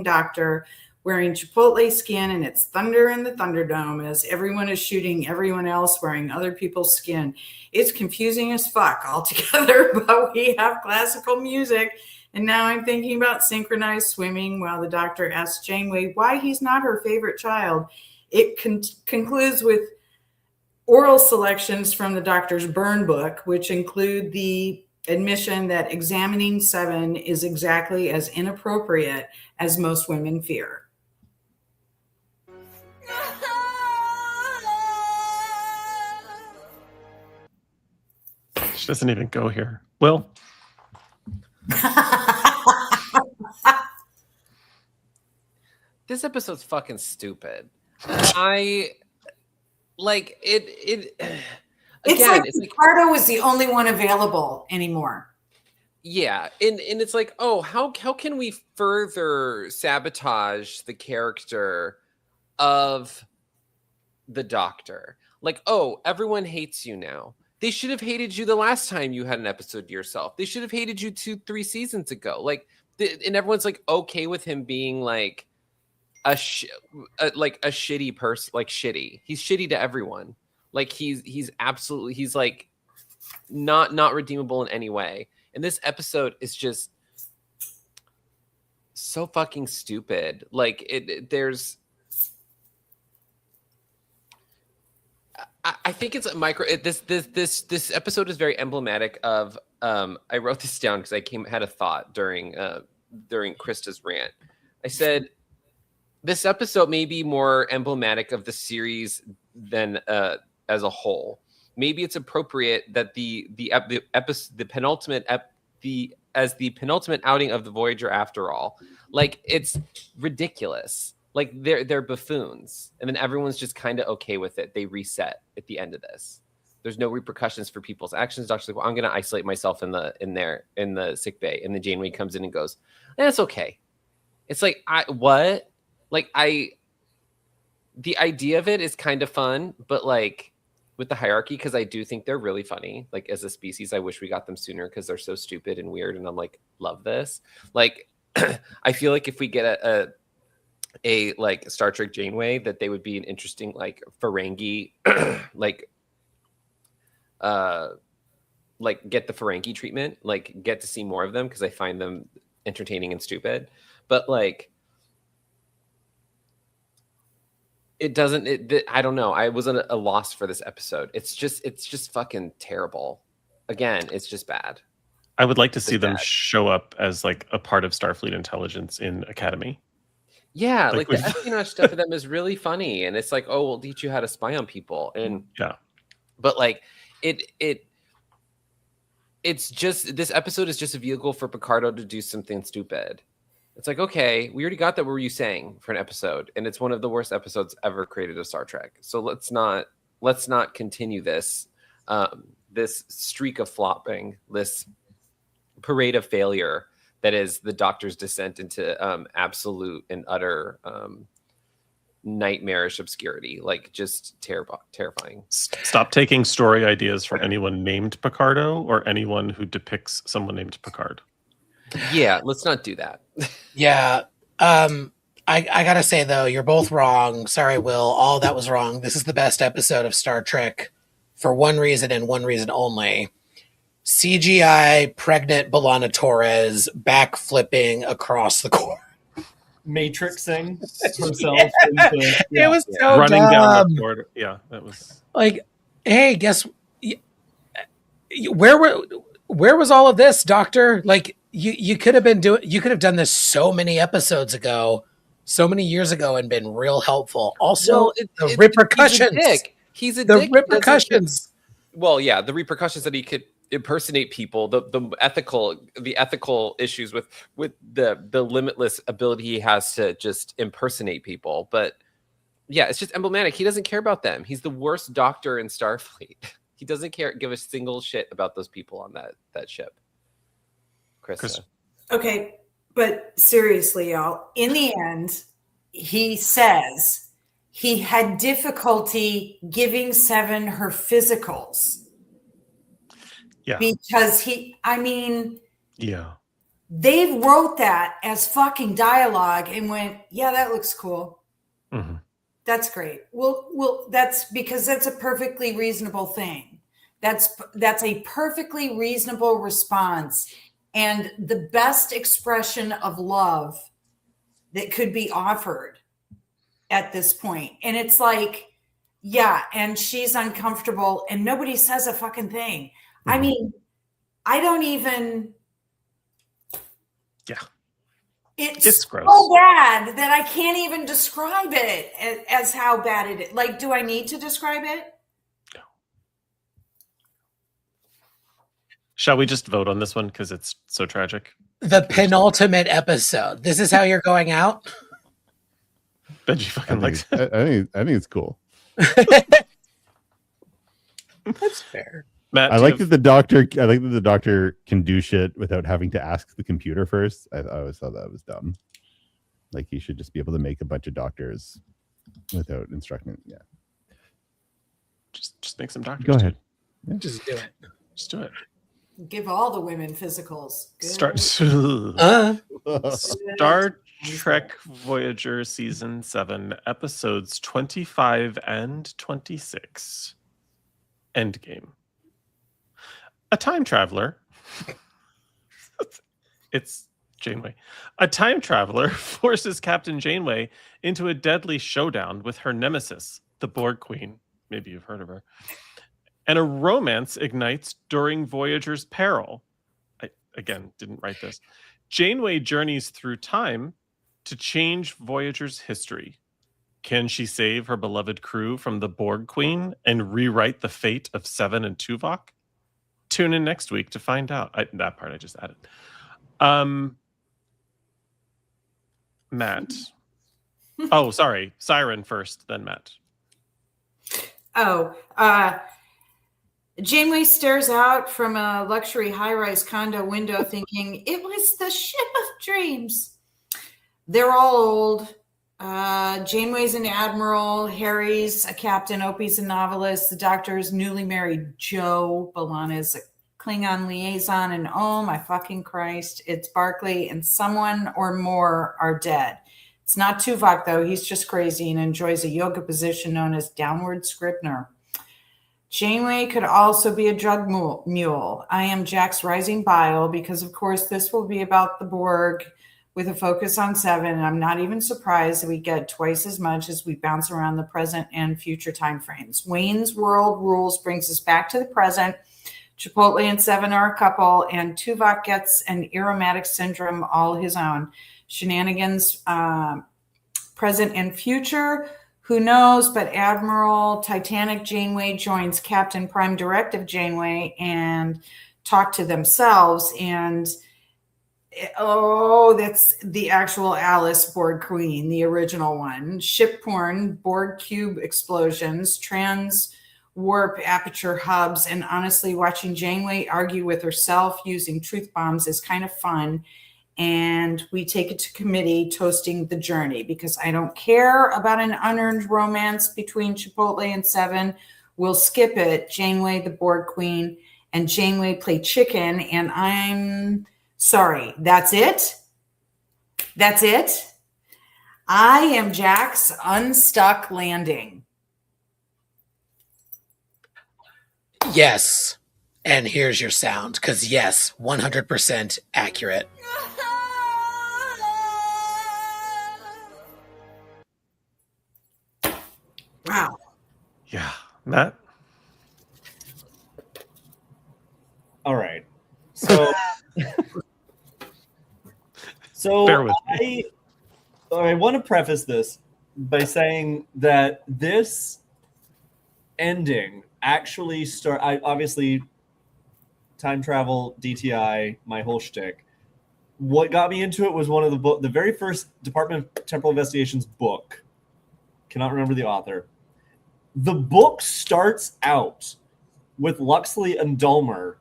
Doctor wearing Chipotle skin, and it's thunder in the Thunderdome as everyone is shooting everyone else wearing other people's skin. It's confusing as fuck altogether, but we have classical music, and now I'm thinking about synchronized swimming while the Doctor asks Janeway why he's not her favorite child. It concludes with oral selections from the Doctor's burn book, which include the admission that examining Seven is exactly as inappropriate as most women fear. She doesn't even go here. Will? This episode's fucking stupid. I like it. Again, it's like Ricardo was the only one available anymore. Yeah, and it's like, oh, how can we further sabotage the character of the Doctor? Like, oh, everyone hates you now. They should have hated you the last time you had an episode to yourself. They should have hated you 2-3 seasons ago. Like, and everyone's like okay with him being like a shitty person, like shitty. He's shitty to everyone. Like he's absolutely, he's like not redeemable in any way. And this episode is just so fucking stupid. Like there's. I think it's a micro. This episode is very emblematic of. I wrote this down because I had a thought during Krista's rant. I said this episode may be more emblematic of the series than as a whole. Maybe it's appropriate that the penultimate outing of the Voyager after all. Like it's ridiculous. Like they're buffoons, and then everyone's just kind of okay with it. They reset at the end of this. There's no repercussions for people's actions. Doctor's like, well, I'm going to isolate myself in the sick bay, and then Janeway comes in and goes, "That's okay." It's like the idea of it is kind of fun, but like with the hierarchy, because I do think they're really funny. Like as a species, I wish we got them sooner because they're so stupid and weird, and I'm like, love this. Like, I feel like if we get a like Star Trek Janeway, that they would be an interesting like Ferengi like get the Ferengi treatment, like get to see more of them because I find them entertaining and stupid. But like it doesn't I don't know, I was at a loss for this episode. It's just fucking terrible. Again, it's just bad. I would like to see them show up as like a part of Starfleet intelligence in Academy. Yeah, like the espionage stuff of them is really funny, and it's like, oh, we'll teach you how to spy on people, and yeah, but like it's just, this episode is just a vehicle for Picardo to do something stupid. It's like, okay, we already got that. What were you saying for an episode? And it's one of the worst episodes ever created of Star Trek. So let's not continue this this streak of flopping, this parade of failure that is the Doctor's descent into absolute and utter nightmarish obscurity. Like just terrifying. Stop taking story ideas from anyone named Picardo or anyone who depicts someone named Picard. Yeah, let's not do that. Yeah. I gotta say though, you're both wrong. Sorry, Will. All that was wrong. This is the best episode of Star Trek for one reason and one reason only. CGI pregnant B'Elanna Torres backflipping across the court. Matrixing herself. It was so running dumb. down the board. Yeah, that was like, hey, guess where was all of this, Doctor? Like you could have done this so many episodes ago, so many years ago, and been real helpful. Also, the repercussions. He's a the dick. repercussions. Well, yeah, the repercussions that he could impersonate people, the ethical issues with the limitless ability he has to just impersonate people. But Yeah, it's just emblematic. He doesn't care about them. He's the worst doctor in Starfleet. He doesn't give a single shit about those people on that ship. Krista. Okay, but seriously, y'all, in the end, he says he had difficulty giving Seven her physicals. Yeah. Because yeah. They wrote that as fucking dialogue and went, yeah, that looks cool. Mm-hmm. That's great. Well, that's because that's a perfectly reasonable thing. That's a perfectly reasonable response and the best expression of love that could be offered at this point. And it's like, yeah, and she's uncomfortable and nobody says a fucking thing. Mm-hmm. I mean, I don't even. Yeah. It's gross. So bad that I can't even describe it as how bad it is. Like, do I need to describe it? No. Shall we just vote on this one because it's so tragic? The penultimate episode. This is how you're going out? Benji fucking likes it. I think it's cool. That's fair. Matt, I like that the doctor can do shit without having to ask the computer first. I always thought that was dumb. Like he should just be able to make a bunch of doctors without instructing. Yeah. Just make some doctors. Go ahead. Yeah. Just do it. Just do it. Give all the women physicals. Good. Star Trek Voyager Season 7, Episodes 25 and 26. Endgame. A time traveler. It's Janeway. A time traveler forces Captain Janeway into a deadly showdown with her nemesis, the Borg Queen. Maybe you've heard of her. And a romance ignites during Voyager's peril. I, again, didn't write this. Janeway journeys through time to change Voyager's history. Can she save her beloved crew from the Borg Queen and rewrite the fate of Seven and Tuvok? Tune in next week to find out. That part I just added. Matt. Oh, sorry. Siren first, then Matt. Janeway stares out from a luxury high-rise condo window thinking, it was the ship of dreams. They're all old. Janeway's an admiral. Harry's a captain. Opie's a novelist. The doctor's newly married Joe. B'Elanna's a Klingon liaison. And oh my fucking Christ, it's Barclay and someone or more are dead. It's not Tuvok, though. He's just crazy and enjoys a yoga position known as downward Scribner. Janeway could also be a drug mule. I am Jack's rising bile because, of course, this will be about the Borg with a focus on Seven. And I'm not even surprised that we get twice as much as we bounce around the present and future time frames. Wayne's World Rules brings us back to the present. Chipotle and Seven are a couple, and Tuvok gets an aromatic syndrome all his own. Shenanigans, present and future. Who knows? But Admiral Titanic Janeway joins Captain Prime Directive Janeway and talk to themselves. And that's the actual Alice Borg Queen, the original one. Ship porn, Borg cube explosions, trans warp aperture hubs, and honestly, watching Janeway argue with herself using truth bombs is kind of fun. And we take it to committee toasting the journey because I don't care about an unearned romance between Chipotle and Seven. We'll skip it. Janeway, the Borg Queen, and Janeway play chicken. And I'm sorry. That's it. That's it. I am Jack's unstuck landing. Yes. And here's your sound. Because yes, 100% accurate. Wow. Yeah. Matt? All right. So, Bear with me. I want to preface this by saying that this ending actually obviously time travel, DTI, my whole shtick. What got me into it was one of the very first Department of Temporal Investigations book. cannot remember the author. The book starts out with Luxley and Dulmer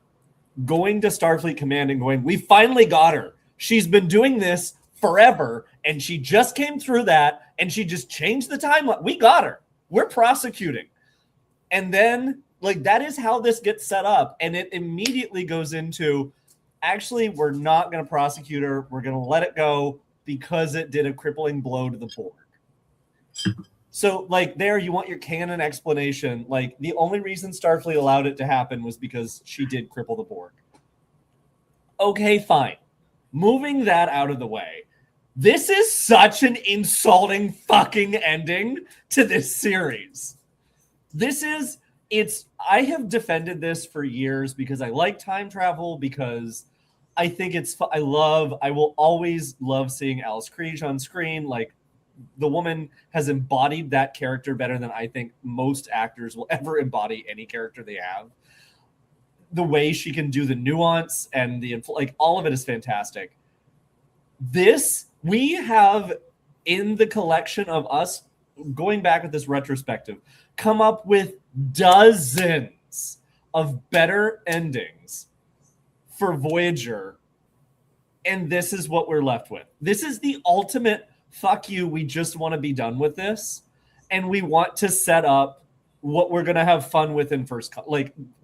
going to Starfleet Command and going, we finally got her. She's been doing this forever, and she just came through that, and she just changed the timeline. We got her. We're prosecuting. And then, like, that is how this gets set up. And it immediately goes into, actually, we're not going to prosecute her. We're going to let it go because it did a crippling blow to the Borg. So, like, there you want your canon explanation. Like, the only reason Starfleet allowed it to happen was because she did cripple the Borg. Okay, fine. Moving that out of the way, this is such an insulting fucking ending to this series. I have defended this for years because I like time travel, because I think I will always love seeing Alice Krige on screen. Like, the woman has embodied that character better than I think most actors will ever embody any character they have. The way she can do the nuance and all of it is fantastic. This, we have in the collection of us going back with this retrospective, come up with dozens of better endings for Voyager. And this is what we're left with. This is the ultimate fuck you. We just want to be done with this. And we want to set up what we're going to have fun with in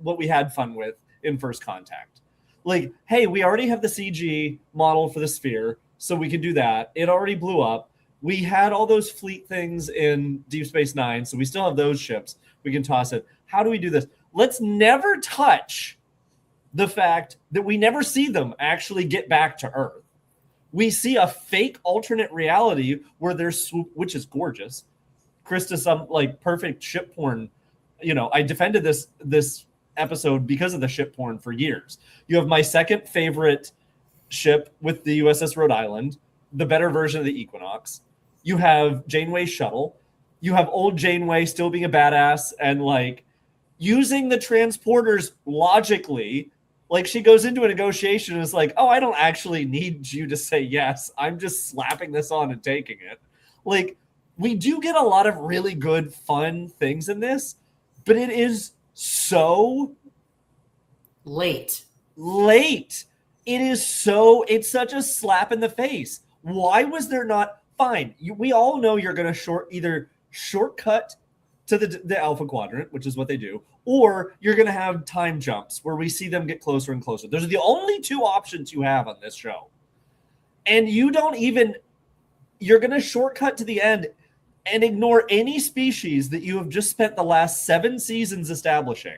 what we had fun with in First Contact. Like, hey, we already have the CG model for the sphere, so we can do that. It already blew up. We had all those fleet things in Deep Space Nine, so we still have those ships. We can toss it. How do we do this? Let's never touch the fact that we never see them actually get back to Earth. We see a fake alternate reality where there's which is gorgeous. Krista, some like perfect ship porn. You know, I defended this episode because of the ship porn for years. You have my second favorite ship with the USS Rhode Island, the better version of the Equinox. You have Janeway's shuttle. You have old Janeway still being a badass and like using the transporters logically. Like, she goes into a negotiation and is like, oh, I don't actually need you to say yes. I'm just slapping this on and taking it. Like, we do get a lot of really good, fun things in this, but it is so late. It's such a slap in the face. Why was there not? Fine. We all know you're going to either shortcut to the Alpha Quadrant, which is what they do, or you're going to have time jumps where we see them get closer and closer. Those are the only two options you have on this show. And you're going to shortcut to the end and ignore any species that you have just spent the last 7 seasons establishing.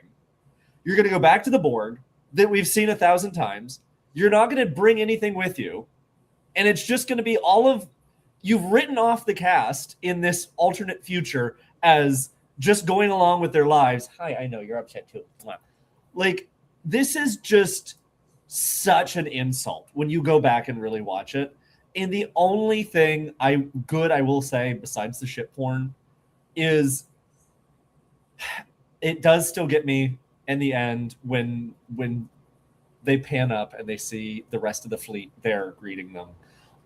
You're going to go back to the Borg that we've seen 1,000 times. You're not going to bring anything with you. And it's just going to be you've written off the cast in this alternate future as just going along with their lives. Hi, I know you're upset too. Like, this is just such an insult when you go back and really watch it. And the only thing I will say, besides the ship porn, is it does still get me in the end when they pan up and they see the rest of the fleet there greeting them.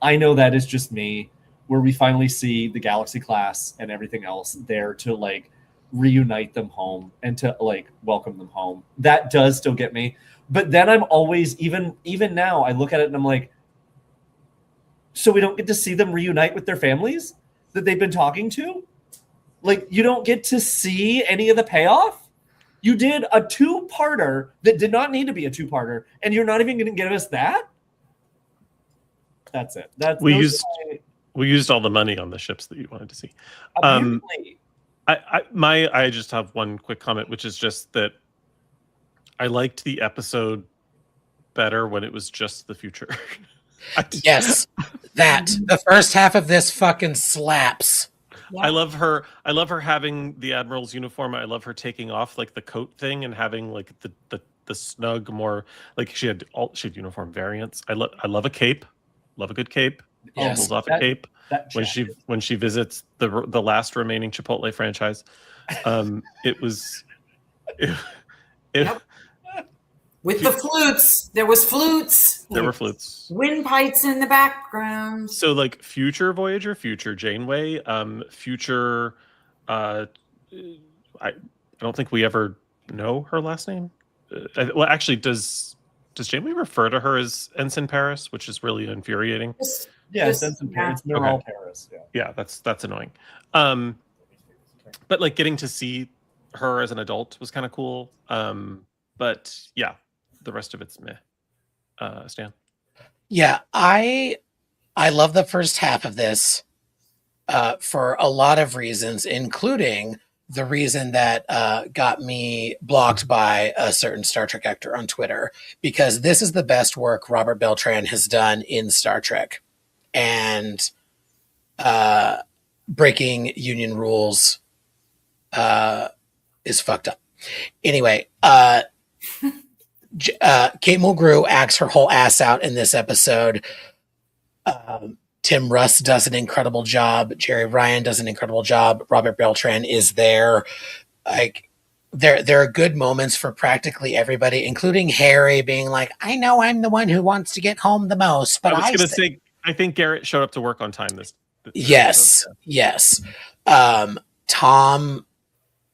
I know that is just me, where we finally see the Galaxy class and everything else there to like reunite them home and to like welcome them home. That does still get me. But then I'm always, even now, I look at it and I'm like, so we don't get to see them reunite with their families that they've been talking to? Like, you don't get to see any of the payoff? You did a 2-parter that did not need to be a 2-parter, and you're not even going to give us that? That's it. We used all the money on the ships that you wanted to see. Apparently. I just have one quick comment, which is just that I liked the episode better when it was just the future. Yes, the first half of this fucking slaps. Yeah. I love her having the Admiral's uniform. I love her taking off like the coat thing and having like the snug, more like she had uniform variants. I love a cape. Love a good cape. Yes. Pulls off a cape when she visits the last remaining Chipotle franchise. Yep. With the flutes. There was flutes. There were flutes. Windpipes in the background. So like future Voyager, future Janeway, future I don't think we ever know her last name. Well, actually, does Janeway refer to her as Ensign Paris, which is really infuriating? Yes, Ensign Paris. They're all Paris. Yeah, that's annoying. But like getting to see her as an adult was kind of cool. But yeah, the rest of it's meh. Stan. Yeah, I love the first half of this for a lot of reasons, including the reason that got me blocked by a certain Star Trek actor on Twitter, because this is the best work Robert Beltran has done in Star Trek. And breaking union rules is fucked up. Anyway, Kate Mulgrew acts her whole ass out in this episode. Tim Russ does an incredible job. Jerry Ryan does an incredible job. Robert Beltran is there. Like, there are good moments for practically everybody, including Harry being like, "I know I'm the one who wants to get home the most, but I was going to say, I think Garrett showed up to work on time this yes. Tom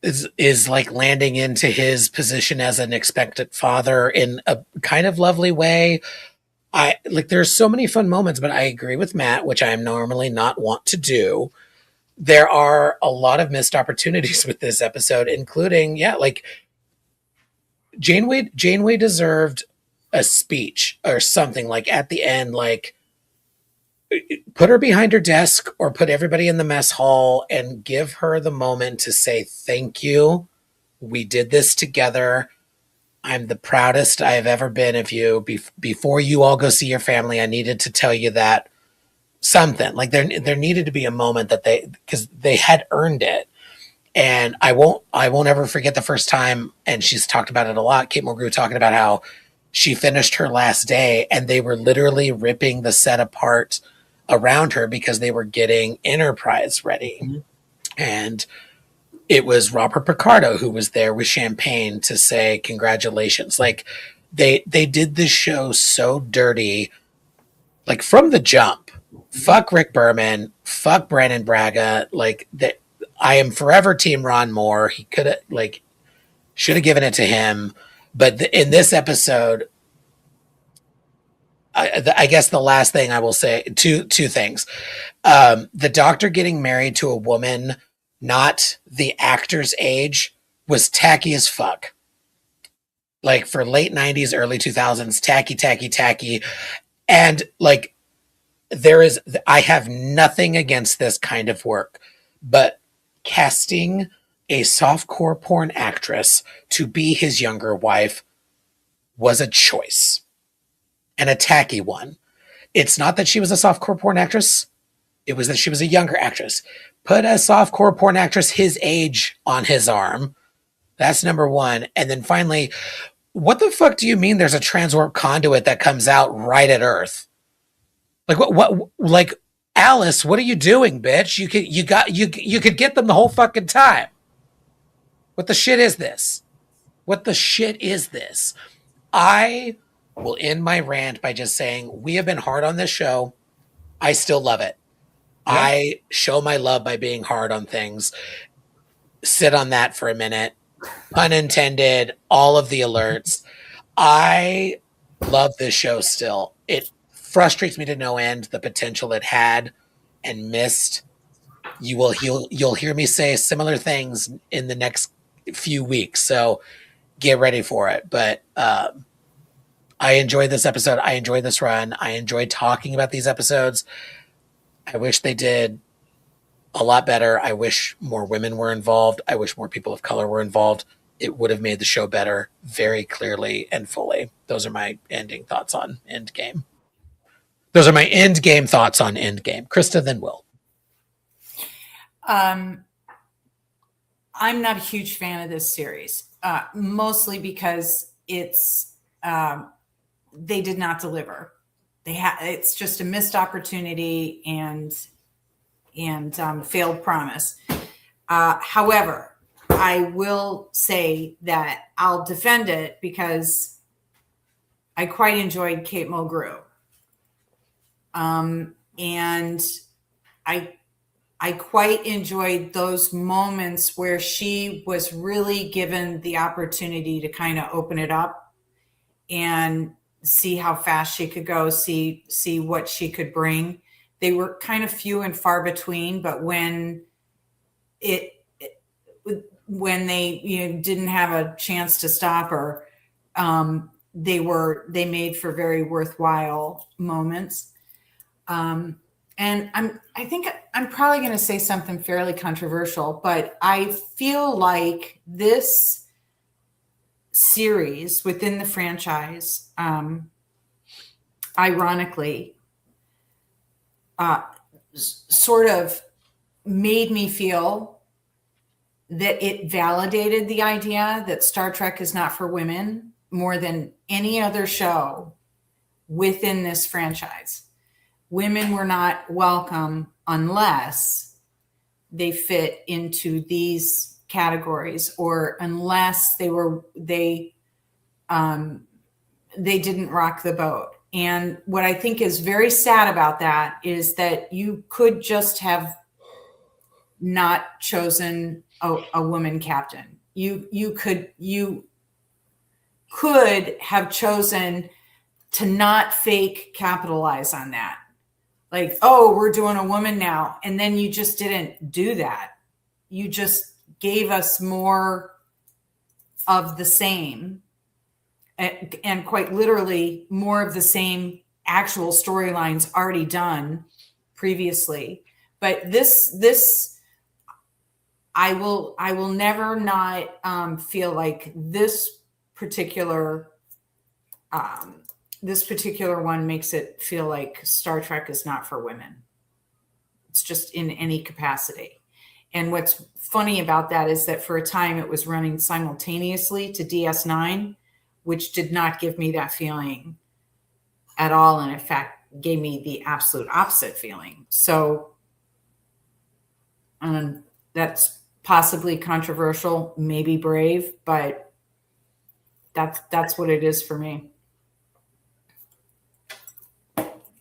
is like landing into his position as an expectant father in a kind of lovely way. There's so many fun moments, but I agree with Matt, which I am normally not want to do. There are a lot of missed opportunities with this episode, including, Janeway deserved a speech or something, like at the end, like put her behind her desk or put everybody in the mess hall and give her the moment to say, thank you. We did this together. I'm the proudest I have ever been of you. Before you all go see your family, I needed to tell you that. Something like there needed to be a moment that because they had earned it. And I won't ever forget the first time, and she's talked about it a lot, Kate Mulgrew talking about how she finished her last day and they were literally ripping the set apart around her because they were getting Enterprise ready. Mm-hmm. And it was Robert Picardo who was there with champagne to say congratulations. Like they did this show so dirty, like from the jump. Fuck Rick Berman, fuck Brannon Braga. Like that, I am forever Team Ron Moore. He could have should have given it to him. But in this episode, I guess the last thing I will say, two things. The Doctor getting married to a woman not the actor's age was tacky as fuck. Like for late 90s, early 2000s, tacky. And like, I have nothing against this kind of work, but casting a softcore porn actress to be his younger wife was a choice, and a tacky one. It's not that she was a softcore porn actress. It was that she was a younger actress. Put a softcore porn actress his age on his arm. That's number one. And then finally, what the fuck do you mean there's a transwarp conduit that comes out right at Earth? Like what like Alice, what are you doing, bitch? You could get them the whole fucking time. What the shit is this? I will end my rant by just saying we have been hard on this show. I still love it. Yeah. I show my love by being hard on things. Sit on that for a minute. Pun intended, all of the alerts. I love this show still. It frustrates me to no end the potential it had and missed. You'll hear me say similar things in the next few weeks, so get ready for it. But I enjoyed this episode. I enjoyed this run. I enjoyed talking about these episodes. I wish they did a lot better. I wish more women were involved. I wish more people of color were involved. It would have made the show better very clearly and fully. Those are my ending thoughts on Endgame. Krista, then Will. I'm not a huge fan of this series, mostly because it's they did not deliver. It's just a missed opportunity and failed promise. However, I will say that I'll defend it because I quite enjoyed Kate Mulgrew. And I quite enjoyed those moments where she was really given the opportunity to kind of open it up and see how fast she could go, see what she could bring. They were kind of few and far between, but when they didn't have a chance to stop her, they made for very worthwhile moments. And I think I'm probably going to say something fairly controversial, but I feel like this series within the franchise, ironically, sort of made me feel that it validated the idea that Star Trek is not for women more than any other show within this franchise. Women were not welcome unless they fit into these categories, or unless they didn't rock the boat. And what I think is very sad about that is that you could just have not chosen a woman captain. You could have chosen to not fake capitalize on that. Like, oh, we're doing a woman now. And then you just didn't do that. You just gave us more of the same, and quite literally more of the same actual storylines already done previously. But this I will never not feel like this particular one makes it feel like Star Trek is not for women. It's just in any capacity. And what's funny about that is that for a time it was running simultaneously to DS9, which did not give me that feeling at all. And in fact, gave me the absolute opposite feeling. So that's possibly controversial, maybe brave, but that's what it is for me.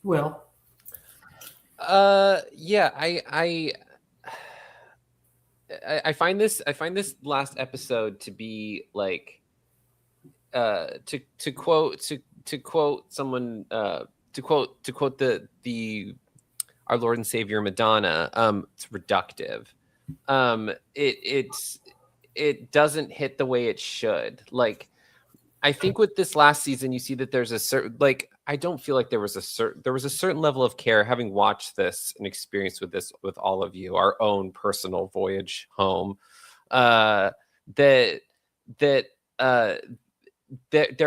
Will. Yeah, I find this last episode to be like, to quote someone, to quote the our Lord and Savior Madonna, it's reductive. It doesn't hit the way it should. Like, I think with this last season, you see that there's a certain, like, I don't feel like there was a certain level of care, having watched this and experienced with this with all of you, our own personal voyage home, that there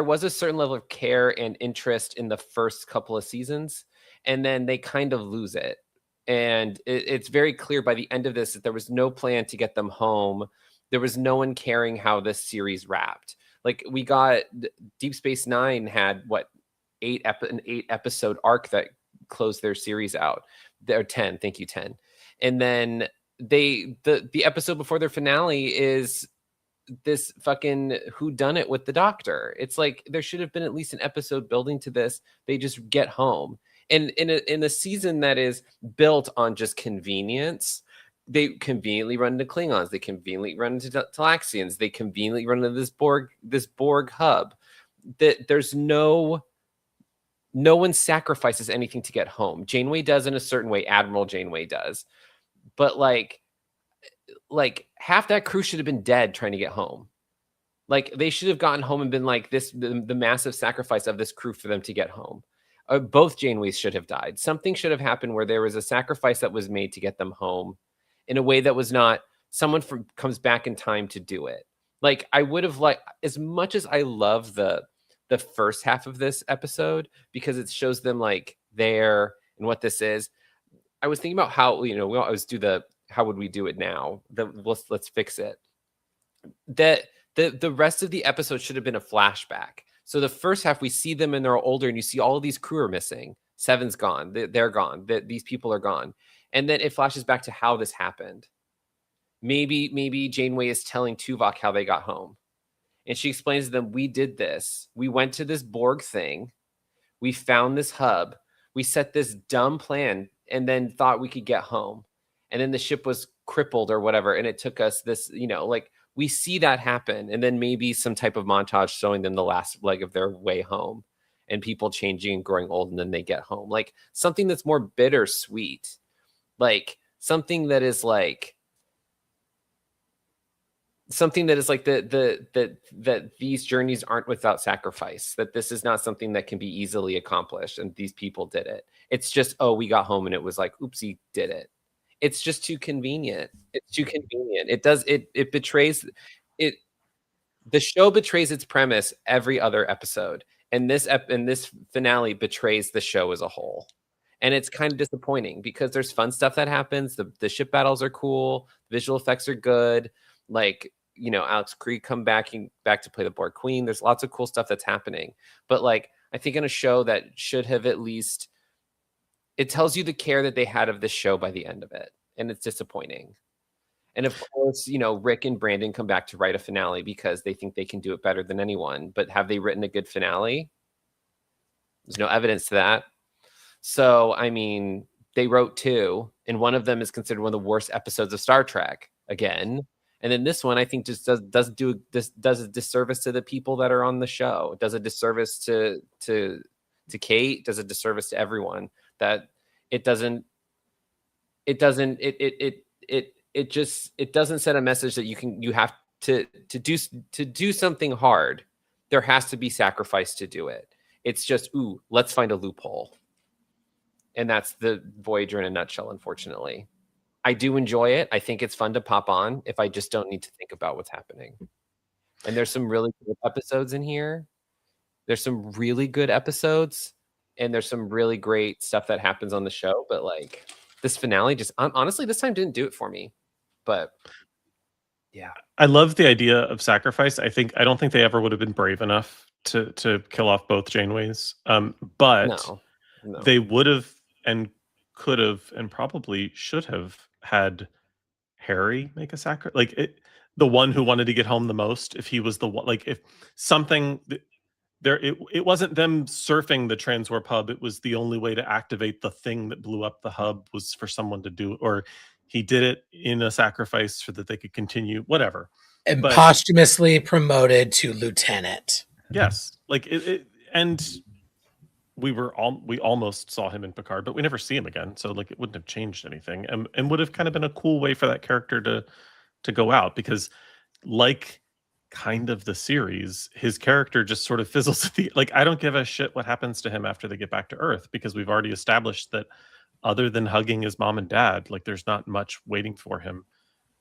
was a certain level of care and interest in the first couple of seasons, and then they kind of lose it. And it's very clear by the end of this that there was no plan to get them home. There was no one caring how this series wrapped. Like, we got Deep Space Nine had an 8-episode arc that closed their series out. They're 10. Thank you, 10. And then the episode before their finale is this fucking whodunit with the Doctor. It's like, there should have been at least an episode building to this. They just get home. And in a season that is built on just convenience, they conveniently run into Klingons. They conveniently run into Talaxians. They conveniently run into this Borg hub. That there's no one sacrifices anything to get home. Janeway does in a certain way. Admiral Janeway does, but like half that crew should have been dead trying to get home. Like, they should have gotten home and been like the massive sacrifice of this crew for them to get home. Both Janeways should have died. Something should have happened where there was a sacrifice that was made to get them home, in a way that was not someone comes back in time to do it. Like, I would have liked, as much as I love the first half of this episode, because it shows them like there and what this is. I was thinking about how, we always do how would we do it now? Let's fix it. That the rest of the episode should have been a flashback. So the first half, we see them and they're older, and you see all of these crew are missing. Seven's gone. They're gone. These people are gone. And then it flashes back to how this happened. Maybe Janeway is telling Tuvok how they got home. And she explains to them, we did this. We went to this Borg thing. We found this hub. We set this dumb plan and then thought we could get home. and then the ship was crippled or whatever, and it took us this, like we see that happen, and then maybe some type of montage showing them the last leg of their way home, and people changing and growing old, and then they get home, like something that's more bittersweet, like something that is like that these journeys aren't without sacrifice, that this is not something that can be easily accomplished, and these people did it. It's just, oh, we got home and it was like, oopsie, did it. It's just too convenient. It's too convenient. It betrays it. The show betrays its premise every other episode, and this finale betrays the show as a whole. And it's kind of disappointing because there's fun stuff that happens. The ship battles are cool. Visual effects are good. Like, Alex Creed come back to play the Borg Queen. There's lots of cool stuff that's happening. But like, I think in a show that should have at least, it tells you the care that they had of this show by the end of it. And it's disappointing. And of course, Rick and Brandon come back to write a finale because they think they can do it better than anyone. But have they written a good finale? There's no evidence to that. So, I mean, they wrote 2, and one of them is considered one of the worst episodes of Star Trek again. And then this one, I think, just does a disservice to the people that are on the show. It does a disservice to Kate, does a disservice to everyone. That it doesn't set a message that you have to do something hard. There has to be sacrifice to do it. It's just, ooh, let's find a loophole. And that's the Voyager in a nutshell, unfortunately. I do enjoy it. I think it's fun to pop on if I just don't need to think about what's happening. And there's some really good episodes in here. There's some really good episodes, and there's some really great stuff that happens on the show. But like this finale, just honestly, this time didn't do it for me. But yeah, I love the idea of sacrifice. I don't think they ever would have been brave enough to kill off both Janeways. But no. They would have and could have and probably should have had Harry make a sacrifice, like the one who wanted to get home the most. If he was the one, like if something there, it wasn't them surfing the transwarp hub. It was the only way to activate the thing that blew up the hub was for someone to do, or he did it in a sacrifice so that they could continue, whatever. And posthumously promoted to lieutenant. Yes, like and we almost saw him in Picard, but we never see him again. So like it wouldn't have changed anything, and would have kind of been a cool way for that character to go out, because like kind of the series, his character just sort of fizzles at the, like, I don't give a shit what happens to him after they get back to Earth, because we've already established that other than hugging his mom and dad, like there's not much waiting for him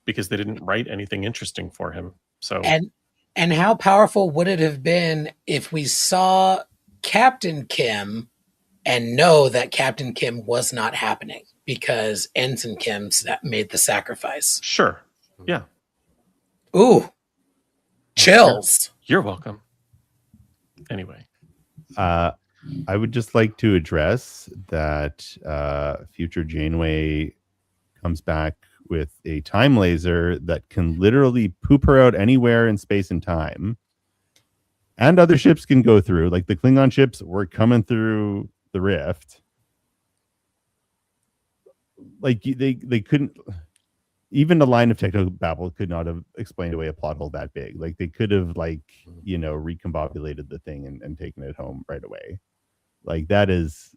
because they didn't write anything interesting for him. So and how powerful would it have been if we saw Captain Kim and know that Captain Kim was not happening because Ensign Kim's that made the sacrifice? Sure. Yeah. Ooh. Chills. You're welcome. Anyway. I would just like to address that future Janeway comes back with a time laser that can literally poop her out anywhere in space and time. And other ships can go through, like the Klingon ships were coming through the rift. Like they couldn't, even the line of technobabble could not have explained away a plot hole that big. Like they could have recombobulated the thing and taken it home right away. Like that is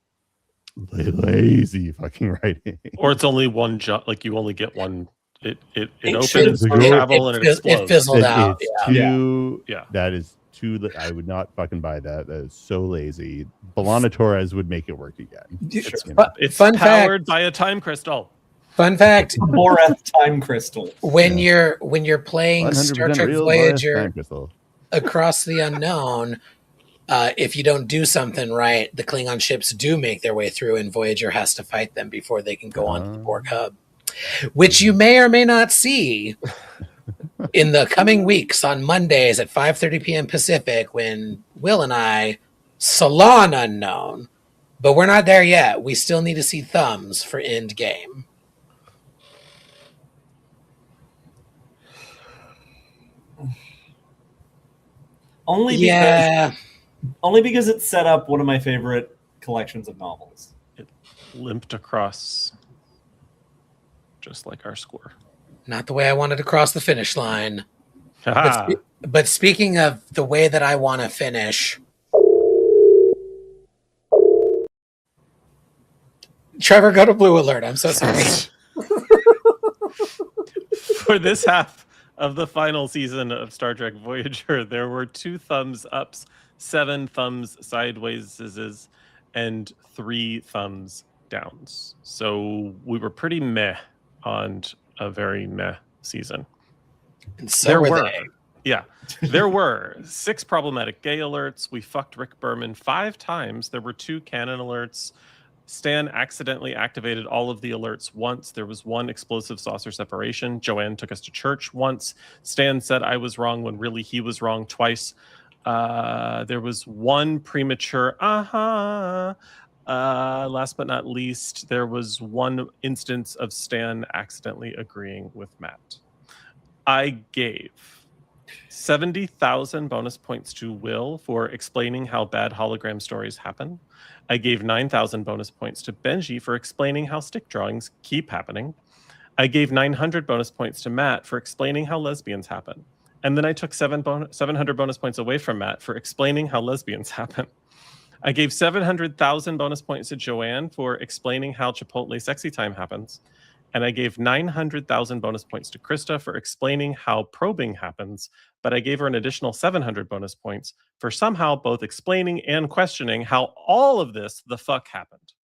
lazy fucking writing. Or it's only one jump, like you only get one. It opens for travel and it explodes. It fizzled out. That is too. I would not fucking buy that. That is so lazy. B'Elanna Torres would make it work again. It's powered by a time crystal. Fun fact: Borath time crystal. When you're playing Star Trek Voyager Across the Unknown, if you don't do something right, the Klingon ships do make their way through, and Voyager has to fight them before they can go onto the Borg hub, which you may or may not see in the coming weeks on Mondays at 5:30 p.m. Pacific when Will and I Salon Unknown. But we're not there yet. We still need to see thumbs for end game. Only because it set up one of my favorite collections of novels. It limped across just like our score. Not the way I wanted to cross the finish line. Haha. But speaking of the way that I want to finish, Trevor, go to Blue Alert. I'm so sorry. For this half of the final season of Star Trek Voyager, there were 2 thumbs ups, 7 thumbs sideways, and 3 thumbs downs. So we were pretty meh on a very meh season. And so were they. Yeah. There were 6 problematic gay alerts. We fucked Rick Berman 5 times. There were 2 canon alerts. Stan accidentally activated all of the alerts once. There was 1 explosive saucer separation. Joanne took us to church once. Stan said I was wrong when really he was wrong twice. There was 1 premature last but not least, there was 1 instance of Stan accidentally agreeing with Matt. I gave 70,000 bonus points to Will for explaining how bad hologram stories happen. I gave 9,000 bonus points to Benji for explaining how stick drawings keep happening. I gave 900 bonus points to Matt for explaining how lesbians happen. And then I took 700 bonus points away from Matt for explaining how lesbians happen. I gave 700,000 bonus points to Joanne for explaining how Chipotle sexy time happens. And I gave 900,000 bonus points to Krista for explaining how probing happens, but I gave her an additional 700 bonus points for somehow both explaining and questioning how all of this the fuck happened.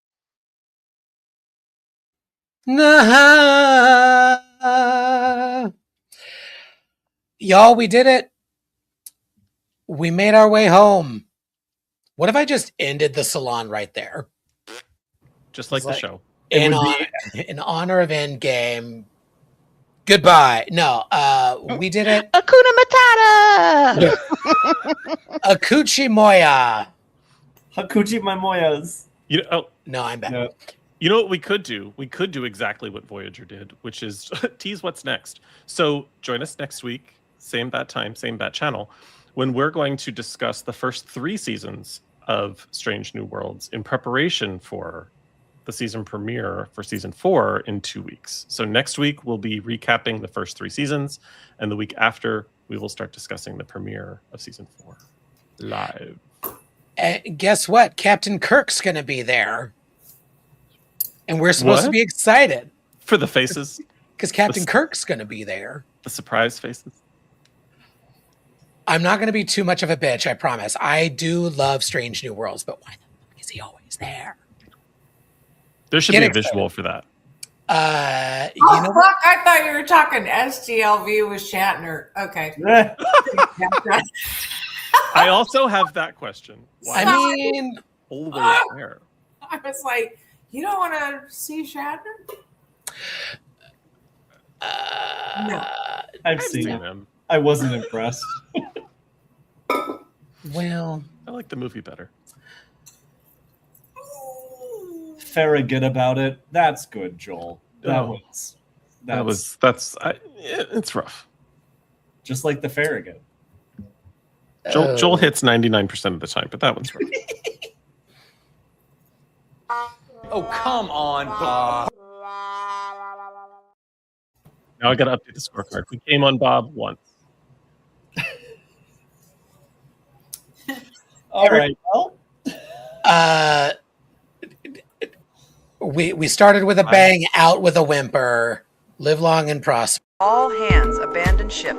Y'all, we did it. We made our way home. What if I just ended the salon right there? Just like the show. In honor of Endgame. Goodbye. No, we did it. Hakuna Matata! Akuchi Moya. Hakuchi my moyas. No, I'm back. No. You know what we could do? We could do exactly what Voyager did, which is tease what's next. So join us next week, same bat time, same bat channel, when we're going to discuss the first 3 seasons of Strange New Worlds in preparation for the season premiere for season 4 in 2 weeks. So next week we'll be recapping the first 3 seasons, and the week after we will start discussing the premiere of season 4 live. Guess what? Captain Kirk's going to be there. And we're supposed to be excited. For the faces? Because Captain Kirk's going to be there. The surprise faces? I'm not going to be too much of a bitch, I promise. I do love Strange New Worlds, but why the fuck is he always there? There should be a visual for that. Fuck, I thought you were talking STLV with Shatner. Okay. I also have that question. Why I mean, always there? I was like, you don't want to see Shatner? No. I've seen him. I wasn't impressed. Well, I like the movie better. Farragut about it. That's good, Joel. It's rough. Just like the Farragut. Joel hits 99% of the time, but that one's rough. Oh, come on, Bob. Now I got to update the scorecard. We came on Bob once. All right. Well, we started with a bang, out with a whimper. Live long and prosper. All hands abandon ship.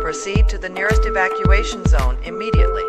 Proceed to the nearest evacuation zone immediately.